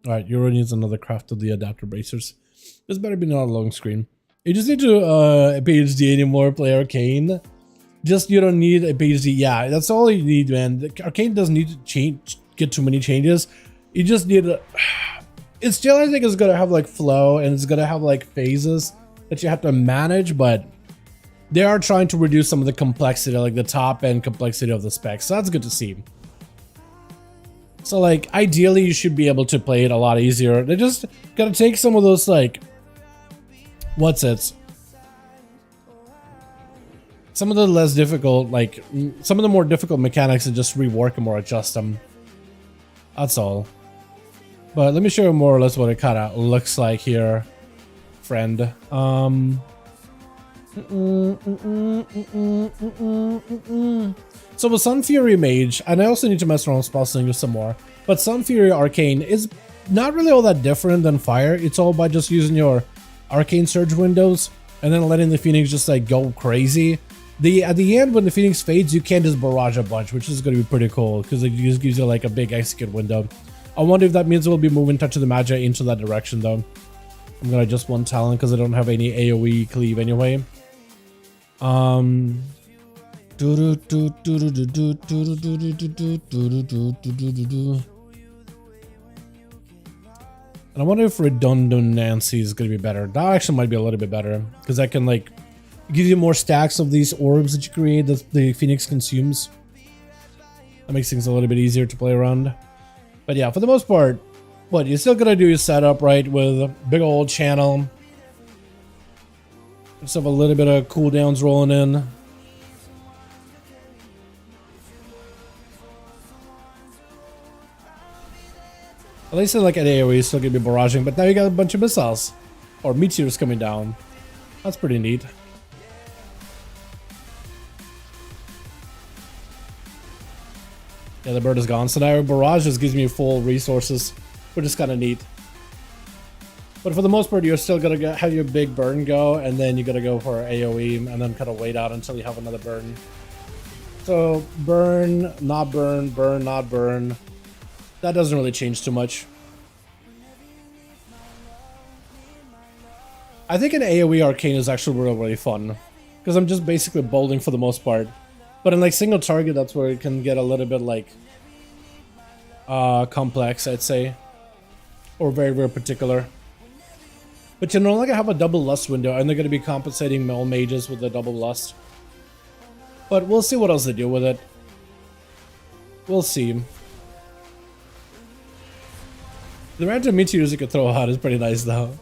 Alright, Euro needs another craft of the adapter bracers. This better be not a long screen. You just need to PhD anymore, play Arcane. Just, you don't need a PhD. Yeah, that's all you need, man. Arcane doesn't need to get too many changes. You just need a... It still, I think, is going to have like flow, and it's going to have like phases that you have to manage, but they are trying to reduce some of the complexity, like the top end complexity of the specs. So that's good to see. So like, ideally, you should be able to play it a lot easier. They just gotta take some of those like, some of the less difficult, like some of the more difficult mechanics, and just rework them or adjust them. That's all. But let me show you more or less what it kind of looks like here, friend. So with Sun Fury Mage, and I also need to mess around with spell slinger some more, but Sun Fury Arcane is not really all that different than Fire. It's all by just using your Arcane Surge windows and then letting the Phoenix just like go crazy. At the end, when the Phoenix fades, you can just barrage a bunch, which is going to be pretty cool because it just gives you like a big execute window. I wonder if that means we'll be moving Touch of the Magi into that direction though. I'm gonna adjust one talent because I don't have any AoE cleave anyway. And I wonder if redundancy is going to be better. That actually might be a little bit better because I can like give you more stacks of these orbs that you create that the Phoenix consumes. That makes things a little bit easier to play around. But yeah, for the most part, what you're still gonna do is setup right with a big old channel. Just have a little bit of cooldowns rolling in. At least like at AoE, still gonna be barraging, but now you got a bunch of missiles or meteors coming down. That's pretty neat. Yeah, the bird is gone, so now barrage just gives me full resources, which is kind of neat. But for the most part, you're still gonna have your big burn go, and then you gotta go for AoE, and then kind of wait out until you have another burn. So burn, not burn, burn, not burn. That doesn't really change too much. I think an AoE Arcane is actually really, really fun, because I'm just basically bowling for the most part. But in like single target, that's where it can get a little bit like complex, I'd say, or very, very particular. But you know, like I have a double lust window, and they're going to be compensating all mages with the double lust. But we'll see what else they do with it. We'll see. The random meteors you could throw out is pretty nice, though.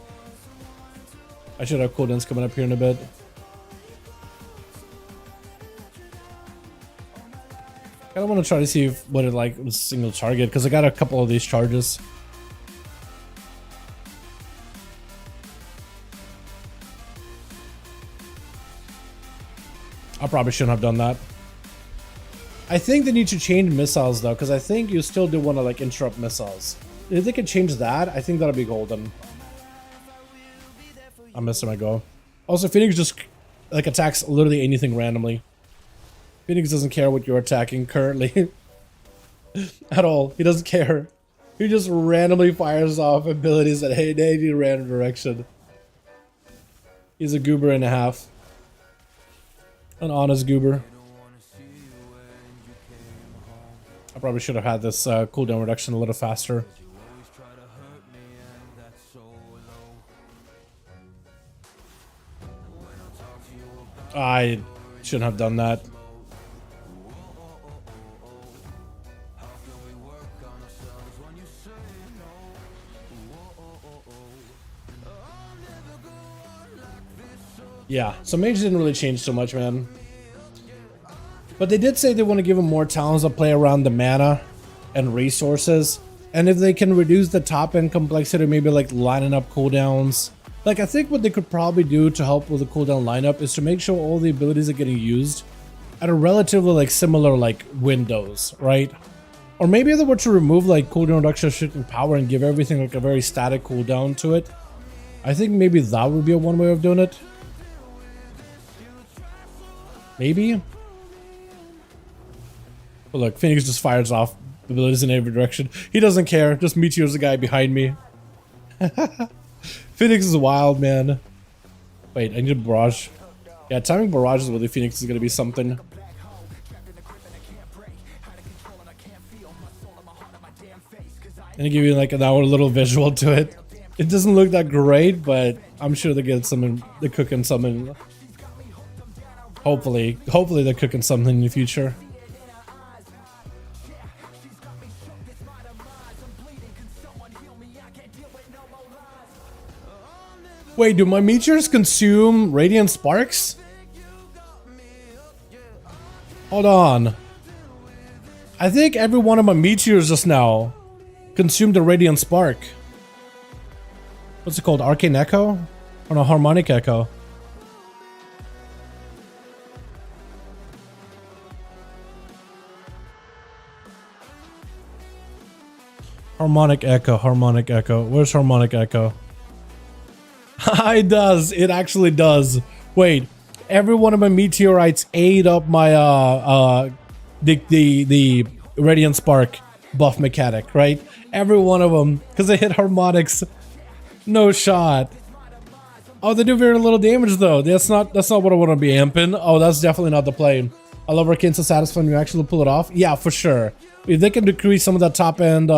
I should have cooldowns coming up here in a bit. I kind of want to try to see what it like was single target, because I got a couple of these charges. I probably shouldn't have done that. I think they need to change missiles though, because I think you still do want to like interrupt missiles. If they can change that, I think that'll be golden. I'm missing my go. Also, Phoenix just like attacks literally anything randomly. Phoenix doesn't care what you're attacking currently. At all. He doesn't care. He just randomly fires off abilities that hey, they need a random direction. He's a goober and a half. An honest goober. I probably should have had this cooldown reduction a little faster. I shouldn't have done that. Yeah, so Mage didn't really change so much, man. But they did say they want to give him more talents to play around the mana and resources. And if they can reduce the top end complexity, maybe like lining up cooldowns. Like, I think what they could probably do to help with the cooldown lineup is to make sure all the abilities are getting used at a relatively like similar like windows, right? Or maybe if they were to remove like cooldown reduction, shifting power, and give everything like a very static cooldown to it. I think maybe that would be a one way of doing it. Maybe. But look, Phoenix just fires off abilities in every direction. He doesn't care. Just meteors the guy behind me. Phoenix is wild, man. Wait, I need a barrage. Yeah, timing barrages with the Phoenix is gonna be something. And give you like an hour little visual to it. It doesn't look that great, but I'm sure they get something. They're cooking something. Hopefully they're cooking something in the future. Wait, do my meteors consume radiant sparks? Hold on. I think every one of my meteors just now consumed a radiant spark. What's it called? Arcane Echo? Or no, Harmonic Echo? Harmonic Echo, Harmonic Echo. Where's Harmonic Echo? It does. It actually does. Wait, every one of my meteorites ate up my the radiant spark buff mechanic, right? Every one of them, because they hit harmonics. No shot. Oh, they do very little damage though. That's not what I want to be amping. Oh, that's definitely not the play. I love Arcane so satisfying you actually pull it off. Yeah, for sure. If they can decrease some of that top end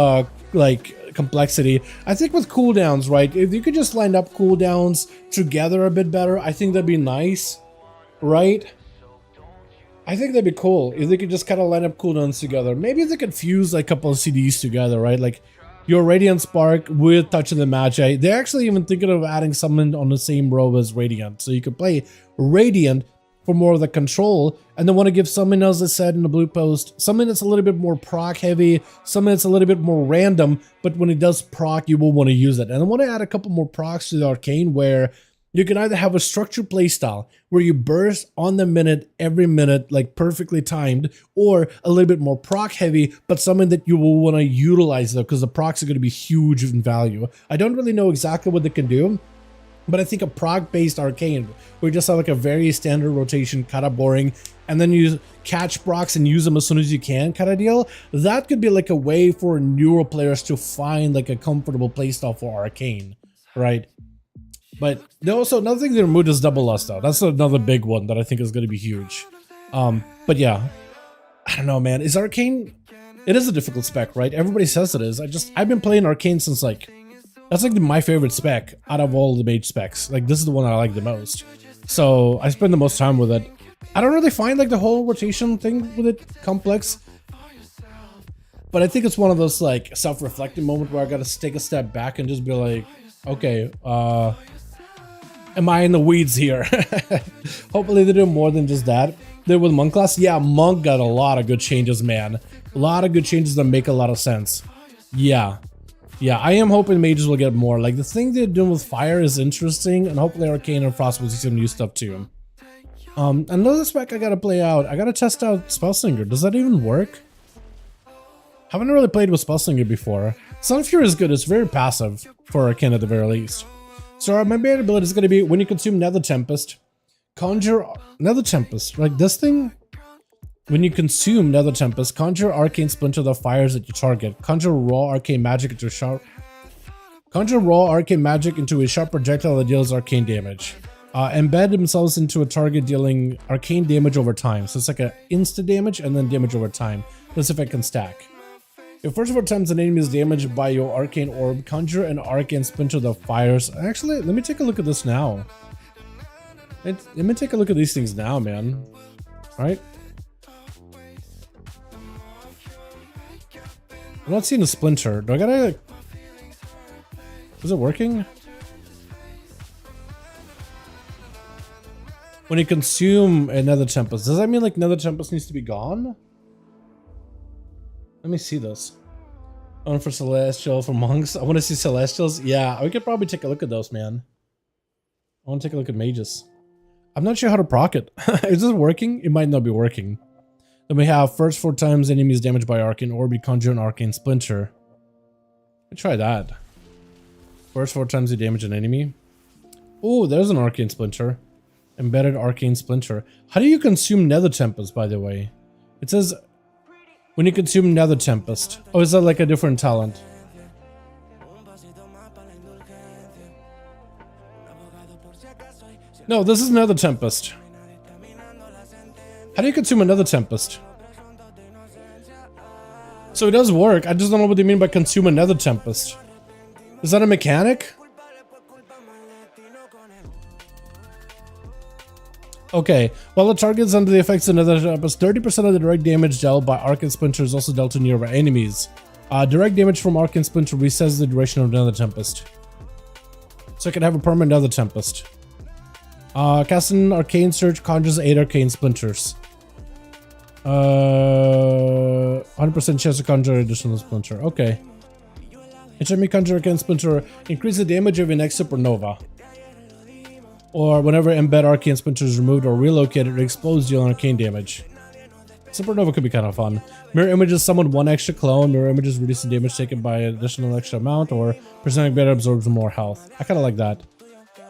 like complexity, I think with cooldowns, right? If you could just line up cooldowns together a bit better, I think that'd be nice, right? I think that'd be cool if they could just kind of line up cooldowns together. Maybe they could fuse like a couple of CDs together, right? Like your Radiant Spark with Touch of the Magi. They're actually even thinking of adding something on the same row as Radiant, so you could play Radiant for more of the control, and then want to give something, as I said in the blue post, something that's a little bit more proc heavy, something that's a little bit more random, but when it does proc, you will want to use it. And I want to add a couple more procs to the Arcane, where you can either have a structured playstyle where you burst on the minute, every minute, like perfectly timed, or a little bit more proc heavy, but something that you will want to utilize though, because the procs are going to be huge in value. I don't really know exactly what they can do, but I think a proc-based Arcane, where you just have like a very standard rotation, kind of boring, and then you catch procs and use them as soon as you can kind of deal, that could be like a way for newer players to find like a comfortable playstyle for Arcane, right? But they also, another thing they removed is Double Lust though. That's another big one that I think is going to be huge. But yeah, I don't know, man. Is Arcane, it is a difficult spec, right? Everybody says it is. I've been playing Arcane since like, that's like my favorite spec out of all the mage specs. Like this is the one I like the most. So I spend the most time with it. I don't really find like the whole rotation thing with it complex. But I think it's one of those like self-reflecting moments where I gotta take a step back and just be like, okay, am I in the weeds here? Hopefully they do more than just that. Then with Monk class, yeah, Monk got a lot of good changes, man. A lot of good changes that make a lot of sense. Yeah. Yeah, I am hoping mages will get more. Like, the thing they're doing with fire is interesting, and hopefully Arcane and Frost will see some new stuff too. Another spec I gotta play out. I gotta test out Spellslinger. Does that even work? Haven't really played with Spellslinger before. Sunfury is good. It's very passive for Arcane at the very least. So my main ability is gonna be when you consume Nether Tempest, conjure Nether Tempest. Like this thing. When you consume Nether Tempest, conjure Arcane Splinter that fires at your target. Conjure raw Arcane Magic into a sharp projectile that deals arcane damage. Embed themselves into a target dealing arcane damage over time. So it's like an insta damage and then damage over time. This effect can stack. If first 4 times an enemy is damaged by your arcane orb, conjure an arcane splinter that fires. Actually, let me take a look at this now. Let me take a look at these things now, man. Right? I'm not seeing a splinter. Do I gotta... Is it working? When you consume a Nether Tempest, does that mean like Nether Tempest needs to be gone? Let me see this. One for Celestial, for Monks. I want to see Celestials. Yeah, we could probably take a look at those, man. I want to take a look at Mages. I'm not sure how to proc it. Is this working? It might not be working. Then we have first 4 times enemies damaged by Arcane Orb, you conjure an Arcane Splinter. Let's try that. First 4 times you damage an enemy. Oh, there's an Arcane Splinter. Embedded Arcane Splinter. How do you consume Nether Tempest, by the way? It says when you consume Nether Tempest. Oh, is that like a different talent? No, this is Nether Tempest. How do you consume another Tempest? So it does work. I just don't know what they mean by consume another Tempest. Is that a mechanic? Okay, while the target is under the effects of Nether Tempest, 30% of the direct damage dealt by Arcane Splinter is also dealt to nearby enemies. Direct damage from Arcane Splinter resets the duration of Nether Tempest. So I can have a permanent Nether Tempest. Casting Arcane Surge conjures 8 Arcane Splinters. 100% chance to conjure additional Splinter. Okay. Each time you conjure Arcane Splinter, increase the damage of your next Supernova. Or whenever embed Arcane Splinter is removed or relocated, it explodes, dealing arcane damage. Supernova could be kind of fun. Mirror images summon 1 extra clone. Mirror images reducing damage taken by an additional extra amount, or presenting better absorbs more health. I kind of like that.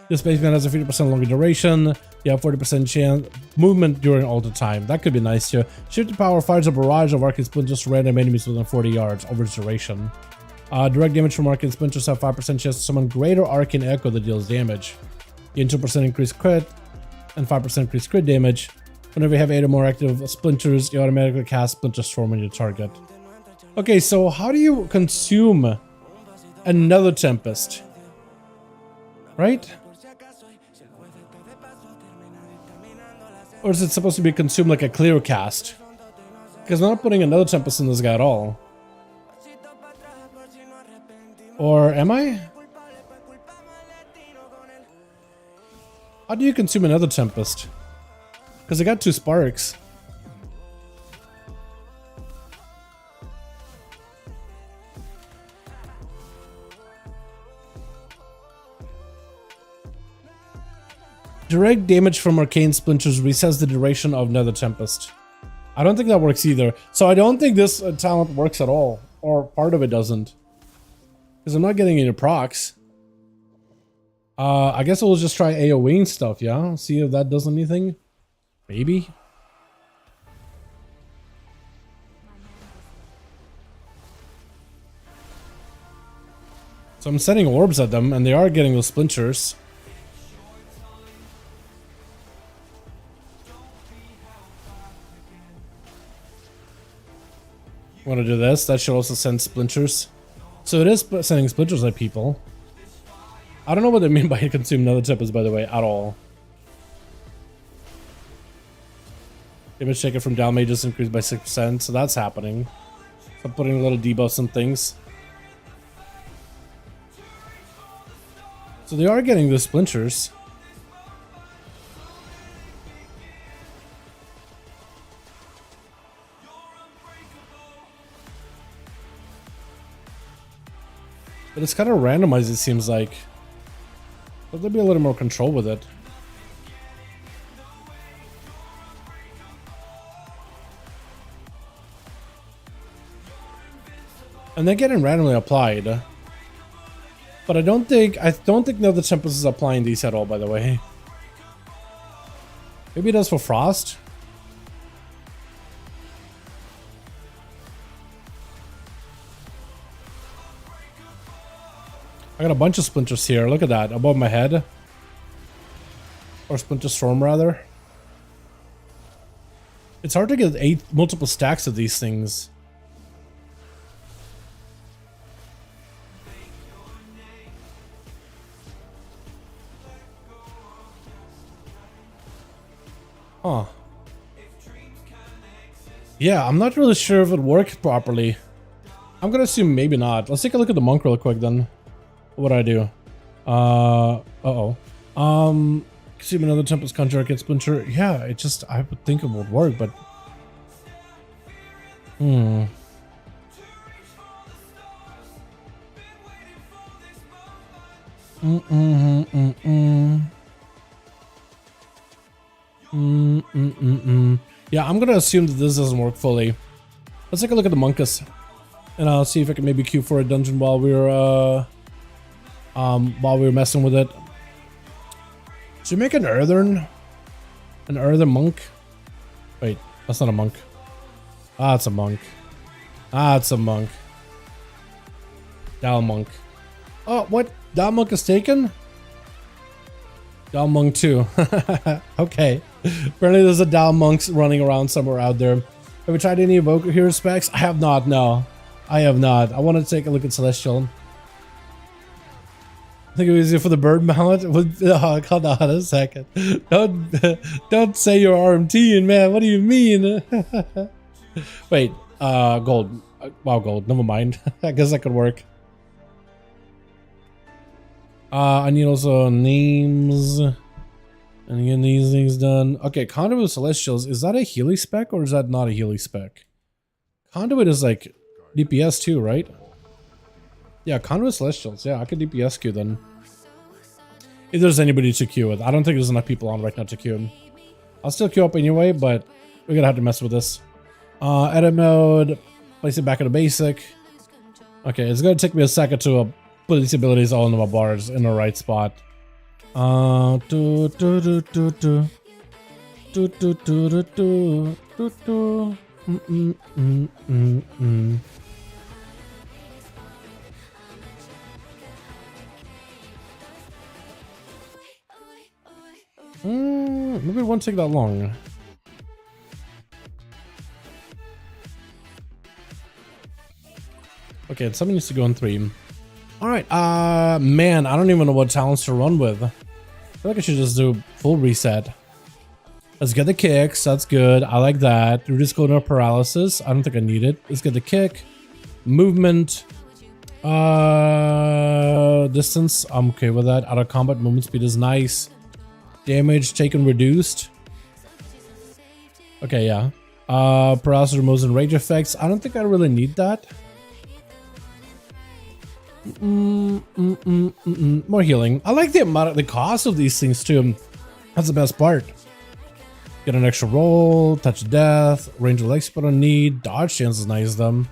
This spaceman has a 50% longer duration. You have 40% chance movement during all the time. That could be nice too. Shifted power fires a barrage of Arcane Splinters to random enemies within 40 yards over its duration. Direct damage from Arcane Splinters have 5% chance to summon greater Arcane Echo that deals damage. Gain 2% increased crit and 5% increased crit damage. Whenever you have 8 or more active Splinters, you automatically cast Splinter Storm on your target. Okay, so how do you consume another Tempest? Right? Or is it supposed to be consumed like a clear cast? Because I'm not putting another Tempest in this guy at all. Or am I? How do you consume another Tempest? Because I got 2 sparks. Direct damage from Arcane Splinters resets the duration of Nether Tempest. I don't think that works either. So I don't think this talent works at all. Or part of it doesn't. Because I'm not getting any procs. I guess we'll just try AoEing stuff, yeah? See if that does anything. Maybe. So I'm sending orbs at them, and they are getting those splinters. Want to do this? That should also send splinters. So it is sending splinters at people. I don't know what they mean by consume Nether Tempest, by the way, at all. Damage taken from down mages increased by 6%, so that's happening. So I'm putting a little debuffs and things. So they are getting the splinters. But it's kind of randomized, it seems like. But there'll be a little more control with it. And they're getting randomly applied. But I don't think Nether Tempest is applying these at all, by the way. Maybe it does for Frost. I got a bunch of splinters here. Look at that, above my head. Or Splinter Storm, rather. It's hard to get multiple stacks of these things. Huh. Yeah, I'm not really sure if it worked properly. I'm gonna assume maybe not. Let's take a look at the monk real quick then. What do I do? Consume another Tempest contract at Splinter. Yeah, it just, I would think it would work, but... Yeah, I'm gonna assume that this doesn't work fully. Let's take a look at the Monkus, and I'll see if I can maybe queue for a dungeon while we were messing with it. Should we make an earthen monk? Wait, that's not a monk. Ah, it's a monk. Ah, it's a monk. Dal monk. Oh, what? Dal monk is taken? Dal monk 2. Okay. Apparently there's a Dal monks running around somewhere out there. Have we tried any Evoker Hero specs? I have not, no. I have not. I want to take a look at Celestial. I think it was easier for the bird mallet. Hold on a second. Don't say you're RMT, man. What do you mean? Wait, gold. Wow, gold. Never mind. I guess that could work. I need also names. And again, these things done. Okay, Conduit with Celestials. Is that a Healy spec or is that not a Healy spec? Conduit is like DPS too, right? Yeah, Conduit with Celestials. Yeah, I could DPS queue then. If there's anybody to queue with. I don't think there's enough people on right now to queue. I'll still queue up anyway, but we're gonna have to mess with this. Edit mode. Place it back in the basic. Okay, it's gonna take me a second to put these abilities all into my bars in the right spot. Maybe it won't take that long. Okay, something needs to go in 3. Alright, man, I don't even know what talents to run with. I feel like I should just do full reset. Let's get the kicks, that's good, I like that. We're just going to paralysis, I don't think I need it. Let's get the kick. Movement. Distance, I'm okay with that. Out of combat, movement speed is nice. Damage taken reduced. Okay, yeah. Paralysis removes and rage effects. I don't think I really need that. More healing. I like the amount of the cost of these things too. That's the best part. Get an extra roll, touch of death, range of legs put on need, dodge chance is nice though.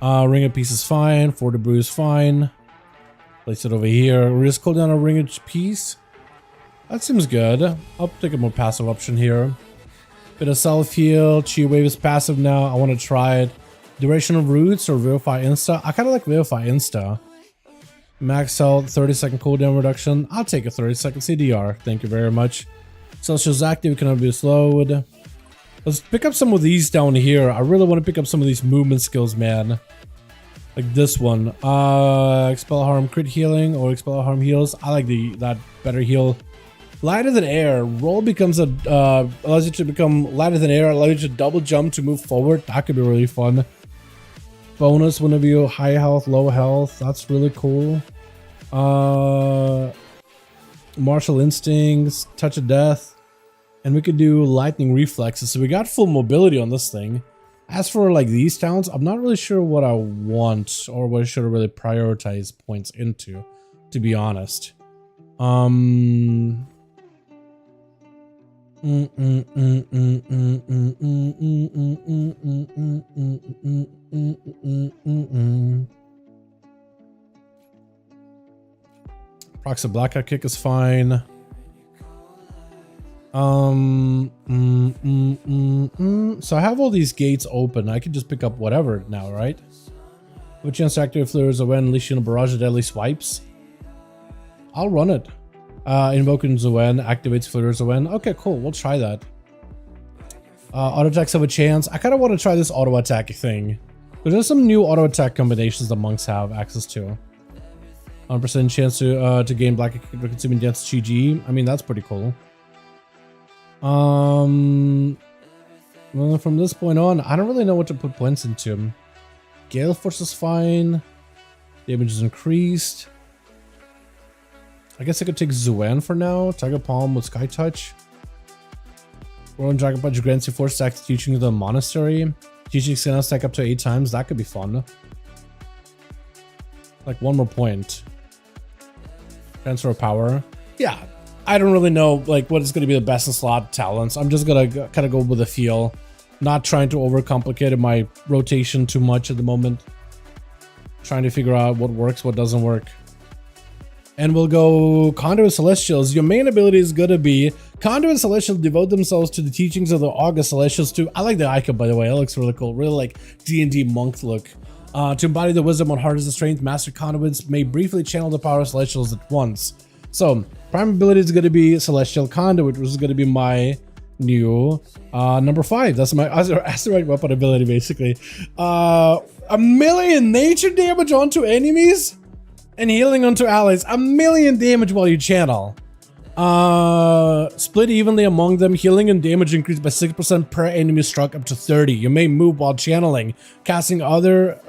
Ring of peace is fine, 4 to brew is fine. Place it over here. We're just cool down a ring of peace. That seems good. I'll take a more passive option here. Bit of self heal. Chi wave is passive now. I want to try it. Duration of roots or Vivify Insta. I kind of like Vivify Insta. Max health, 30-second cooldown reduction. I'll take a 30-second CDR. Thank you very much. Celestial's active, cannot be slowed. Let's pick up some of these down here. I really want to pick up some of these movement skills, man. Like this one. Expel harm crit healing or expel harm heals. I like that better heal. Lighter than air. Roll becomes a allows you to become lighter than air, allows you to double jump to move forward. That could be really fun. Bonus whenever you high health, low health. That's really cool. Martial instincts, touch of death, and we could do lightning reflexes. So we got full mobility on this thing. As for like these talents, I'm not really sure what I want or what I should really prioritize points into, to be honest. Proxy blackout kick is fine. So I have all these gates open. I can just pick up whatever now, right? With chance to activate Flares of When, unleashing a barrage of deadly swipes. I'll run it. Invoking Zuen activates Flares of When. Okay, cool. We'll try that. Auto attacks have a chance. I kind of want to try this auto attack thing. There's some new auto attack combinations the monks have access to. 100% chance to gain black consuming dance GG. I mean, that's pretty cool. Well, from this point on, I don't really know what to put points into. Gale Force is fine. Damage is increased. I guess I could take Zuan for now. Tiger Palm with Sky Touch. Rolling Dragon Punch grants you 4 stacks teaching the Monastery. Teaching Sena stack up to 8 times. That could be fun. Like 1 more point. Transfer of power. Yeah. I don't really know like what is going to be the best in slot talents. I'm just going to kind of go with a feel. Not trying to overcomplicate my rotation too much at the moment. Trying to figure out what works, what doesn't work. And we'll go Conduit Celestials. Your main ability is going to be Conduit Celestials devote themselves to the teachings of the August Celestials too. I like the icon, by the way. It looks really cool. Really like D&D monk look. To embody the wisdom on hardest of strength, Master Conduits may briefly channel the power of Celestials at once. So, prime ability is going to be Celestial Conduit, which is going to be my new number 5. That's my asteroid weapon ability, basically. 1,000,000 nature damage onto enemies and healing onto allies. 1,000,000 damage while you channel. Split evenly among them. Healing and damage increased by 6% per enemy struck up to 30. You may move while channeling. Casting other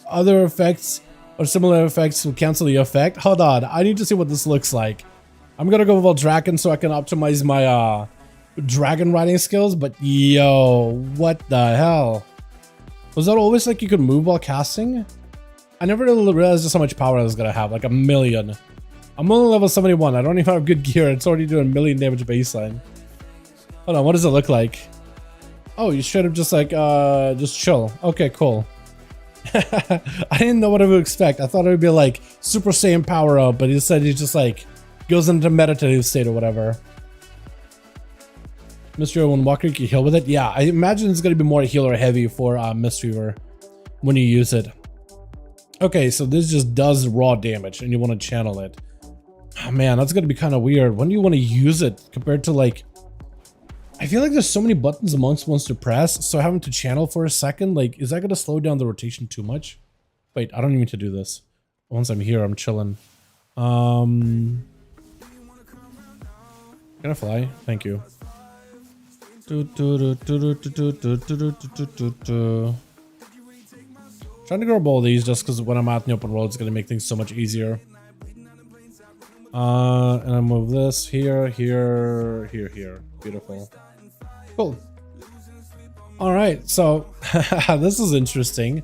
effects or similar effects will cancel the effect. Hold on, I need to see what this looks like. I'm gonna go with Dragon so I can optimize my dragon riding skills, but yo, what the hell? Was that always like you could move while casting? I never really realized just how much power I was gonna have, like 1,000,000. I'm only level 71, I don't even have good gear, it's already doing 1,000,000 damage baseline. Hold on, what does it look like? Oh, you should have just like, just chill. Okay, cool. I didn't know what I would expect. I thought it would be like Super Saiyan power up, but he said he just like goes into meditative state or whatever. Mistweaver, when Walker, you can heal with it. Yeah, I imagine it's going to be more healer heavy for Mistweaver when you use it. Okay, so this just does raw damage and you want to channel it. Oh man, that's going to be kind of weird. When do you want to use it compared to like... I feel like there's so many buttons amongst ones to press, so having to channel for a second, like, is that going to slow down the rotation too much? Wait, I don't even need to do this. Once I'm here, I'm chilling. Can I fly? Thank you. Trying to grab all these just because when I'm out in the open world, it's going to make things so much easier. And I move this here, here, here, here. Beautiful. Cool. All right, so this is interesting.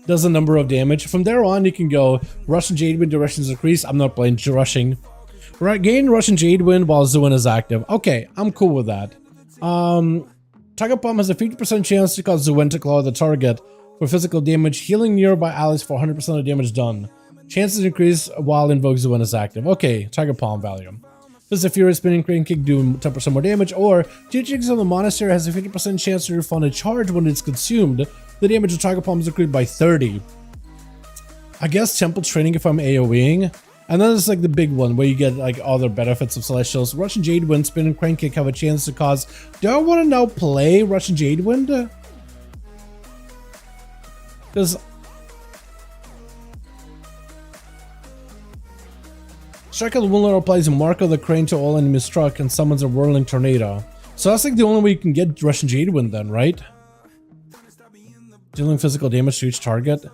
Does a number of damage. From there on, you can go Russian Jadewind, directions increase. I'm not playing rushing. Right, gain Russian Jadewind while Zuin is active. Okay, I'm cool with that. Target bomb has a 50% chance to cause Zuin to claw the target for physical damage, healing nearby allies for 100% of damage done. Chances increase while Invoke Zuin is active. Okay, target palm value. Does a Fury Spinning Crane Kick do 10% more damage? Or Teachings of the Monastery has a 50% chance to refund a charge when it's consumed. The damage of target palm is increased by 30. I guess Temple Training if I'm AoEing. And then there's like the big one where you get like all the benefits of Celestials. Russian Jadewind, Spin and Crane Kick have a chance to cause... Do I want to now play Russian Jadewind? Because... Strike of the Woundlord applies a Mark of the Crane to all enemies struck and summons a Whirling Tornado. So that's like the only way you can get Russian Jadewind then, right? Dealing physical damage to each target.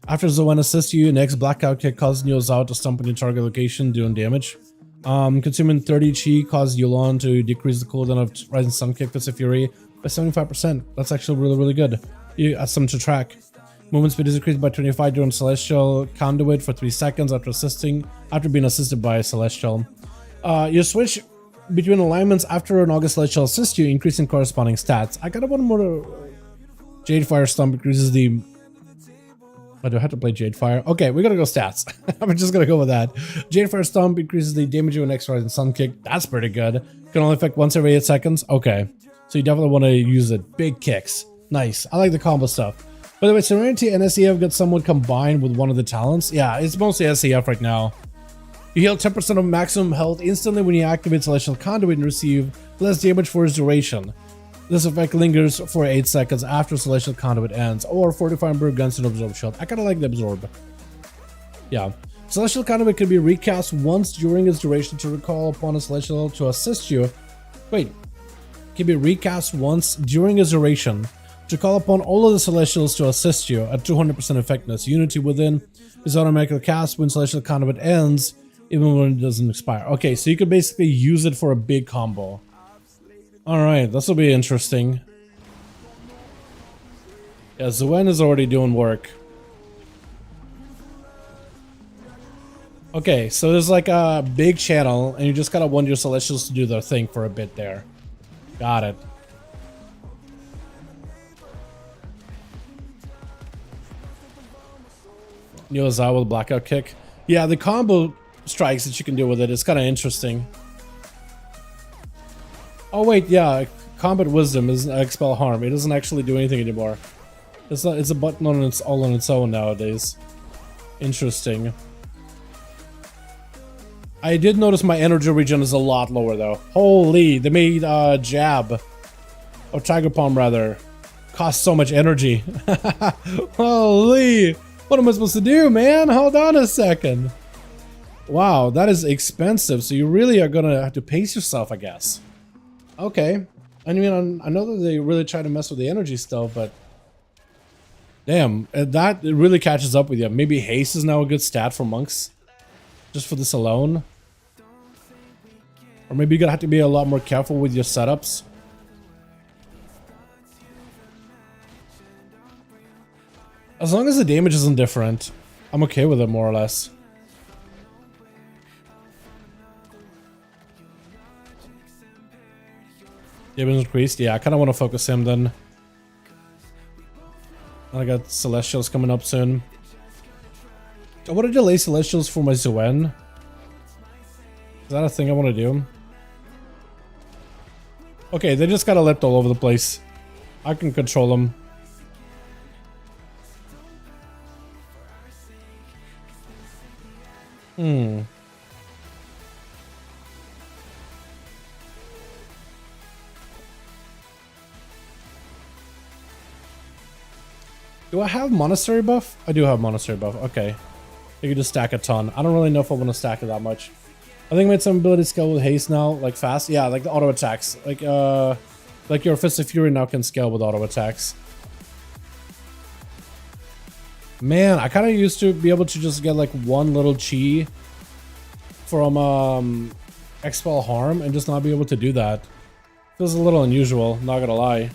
After Zoan assists you, next Blackout Kick causes Yulon to stump on your target location, doing damage. Consuming 30 Chi causes Yulon to decrease the cooldown of Rising Sun Kick Fist of Fury by 75%. That's actually really, really good. You add something to track. Movement speed is increased by 25 during Celestial Conduit for 3 seconds after being assisted by a Celestial. You switch between alignments after an August Celestial assists you, increasing corresponding stats. I got one more. Jadefire Stump increases the... Oh, do I have to play Jadefire? Okay, we gotta go stats. I'm just gonna go with that. Jadefire Stump increases the damage of an next Rising Sun Kick. That's pretty good. Can only affect once every 8 seconds. Okay, so you definitely want to use it. Big kicks. Nice. I like the combo stuff. By the way, Serenity and SEF got somewhat combined with one of the talents. Yeah, it's mostly SEF right now. You heal 10% of maximum health instantly when you activate Celestial Conduit and receive less damage for its duration. This effect lingers for 8 seconds after Celestial Conduit ends, or Fortifying Brew against an Absorb Shield. I kinda like the Absorb. Yeah. Celestial Conduit can be recast once during its duration to recall upon a Celestial to assist you. Wait. can be recast once during its duration to call upon all of the Celestials to assist you at 200% effectiveness. Unity within is automatically cast when Celestial Conduit ends, even when it doesn't expire. Okay, so you could basically use it for a big combo. Alright, this will be interesting. Yeah, Zuen is already doing work. Okay, so there's like a big channel, and you just gotta want your Celestials to do their thing for a bit there. Got it. Neozai with blackout kick. Yeah, the combo strikes that you can do with it is kind of interesting. Oh wait, yeah, combat wisdom is expel harm. It doesn't actually do anything anymore. It's a button on its all on its own nowadays. Interesting. I did notice my energy regen is a lot lower though. Holy, they made jab or tiger palm rather cost so much energy. Holy. What am I supposed to do, man? Hold on a second. Wow, that is expensive. So you really are gonna have to pace yourself, I guess. Okay. I mean, I know that they really try to mess with the energy still, but damn, that it really catches up with you. Maybe haste is now a good stat for monks, just for this alone. Or maybe you're gonna have to be a lot more careful with your setups. As long as the damage isn't different, I'm okay with it more or less. Damage increased? Yeah, I kind of want to focus him then. I got Celestials coming up soon. I want to delay Celestials for my Zuen. Is that a thing I want to do? Okay, they just got leapt all over the place. I can control them. Do I have monastery buff? I do have monastery buff. Okay. You can just stack a ton. I don't really know if I want to stack it that much. I think I made some ability skill with haste now, like fast. Yeah, like the auto attacks. Like your Fist of Fury now can scale with auto attacks. Man, I kind of used to be able to just get like one little chi from expel harm and just not be able to do that. Feels a little unusual, not gonna lie.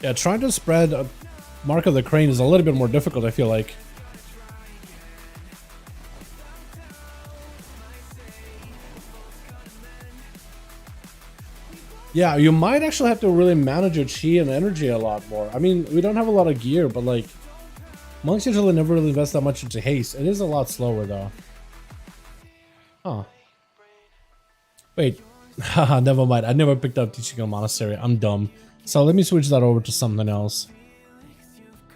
Yeah, trying to spread a Mark of the Crane is a little bit more difficult, I feel like. Yeah, you might actually have to really manage your chi and energy a lot more. I mean, we don't have a lot of gear, but like, monks usually never really invest that much into haste. It is a lot slower though. Huh. Wait. Haha, never mind. I never picked up teaching a monastery. I'm dumb. So let me switch that over to something else.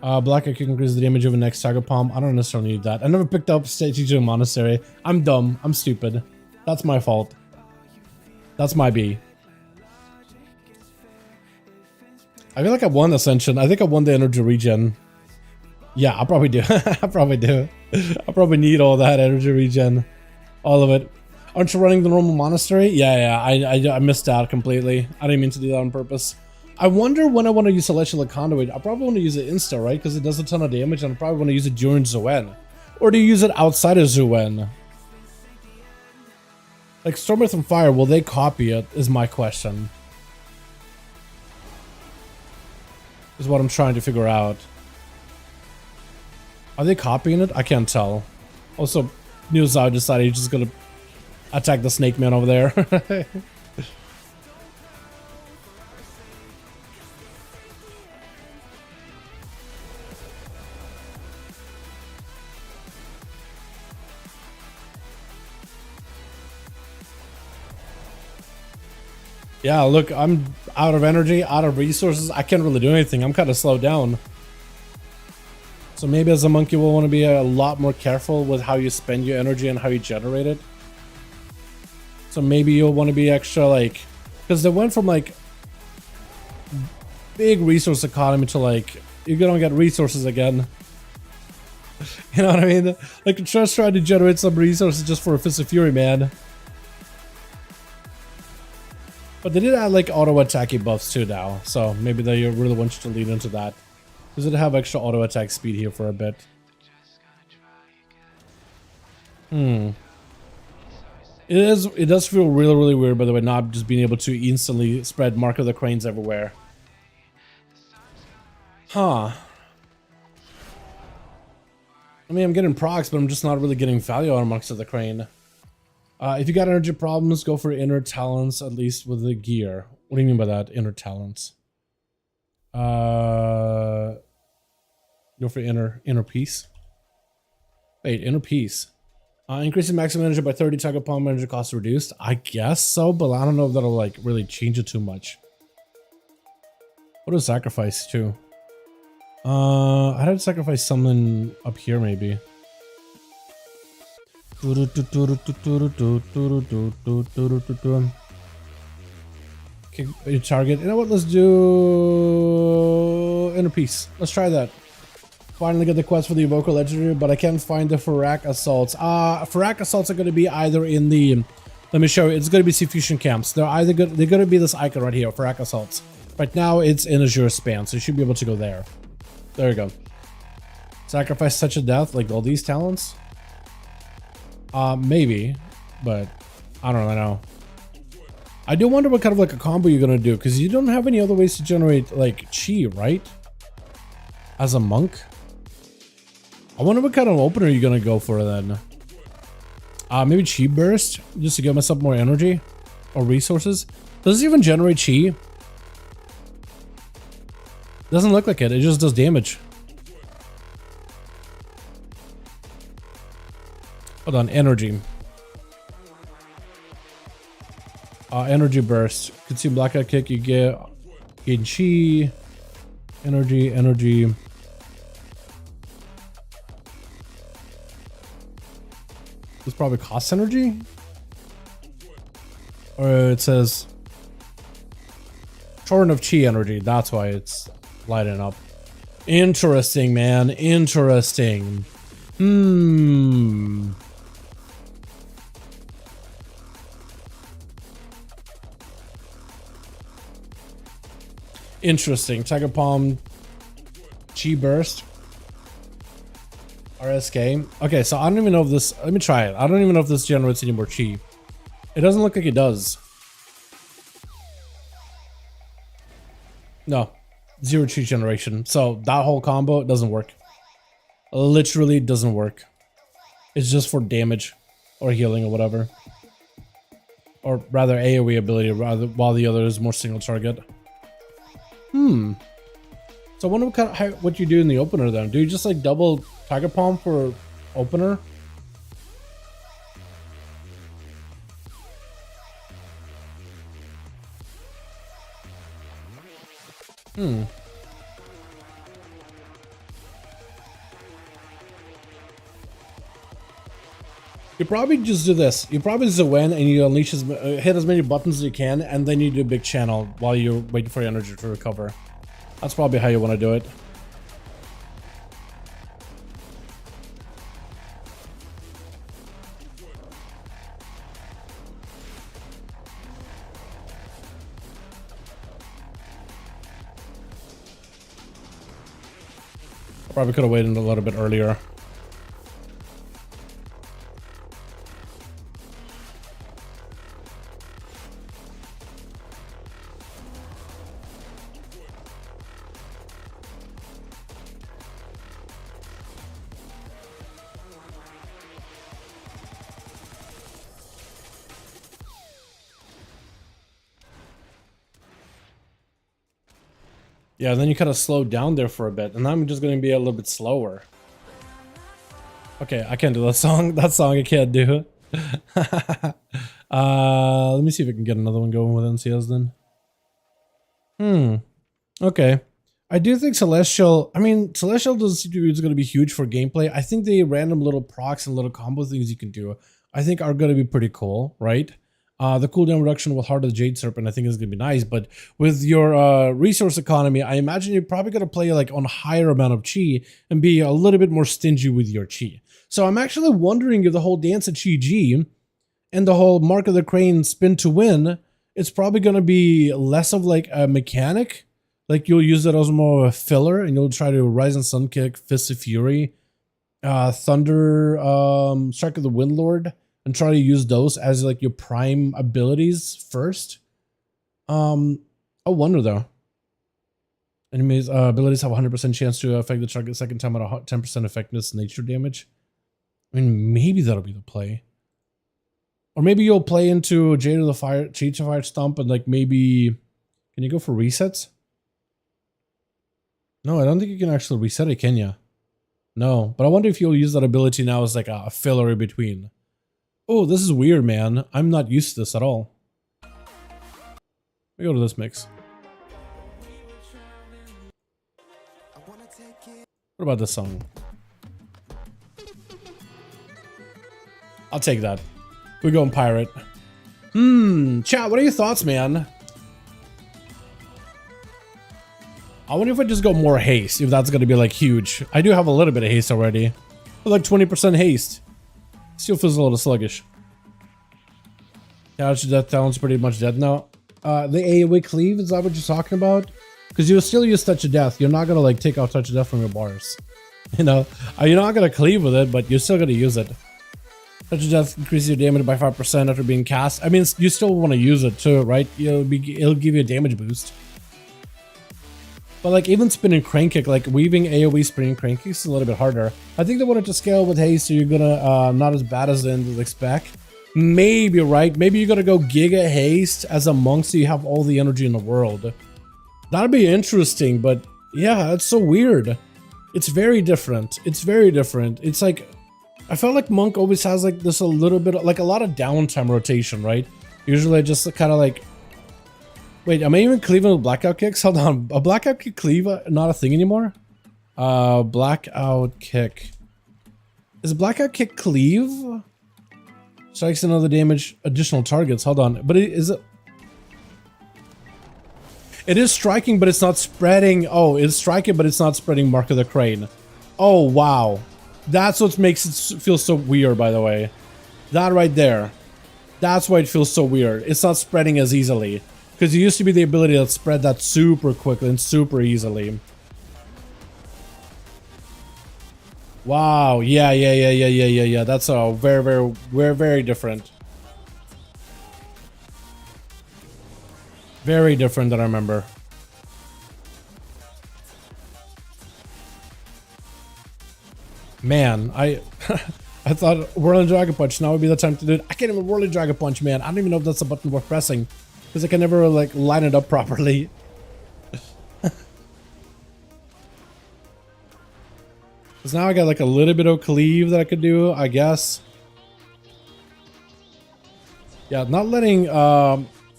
Black I can increase the damage of the next target palm. I don't necessarily need that. I never picked up teaching a monastery. I'm dumb. I'm stupid. That's my fault. That's my B. I feel like I won Ascension. I think I won the energy regen. Yeah, I probably do. I probably do. I probably need all that energy regen. All of it. Aren't you running the normal monastery? Yeah, I missed out completely. I didn't mean to do that on purpose. I wonder when I want to use Celestial Conduit. I probably want to use it insta, right? Because it does a ton of damage, and I probably want to use it during Zuen. Or do you use it outside of Zuen? Like Stormwrath and Fire, will they copy it? Is my question. Is what I'm trying to figure out. Are they copying it? I can't tell. Also, Neozai decided he's just gonna attack the snake man over there. Yeah, look, I'm out of energy, out of resources. I can't really do anything. I'm kind of slowed down. So maybe as a monkey, we'll want to be a lot more careful with how you spend your energy and how you generate it. So maybe you'll want to be extra like, because they went from like big resource economy to like, you're gonna get resources again. You know what I mean? Like, just trying to generate some resources just for a Fist of Fury, man. But they did add like auto attacking buffs too now, so maybe they really want you to lean into that. Because it have extra auto attack speed here for a bit. It does feel really, really weird, by the way, not just being able to instantly spread Mark of the Cranes everywhere. Huh. I mean, I'm getting procs, but I'm just not really getting value on Marks of the Crane. If you got energy problems, go for inner talents, at least with the gear. What do you mean by that, inner talents? Go for inner peace. Wait, inner peace. Increasing maximum energy by 30, target palm energy cost reduced. I guess so, but I don't know if that'll like really change it too much. What is sacrifice too? I had to sacrifice something up here maybe. Okay, your target. You know what? Let's do inner peace. Let's try that. Finally get the quest for the Evoker Legendary, but I can't find the Farak Assaults. Farak Assaults are going to be either in the... Let me show you. It's going to be Sea Fusion Camps. They're either good... They're going to be this icon right here, Farak Assaults. Right now, it's in Azure Span, so you should be able to go there. There you go. Sacrifice such a death, like all these talents? Maybe, but I don't really know. I do wonder what kind of like a combo you're going to do, because you don't have any other ways to generate like chi, right? As a monk? I wonder what kind of opener you're gonna go for then. Maybe Chi Burst, just to give myself more energy or resources. Does it even generate Chi? Doesn't look like it, it just does damage. Hold on, energy. Energy Burst. Consume Blackout Kick, you get gain Chi. Energy. This probably costs energy? Or it says Torrent of Chi energy, that's why it's lighting up. Interesting, man. Interesting. Interesting. Tiger Palm, Chi Burst, RSK. Okay, so I don't even know if this... Let me try it. I don't even know if this generates any more Chi. It doesn't look like it does. No. 0 Chi generation. So that whole combo doesn't work. Literally doesn't work. It's just for damage or healing or whatever. Or rather AoE ability, while the other is more single target. So I wonder what you do in the opener then. Do you just like double Tiger Palm for opener? You probably just do this. You probably just win and you unleash hit as many buttons as you can, and then you do a big channel while you're waiting for your energy to recover. That's probably how you want to do it. Probably could have waited a little bit earlier. Yeah, then you kind of slowed down there for a bit, and I'm just going to be a little bit slower. Okay, I can't do that song. That song I can't do. Let me see if I can get another one going with NCS then. Okay. I do think Celestial... I mean, Celestial doesn't seem to be going to be huge for gameplay. I think the random little procs and little combo things you can do, I think are going to be pretty cool, right? The cooldown reduction with Heart of the Jade Serpent I think is going to be nice, but with your resource economy, I imagine you're probably going to play like on a higher amount of chi and be a little bit more stingy with your chi. So I'm actually wondering if the whole Dance of Chi G and the whole Mark of the Crane spin to win, it's probably going to be less of like a mechanic. Like you'll use it as more of a filler and you'll try to Rise and Sun Kick, Fist of Fury, Thunder, Strike of the Windlord, and try to use those as like your prime abilities first. I wonder though. Enemies abilities have a 100% chance to affect the target second time at a 10% effectiveness nature damage. I mean, maybe that'll be the play. Or maybe you'll play into Jade of the Fire, Cheat of Fire Stomp, and like maybe, can you go for resets? No, I don't think you can actually reset it, can you? No, but I wonder if you'll use that ability now as like a filler in between. Oh, this is weird, man. I'm not used to this at all. Let me go to this mix. What about this song? I'll take that. We're going pirate. Chat, what are your thoughts, man? I wonder if I just go more haste, if that's going to be like huge. I do have a little bit of haste already. But like 20% haste. Still feels a little sluggish. Couch Death Talent's pretty much dead now. The AoE cleave, is that what you're talking about? Because you'll still use Touch of Death. You're not going to like take out Touch of Death from your bars. You know, you're not going to cleave with it, but you're still going to use it. Touch of Death increases your damage by 5% after being cast. I mean, you still want to use it too, right? It'll give you a damage boost. But like even spinning Crane Kick, like weaving AoE spinning Crane Kick is a little bit harder. I think they wanted to scale with haste, so you're gonna not as bad as in the spec. Maybe, right? Maybe you're gonna go Giga Haste as a monk, so you have all the energy in the world. That'd be interesting, but yeah, it's so weird. It's very different. It's very different. It's like, I felt like monk always has like this a little bit, like a lot of downtime rotation, right? Usually I just kind of like, wait, am I even cleaving with blackout kicks? Hold on, a blackout kick cleave not a thing anymore? Blackout kick. Is blackout kick cleave? Strikes another damage, additional targets. Hold on, but is it? It is striking, but it's not spreading. Oh, it's striking, but it's not spreading Mark of the Crane. Oh, wow. That's what makes it feel so weird, by the way. That right there. That's why it feels so weird. It's not spreading as easily. Because it used to be the ability to spread that super quickly and super easily. Wow. Yeah. That's a very different. Very different than I remember. Man, I thought Whirling Dragon Punch, now would be the time to do it. I can't even Whirling Dragon Punch, man. I don't even know if that's a button worth pressing. Because I can never, like, line it up properly. Because now I got, like, a little bit of cleave that I could do, I guess. Yeah, not letting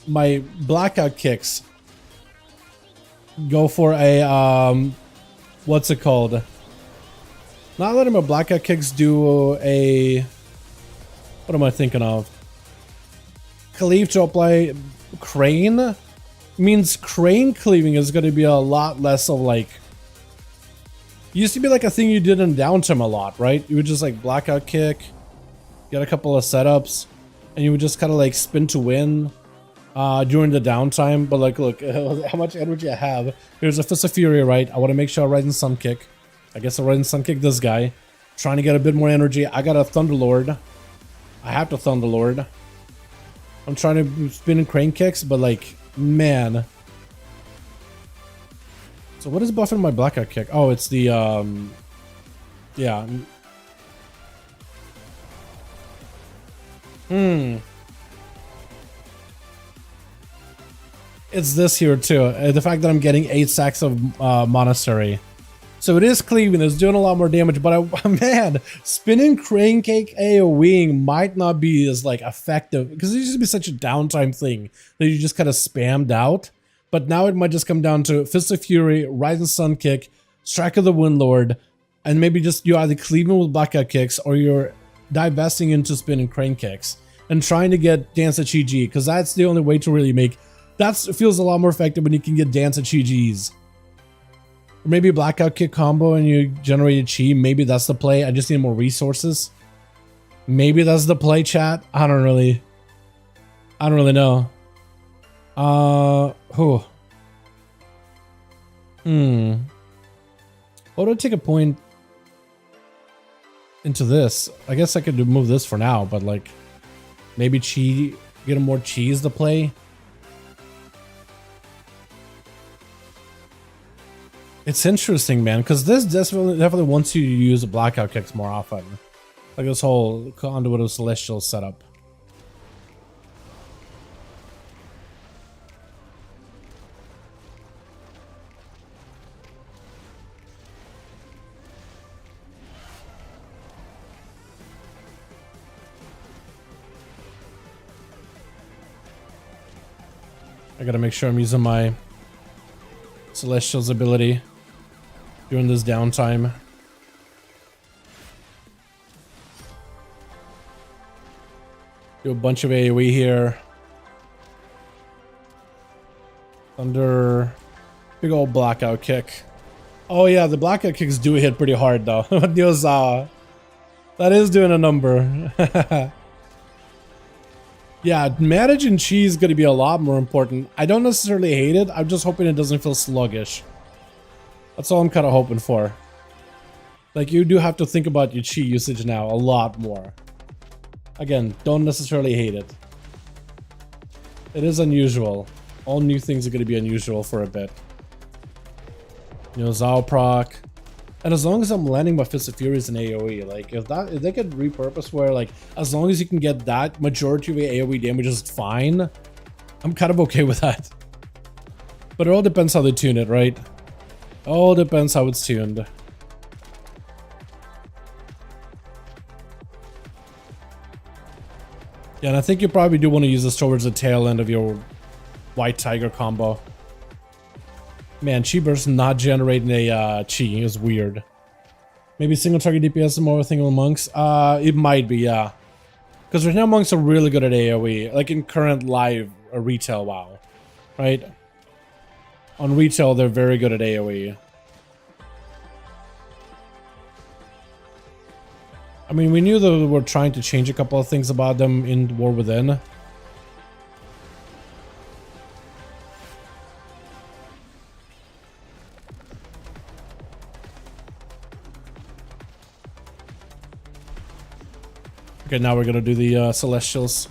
my blackout kicks go for a, what's it called? Not letting my blackout kicks do a, what am I thinking of? Cleave to apply crane means crane cleaving is going to be a lot less of like, used to be like a thing you did in downtime a lot, right? You would just like blackout kick, get a couple of setups, and you would just kind of like spin to win during the downtime. But like, look how much energy I have. Here's a Fist of Fury, right? I want to make sure I Rise and Sun Kick. I guess I'll Rise and Sun Kick this guy. Trying to get a bit more energy. I got a Thunderlord. I have to Thunderlord. I'm trying to spin in Crane Kicks, but like, man. So what is buffing my blackout kick? Oh, it's the, yeah. It's this here too. The fact that I'm getting 8 stacks of Monastery. So it is cleaving, it's doing a lot more damage, but man, spinning Crane Cake AoEing might not be as like effective because it used to be such a downtime thing that you just kind of spammed out. But now it might just come down to Fist of Fury, Rise and Sun Kick, Strike of the Windlord, and maybe just you're either cleaving with blackout kicks or you're divesting into spinning Crane Kicks. and trying to get Dance at Chi-G, because that's the only way to really make... That feels a lot more effective when you can get Dance at Chi-Gs. Or maybe Blackout Kick combo and you generate a Chi. Maybe that's the play. I just need more resources. Maybe that's the play, chat. I don't really know. What do I take a point into this? I guess I could move this for now, but like maybe Chi, get a more cheese to play. It's interesting, man, because this definitely wants you to use blackout kicks more often. Like this whole Conduit of Celestial setup. I gotta make sure I'm using my Celestial's ability during this downtime. Do a bunch of AoE here. Thunder. Big old blackout kick. Oh yeah, the blackout kicks do hit pretty hard though. That is doing a number. Yeah, managing Chi is going to be a lot more important. I don't necessarily hate it. I'm just hoping it doesn't feel sluggish. That's all I'm kind of hoping for. Like, you do have to think about your Chi usage now a lot more. Again, don't necessarily hate it. It is unusual. All new things are going to be unusual for a bit. You know, Zao proc. And as long as I'm landing my Fist of Furies in AoE, like if they could repurpose where like as long as you can get that majority of your AoE damage is fine, I'm kind of okay with that. But it all depends how they tune it, right? All depends how it's tuned. Yeah, and I think you probably do want to use this towards the tail end of your White Tiger combo. Man, Chi Burst not generating a Chi is weird. Maybe single target DPS is more of a thing with monks? It might be, yeah. Because right now monks are really good at AoE, like in current live retail WoW, right? On retail, they're very good at AoE. I mean, we knew that we were trying to change a couple of things about them in War Within. Okay, now we're gonna do the Celestials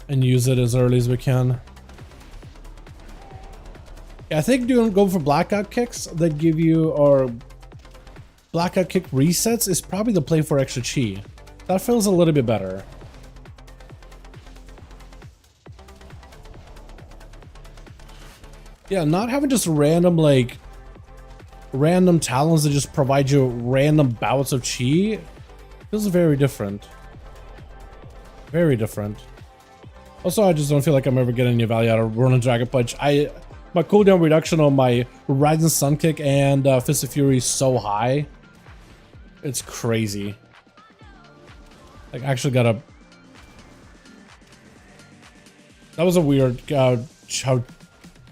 and use it as early as we can. Yeah, I think go for blackout kicks that give you, or blackout kick resets is probably the play for extra Chi. That feels a little bit better. Yeah, not having just random talents that just provide you random bouts of Chi feels very different. Very different. Also, I just don't feel like I'm ever getting any value out of Ronin Dragon Punch. My cooldown reduction on my Rising Sun Kick and Fist of Fury is so high. It's crazy. Like, I actually got a... That was a weird how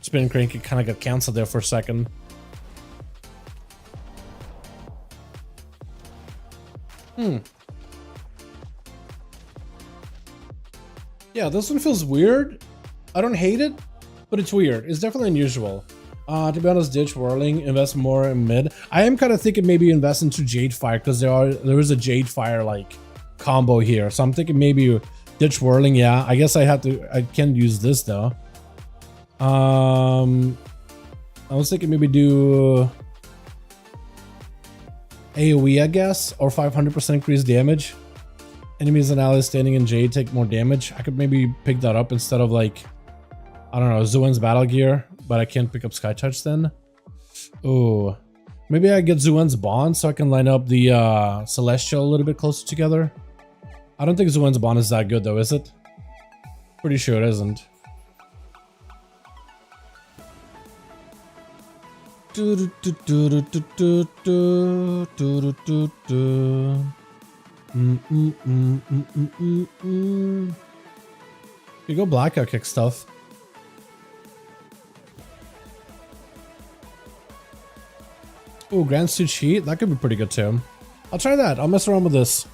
Spin Crank kind of got cancelled there for a second. Yeah, this one feels weird. I don't hate it, but it's weird. It's definitely unusual. To be honest, ditch Whirling, invest more in mid. I am kind of thinking maybe invest into Jade Fire because there is a Jade Fire like combo here. So I'm thinking maybe ditch Whirling. Yeah, I guess I can use this though. I was thinking maybe do AoE, I guess, or 500% increased damage. Enemies and allies standing in Jade take more damage. I could maybe pick that up instead of like, I don't know, Zuen's battle gear, but I can't pick up Sky Touch then. Oh, maybe I get Zuen's Bond so I can line up the Celestial a little bit closer together. I don't think Zuen's Bond is that good though, is it? Pretty sure it isn't. You go blackout kick stuff. Oh, grants to cheat. That could be pretty good too. I'll try that. I'll mess around with this.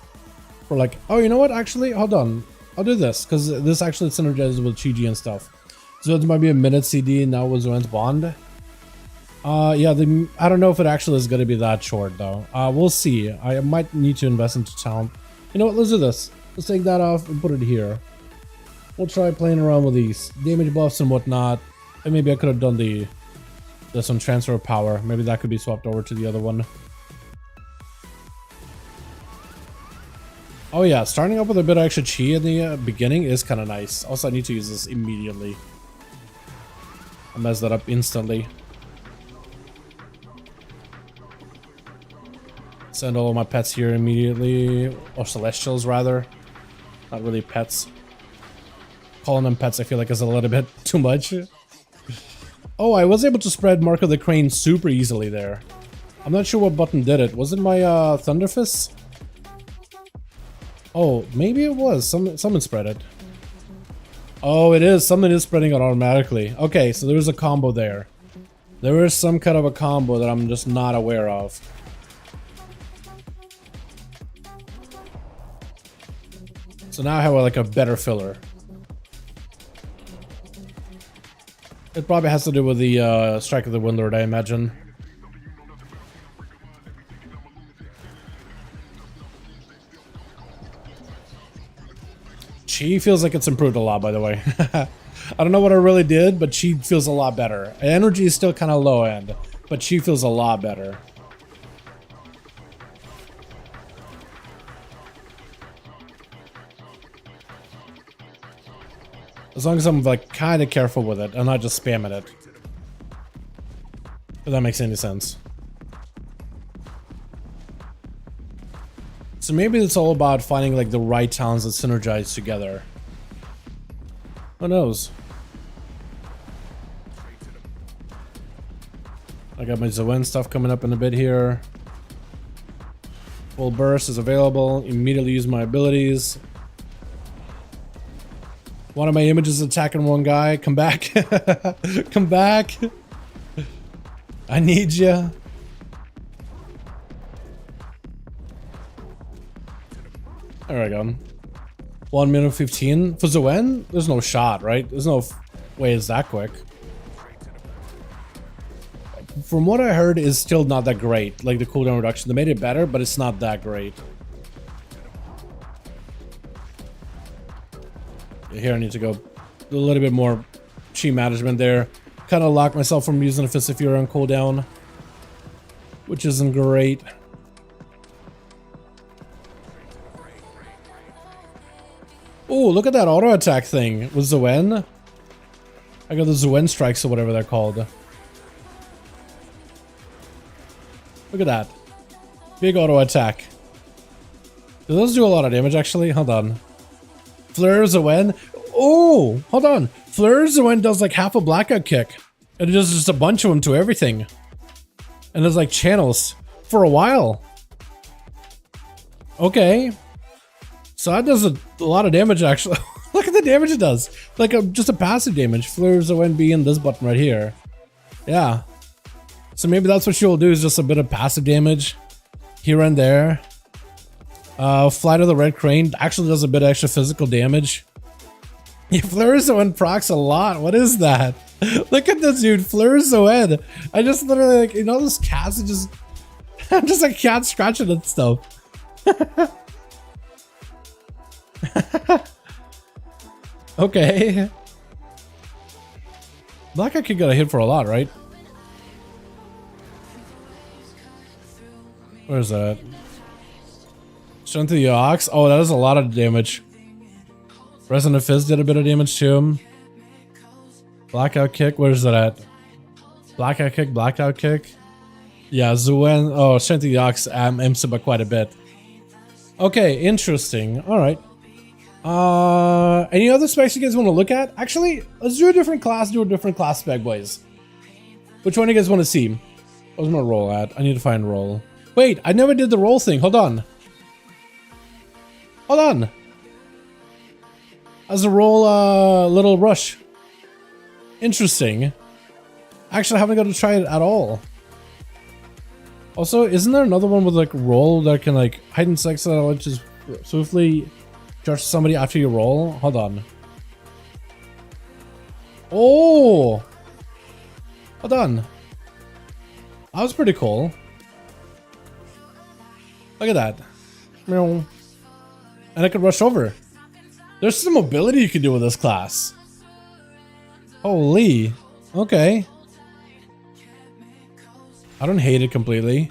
For like, oh, you know what? Actually, hold on. I'll do this because this actually synergizes with Chi and stuff. So it might be a minute CD now with Zoen's Bond. Yeah, I don't know if it actually is going to be that short though. We'll see. I might need to invest into talent. You know what? Let's do this. Let's take that off and put it here. We'll try playing around with these damage buffs and whatnot. And maybe I could have done this one, transfer of power. Maybe that could be swapped over to the other one. Oh yeah, starting up with a bit of extra chi in the beginning is kind of nice. Also, I need to use this immediately. I messed that up instantly. Send all of my pets here immediately. Or celestials, rather. Not really pets. Calling them pets, I feel like is a little bit too much. Oh, I was able to spread Mark of the Crane super easily there. I'm not sure what button did it. Was it my Thunderfist? Oh, maybe it was. Someone spread it. Oh, it is. Someone is spreading it automatically. Okay, so there's a combo there. There is some kind of a combo that I'm just not aware of. So now I have like a better filler. It probably has to do with the Strike of the Windlord, I imagine. Chi feels like it's improved a lot, by the way. I don't know what I really did, but Chi feels a lot better. Energy is still kind of low end, but Chi feels a lot better. As long as I'm like kind of careful with it and not just spamming it. If that makes any sense. So maybe it's all about finding like the right talents that synergize together. Who knows? I got my Zoen stuff coming up in a bit here. Full burst is available. Immediately use my abilities. One of my images attacking one guy. Come back. Come back. I need ya. There we go. 1 minute 15. For Zoen, there's no shot, right? There's no way it's that quick. From what I heard, it's still not that great. Like the cooldown reduction. They made it better, but it's not that great. Here I need to go a little bit more chi management there. Kind of lock myself from using a Fist of Fury on cooldown, which isn't great. Oh, look at that auto attack thing with Zoen. I got the Zoen strikes or whatever they're called. Look at that. Big auto attack. Do those do a lot of damage actually? Hold on. Fleur Zoen. Oh, hold on. Fleur Zoen does like half a blackout kick. And it does just a bunch of them to everything. And there's like channels for a while. Okay. So that does a lot of damage actually. Look at the damage it does. Like just a passive damage. Fleur Zoen being this button right here. Yeah. So maybe that's what she'll do is just a bit of passive damage here and there. Flight of the Red Crane actually does a bit of extra physical damage. Yeah, Fleur Zoen procs a lot. What is that? Look at this dude, Fleur Zoen. I just literally like, you know, those cats are just I'm just a cat scratching at stuff. Okay. Blackout could get a hit for a lot, right? Where's that? Strength of the Ox. Oh, that is a lot of damage. Resonant Fist did a bit of damage to him. Blackout kick. Where's that at? Blackout kick. Blackout kick. Yeah, Zoen. Oh, Strength of the Ox amps him by quite a bit. Okay, interesting. All right. Any other specs you guys want to look at? Actually, let's do a different class. Do a different class spec, boys. Which one do you guys want to see? Where's my roll at? I need to find roll. Wait, I never did the roll thing. Hold on. Hold on. As a roll, little rush. Interesting. Actually, I haven't got to try it at all. Also, isn't there another one with like roll that can like hide and sex that just swiftly judge somebody after you roll? Hold on. Oh, hold on. That was pretty cool. Look at that. And I could rush over. There's some mobility you can do with this class. Holy. Okay. I don't hate it completely.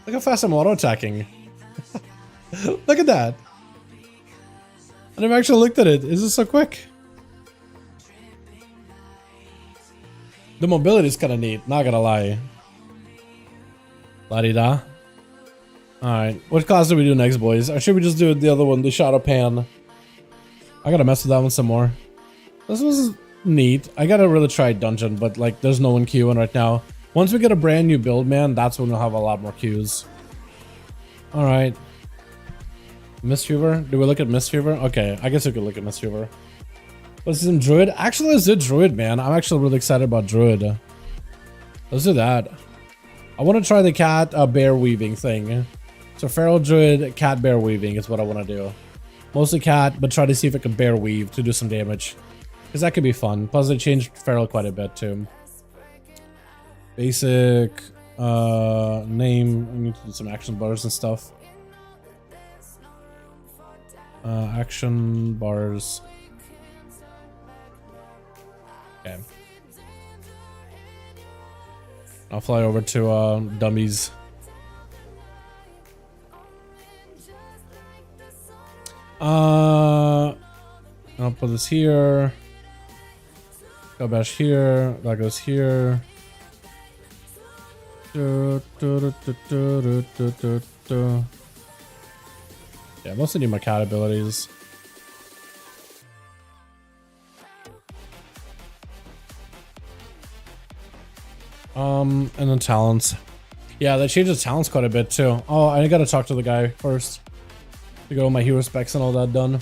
Look how fast I'm auto-attacking. Look at that. I never actually looked at it. Is this so quick? The mobility is kind of neat, not gonna lie. La-di-da. Alright, what class do we do next, boys? Or should we just do the other one, the Shadow Pan? I gotta mess with that one some more. This was neat. I gotta really try dungeon, but like there's no one queuing right now. Once we get a brand new build, man, that's when we'll have a lot more queues. Alright. Mistweaver? Do we look at Mistweaver? Okay, I guess we could look at Mistweaver. Let's do some Druid. Actually, let's do Druid, man. I'm actually really excited about Druid. Let's do that. I want to try the cat bear weaving thing. So feral Druid, cat bear weaving is what I want to do. Mostly cat, but try to see if I can bear weave to do some damage. Because that could be fun. Plus they changed feral quite a bit too. Basic name. We need to do some action bars and stuff. Action bars. Okay. I'll fly over to dummies. I'll put this here. Go bash here. That goes here. Yeah, mostly need my cat abilities. And then talents. Yeah, they changed the talents quite a bit too. Oh, I gotta talk to the guy first. To go with my hero specs and all that done.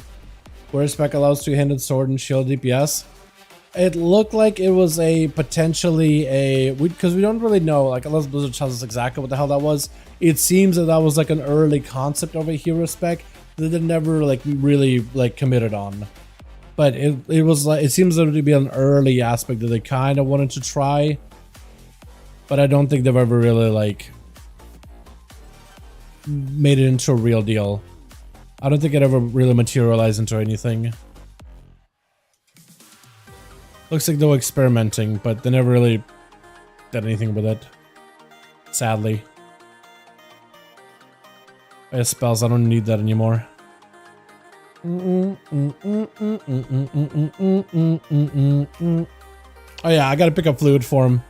Where spec allows two-handed sword and shield DPS. It looked like it was a potentially a because we don't really know, like unless Blizzard tells us exactly what the hell that was. It seems that that was like an early concept of a hero spec that they never like really like committed on. But it was like it seems to be an early aspect that they kind of wanted to try. But I don't think they've ever really like made it into a real deal. I don't think it ever really materialized into anything. Looks like they were experimenting, but they never really did anything with it. Sadly. I have spells, I don't need that anymore. Oh yeah, I gotta pick up fluid form.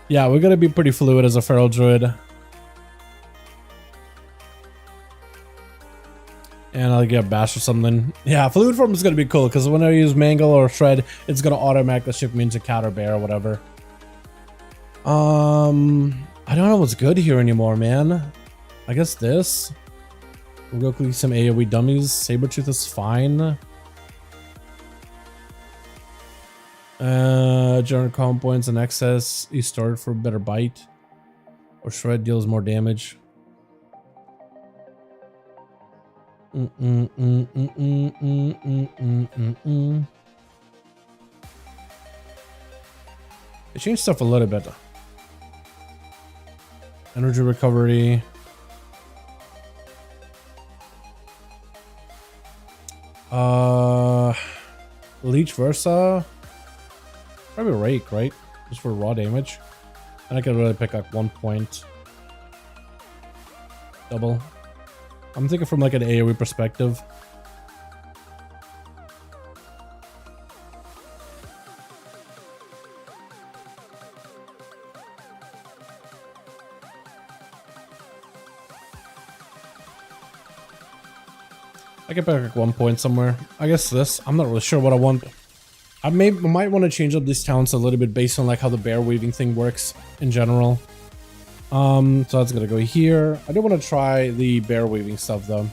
Yeah, we're gonna be pretty fluid as a feral druid. And I'll get bash or something. Yeah, fluid form is gonna be cool because when I use mangle or shred, it's gonna automatically shift me into cat or bear or whatever. I don't know what's good here anymore, man. I guess this. We'll go click some AoE dummies. Sabertooth is fine. General comp points and excess is stored for better bite. Or shred deals more damage. They changed stuff a little bit. Energy recovery. Leech Versa. Probably Rake, right? Just for raw damage. And I can really pick up 1 point. Double. I'm thinking from like an AoE perspective. I can pick like 1 point somewhere. I guess this. I'm not really sure what I want. I might want to change up these talents a little bit based on like how the bear weaving thing works in general. So that's gonna go here. I do want to try the bear weaving stuff though.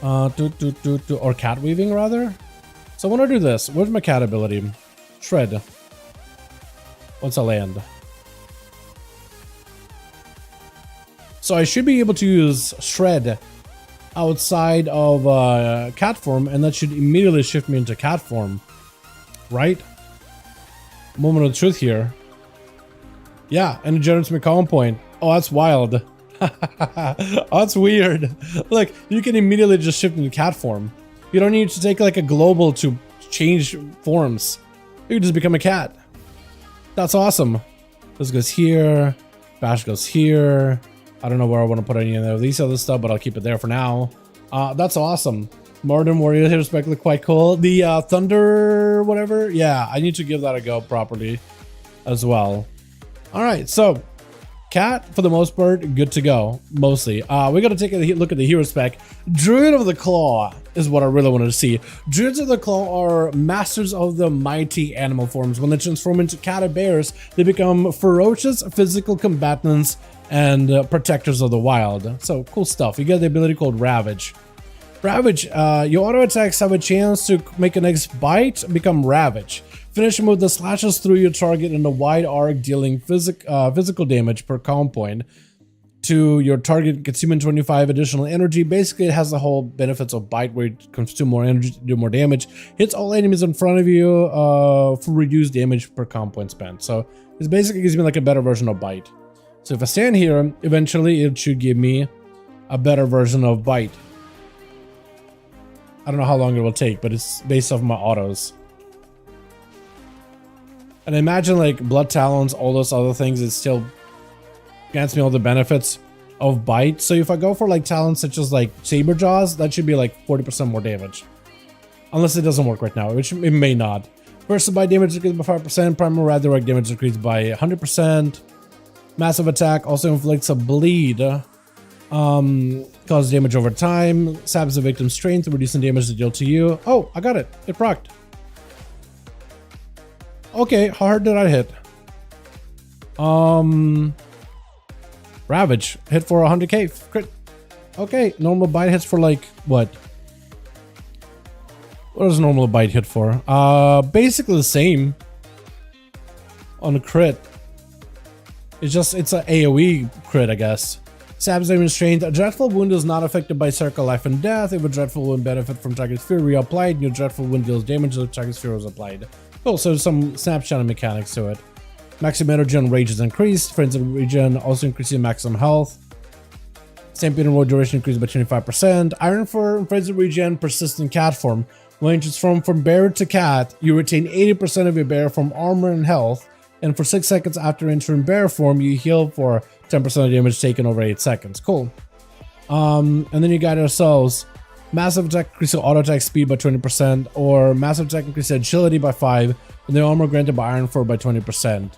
Or cat weaving rather. So I want to do this. Where's my cat ability? Shred. Once I land. So I should be able to use shred outside of cat form, and that should immediately shift me into cat form, right? Moment of truth here. Yeah, and it generates my calm point. Oh, that's wild. Oh, that's weird. Look, you can immediately just shift into cat form. You don't need to take like a global to change forms. You can just become a cat. That's awesome. This goes here. Bash goes here. I don't know where I want to put any of these other stuff, but I'll keep it there for now. That's awesome. Modern Warrior here is actually quite cool. The Thunder whatever. Yeah, I need to give that a go properly as well. All right, so cat for the most part, good to go. Mostly. We got to take a look at the hero spec. Druid of the Claw is what I really wanted to see. Druids of the Claw are masters of the mighty animal forms. When they transform into cat or bears, they become ferocious physical combatants and protectors of the wild. So cool stuff. You get the ability called Ravage. Ravage, your auto attacks have a chance to make a next bite become Ravage. Finish a move that slashes through your target in a wide arc, dealing physical damage per count point to your target, consuming 25 additional energy. Basically, it has the whole benefits of bite, where it consumes more energy to do more damage. Hits all enemies in front of you for reduced damage per count point spent. So it basically gives me like a better version of bite. So if I stand here, eventually it should give me a better version of bite. I don't know how long it will take, but it's based off my autos. And imagine like Blood Talons, all those other things, it still grants me all the benefits of bite. So if I go for like talents such as like Saber Jaws, that should be like 40% more damage. Unless it doesn't work right now, which it may not. First bite damage increased by 5%, primal redirect damage increased by 100%. Massive attack also inflicts a bleed. Causes damage over time. Saps the victim's strength, reducing damage to deal to you. Oh, I got it. It procced. Okay, how hard did I hit? Ravage hit for 100k crit. Okay, normal bite hits for like what? What does normal bite hit for? Basically the same on a crit. It's an AoE crit, I guess. Saps damage strength. A dreadful wound is not affected by circle life and death. If a dreadful wound benefit from target's fury reapplied, your dreadful wound deals damage if target's fury is applied. Cool, so some snapshot mechanics to it. Maximum energy on rage is increased. Frenzy regen also increases maximum health. Stampede and roll duration increased by 25%. Iron for frenzy regen, persistent cat form. When you transform from bear to cat, you retain 80% of your bear form armor and health. And for 6 seconds after entering bear form, you heal for 10% of damage taken over 8 seconds. Cool. And then you got yourselves massive attack increases auto attack speed by 20%, or massive attack increases agility by 5, and the armor granted by Iron 4 by 20%.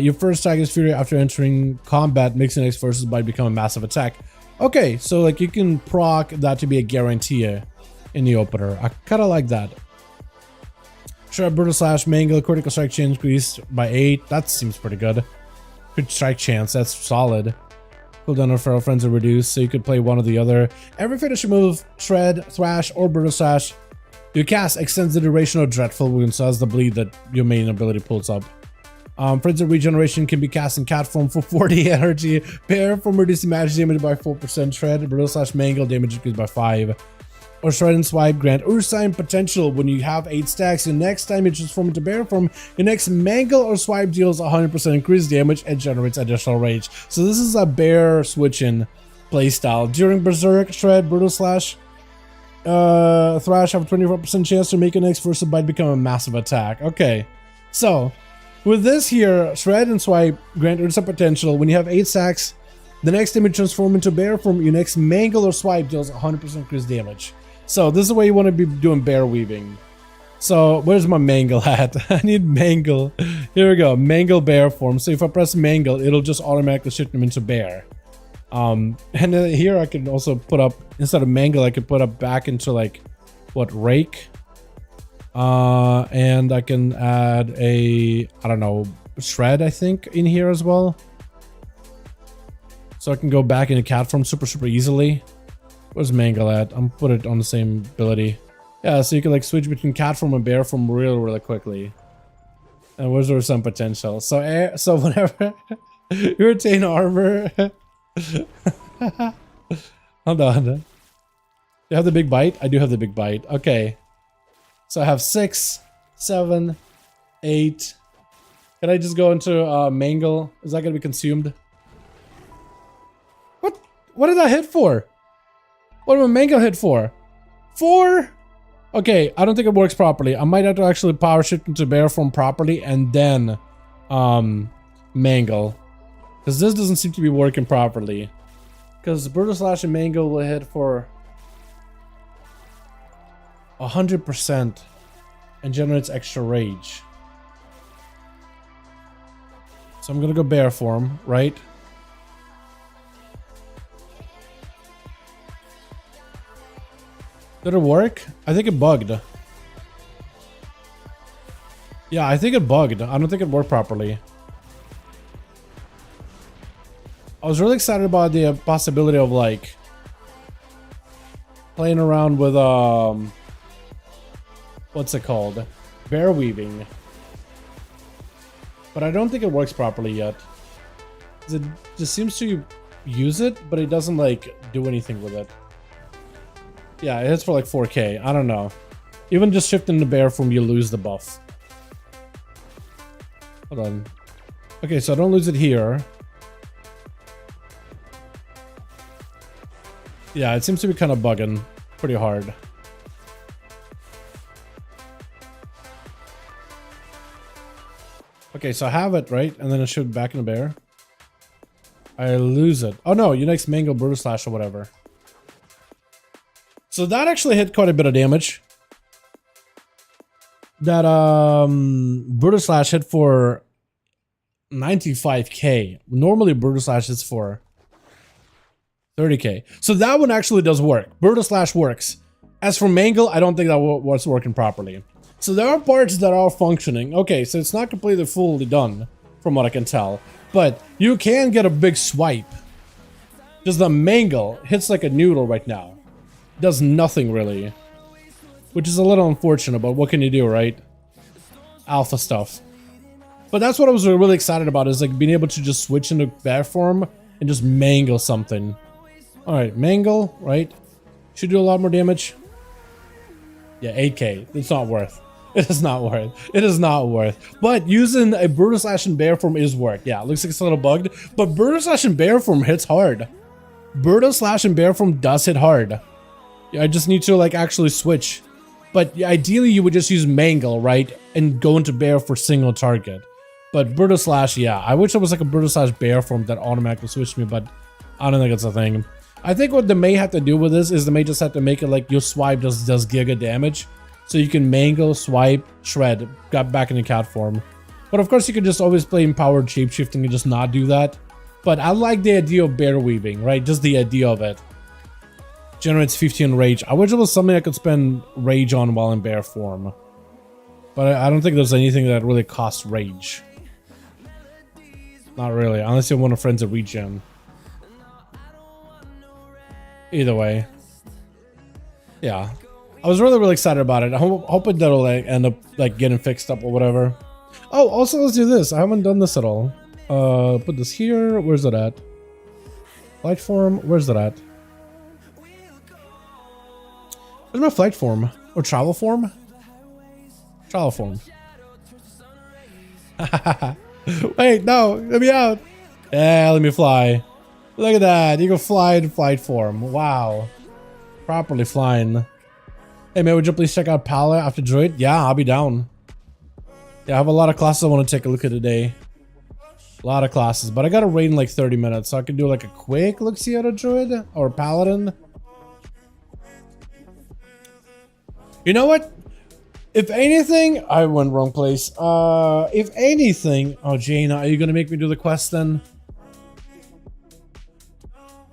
Your first attack is fury after entering combat, makes the next versus bite become a massive attack. Okay, so like you can proc that to be a guarantee in the opener. I kind of like that. Shred, brutal slash, mangle, critical strike chance increased by 8. That seems pretty good. Crit strike chance, that's solid. Cooldown of feral friends are reduced, so you could play one or the other. Every finisher move, shred, thrash, or brutal slash you cast extends the duration of dreadful wounds, so as the bleed that your main ability pulls up. Frenzy regeneration can be cast in cat form for 40 energy. Bear form reducing magic damage by 4%. Shred, brutal slash, mangle damage increased by 5. Or shred and swipe grant Ursine potential. When you have 8 stacks, your next time you transform into bear form, your next mangle or swipe deals 100% increased damage and generates additional rage. So this is a bear switching playstyle. During berserk, shred, brutal slash, thrash have a 24% chance to make your next versus bite become a massive attack. Okay, so with this here, shred and swipe grant Ursine potential. When you have 8 stacks, the next time you transform into bear form, your next mangle or swipe deals 100% increased damage. So this is the way you want to be doing bear weaving. So where's my mangle at? I need mangle. Here we go, mangle bear form. So if I press mangle, it'll just automatically shift them into bear. And then here I can also put up, instead of mangle, I could put up back into like, what, rake? And I can add a, I don't know, shred, I think, in here as well. So I can go back into cat form super easily. Where's Mangle at? I'm put it on the same ability. Yeah, so you can like switch between cat form and bear form really quickly. And where's there some potential? So so whenever you retain armor. Hold on. Do you have the big bite? I do have the big bite. Okay. So I have 6, 7, 8. Can I just go into Mangle? Is that gonna be consumed? What did I hit for? What did my Mangle hit for? 4? Okay, I don't think it works properly. I might have to actually power shift into bear form properly and then Mangle. Because this doesn't seem to be working properly. Because Brutal Slash and Mangle will hit for 100% and generates extra rage. So I'm gonna go bear form, right? Did it work? I think it bugged. Yeah, I think it bugged. I don't think it worked properly. I was really excited about the possibility of like playing around with what's it called? Bear weaving. But I don't think it works properly yet. It just seems to use it, but it doesn't like do anything with it. Yeah, it hits for like 4K. I don't know. Even just shifting the bear form, you lose the buff. Hold on. Okay, so I don't lose it here. Yeah, it seems to be kind of bugging pretty hard. Okay, so I have it, right? And then I shoot back in the bear. I lose it. Oh no, Unix Mangle Brutal Slash or whatever. So that actually hit quite a bit of damage. That Brutal Slash hit for 95k. Normally Brutal Slash is for 30k. So that one actually does work. Brutal Slash works. As for Mangle, I don't think that was working properly. So there are parts that are functioning. Okay, so it's not completely fully done from what I can tell. But you can get a big swipe. Just the Mangle hits like a noodle right now. Does nothing really, which is a little unfortunate, but what can you do, right? Alpha stuff. But that's what I was really excited about, is like being able to just switch into bear form and just mangle something. All right, mangle, right? Should do a lot more damage. Yeah, 8k. It's not worth. It is not worth. It is not worth. But using a Brutal Slash in bear form is worth. Yeah, it looks like it's a little bugged, but Brutal Slash in bear form hits hard. Brutal Slash in bear form does hit hard. I just need to like actually switch. But ideally you would just use Mangle, right? And go into bear for single target. But Brutal Slash, yeah. I wish there was like a Brutal Slash bear form that automatically switched me, but I don't think it's a thing. I think what the may have to do with this is the may just have to make it like your swipe does giga damage. So you can Mangle, swipe, shred, got back in the cat form. But of course you could just always play empowered shapeshifting and just not do that. But I like the idea of bear weaving, right? Just the idea of it. Generates 15 rage. I wish it was something I could spend rage on while in bear form. But I don't think there's anything that really costs rage. Not really, unless you want a friend's a regen. Either way. Yeah. I was really excited about it. I hope that'll like, end up like getting fixed up or whatever. Oh, also let's do this. I haven't done this at all. Put this here. Where's it at? Flight form. Where's it at? Where's my flight form? Or travel form? Travel form. Wait, no, let me out. Yeah, let me fly. Look at that. You can fly in flight form. Wow. Properly flying. Hey man, would you please check out Pala after Druid? Yeah, I'll be down. Yeah, I have a lot of classes I want to take a look at today. A lot of classes, but I got to raid in like 30 minutes, so I can do like a quick look-see at a Druid or Paladin. You know what? If anything, I went wrong place. If anything, oh Jaina, are you gonna make me do the quest then?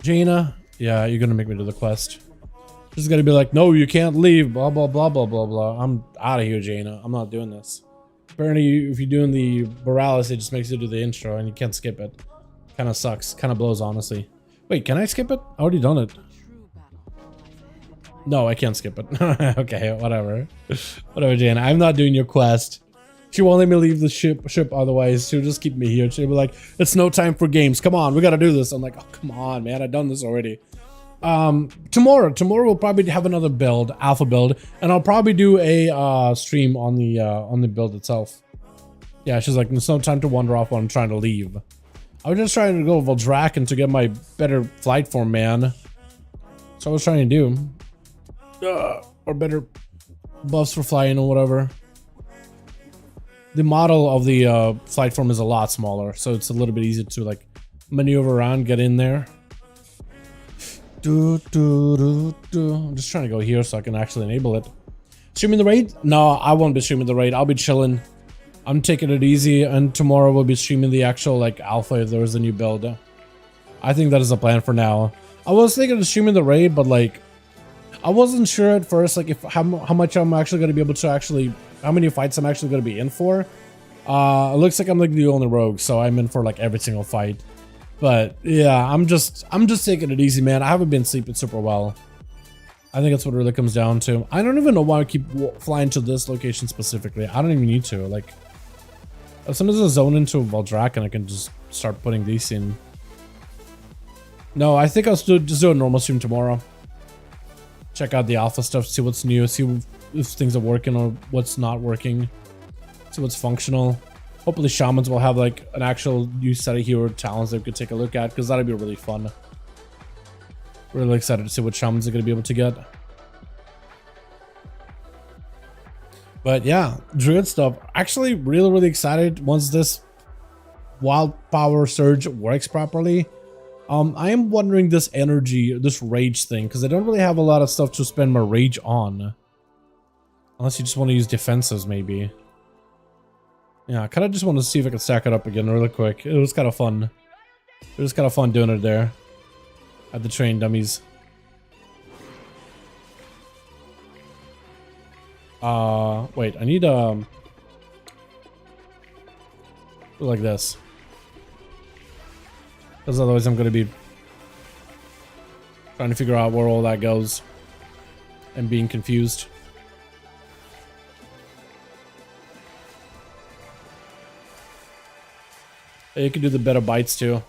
Jaina, yeah, you're gonna make me do the quest. She's gonna be like, no, you can't leave. Blah blah blah blah blah blah. I'm out of here, Jaina. I'm not doing this. Apparently, if you're doing the Borealis, it just makes you do the intro and you can't skip it. Kind of sucks. Kind of blows, honestly. Wait, can I skip it? I already done it. No, I can't skip it. Okay, whatever. Whatever, Jane. I'm not doing your quest. She won't let me leave the ship otherwise. She'll just keep me here. She'll be like, it's no time for games. Come on, we gotta do this. I'm like, oh, come on, man. I've done this already. Tomorrow we'll probably have another build, alpha build, and I'll probably do a stream on the build itself. Yeah, she's like, there's no time to wander off when I'm trying to leave. I was just trying to go Valdraken to get my better flight form, man. That's what I was trying to do. Or better buffs for flying or whatever. The model of the flight form is a lot smaller, so it's a little bit easier to like maneuver around, get in there. I'm just trying to go here so I can actually enable it. Streaming the raid? No, I won't be streaming the raid. I'll be chilling. I'm taking it easy, and tomorrow we'll be streaming the actual like alpha if there is a new build. I think that is the plan for now. I was thinking of streaming the raid, but like I wasn't sure at first like if how much I'm actually going to be able to actually, how many fights I'm actually going to be in for. It looks like I'm like the only rogue, so I'm in for like every single fight. But yeah, I'm just taking it easy, man. I haven't been sleeping super well. I think that's what it really comes down to. I don't even know why I keep flying to this location specifically. I don't even need to. Like, as soon as I zone into Valdraken, I can just start putting these in. No, I think I'll still just do a normal stream tomorrow. Check out the alpha stuff, see what's new, see if things are working or what's not working. See what's functional. Hopefully shamans will have like an actual new set of hero talents that we could take a look at, because that'd be really fun. Really excited to see what shamans are going to be able to get. But yeah, Druid stuff. Actually really excited once this wild power surge works properly. I am wondering this energy, this rage thing, because I don't really have a lot of stuff to spend my rage on. Unless you just want to use defenses, maybe. Yeah, I kind of just want to see if I can stack it up again really quick. It was kind of fun. It was kind of fun doing it there. At the train dummies. Wait, I need, like this. Because otherwise I'm going to be trying to figure out where all that goes. And being confused. You can do the better bites too.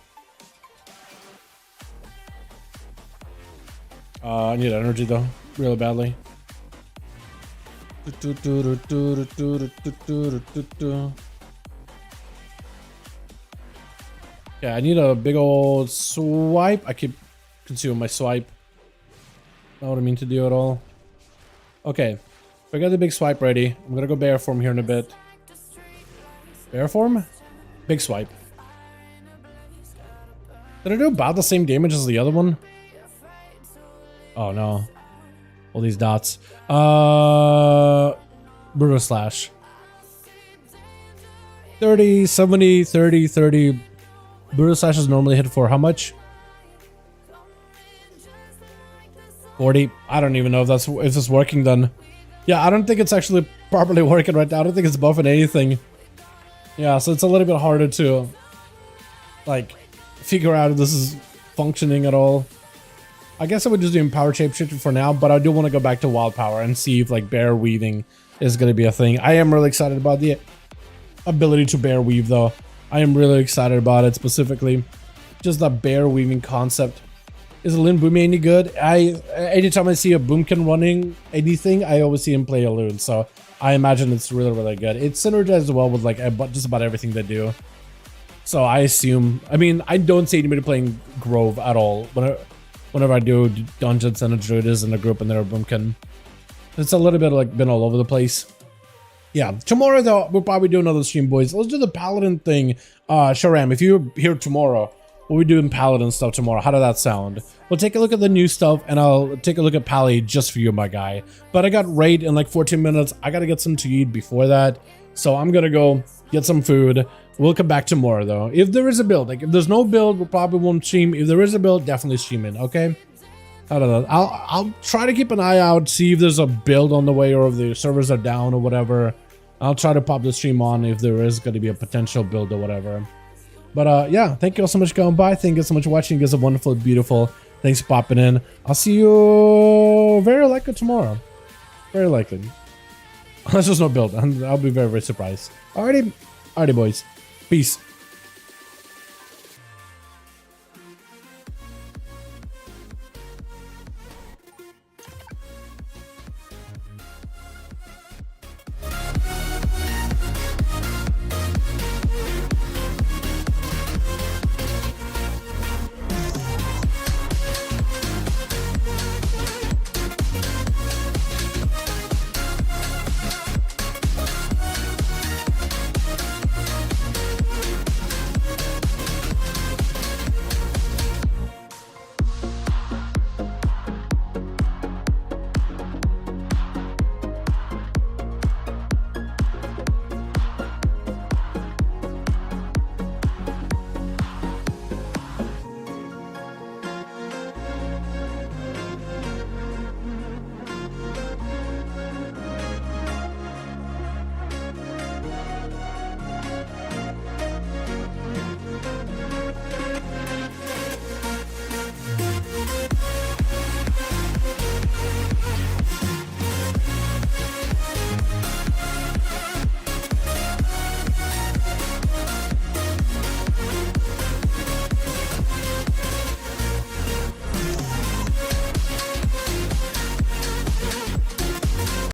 I need energy though, really badly. Yeah, I need a big old swipe. I keep consuming my swipe. Not what I mean to do at all. Okay, we got the big swipe ready. I'm gonna go bear form here in a bit. Bear form? Big swipe. Did I do about the same damage as the other one? Oh no. All these dots. Brutal slash. 30, 70, 30, 30. Brutal slash is normally hit for how much? 40. I don't even know if it's working then. Yeah, I don't think it's actually properly working right now. I don't think it's buffing anything. Yeah, so it's a little bit harder to like figure out if this is functioning at all. I guess I would just do power shapeshifting for now, but I do want to go back to wild power and see if like bear weaving is going to be a thing. I am really excited about the ability to bear weave though. I am really excited about it specifically. Just that bear weaving concept. Is Lin Boomie any good? Anytime I see a Boomkin running anything, I always see him play a Loon, so I imagine it's really good. It's synergized well with like just about everything they do. So I assume, I mean, I don't see anybody playing Grove at all. Whenever I do dungeons and a Druid is in a group and they're a Boomkin. It's a little bit like been all over the place. Yeah, tomorrow though, we'll probably do another stream, boys. Let's do the Paladin thing. Sharam, if you're here tomorrow, we'll be doing Paladin stuff tomorrow. How did that sound? We'll take a look at the new stuff and I'll take a look at Pally just for you, my guy. But I got raid in like 14 minutes. I gotta get some to eat before that. So I'm gonna go get some food. We'll come back tomorrow though. If there is a build, like if there's no build, we probably won't stream. If there is a build, definitely stream it, okay? I don't know. I'll try to keep an eye out, see if there's a build on the way or if the servers are down or whatever. I'll try to pop the stream on if there is going to be a potential build or whatever. But yeah, thank you all so much for going by. Thank you so much for watching. You guys are wonderful, beautiful. Thanks for popping in. I'll see you very likely tomorrow. Very likely. Unless there's no build. I'll be very, very surprised. Alrighty, boys. Peace.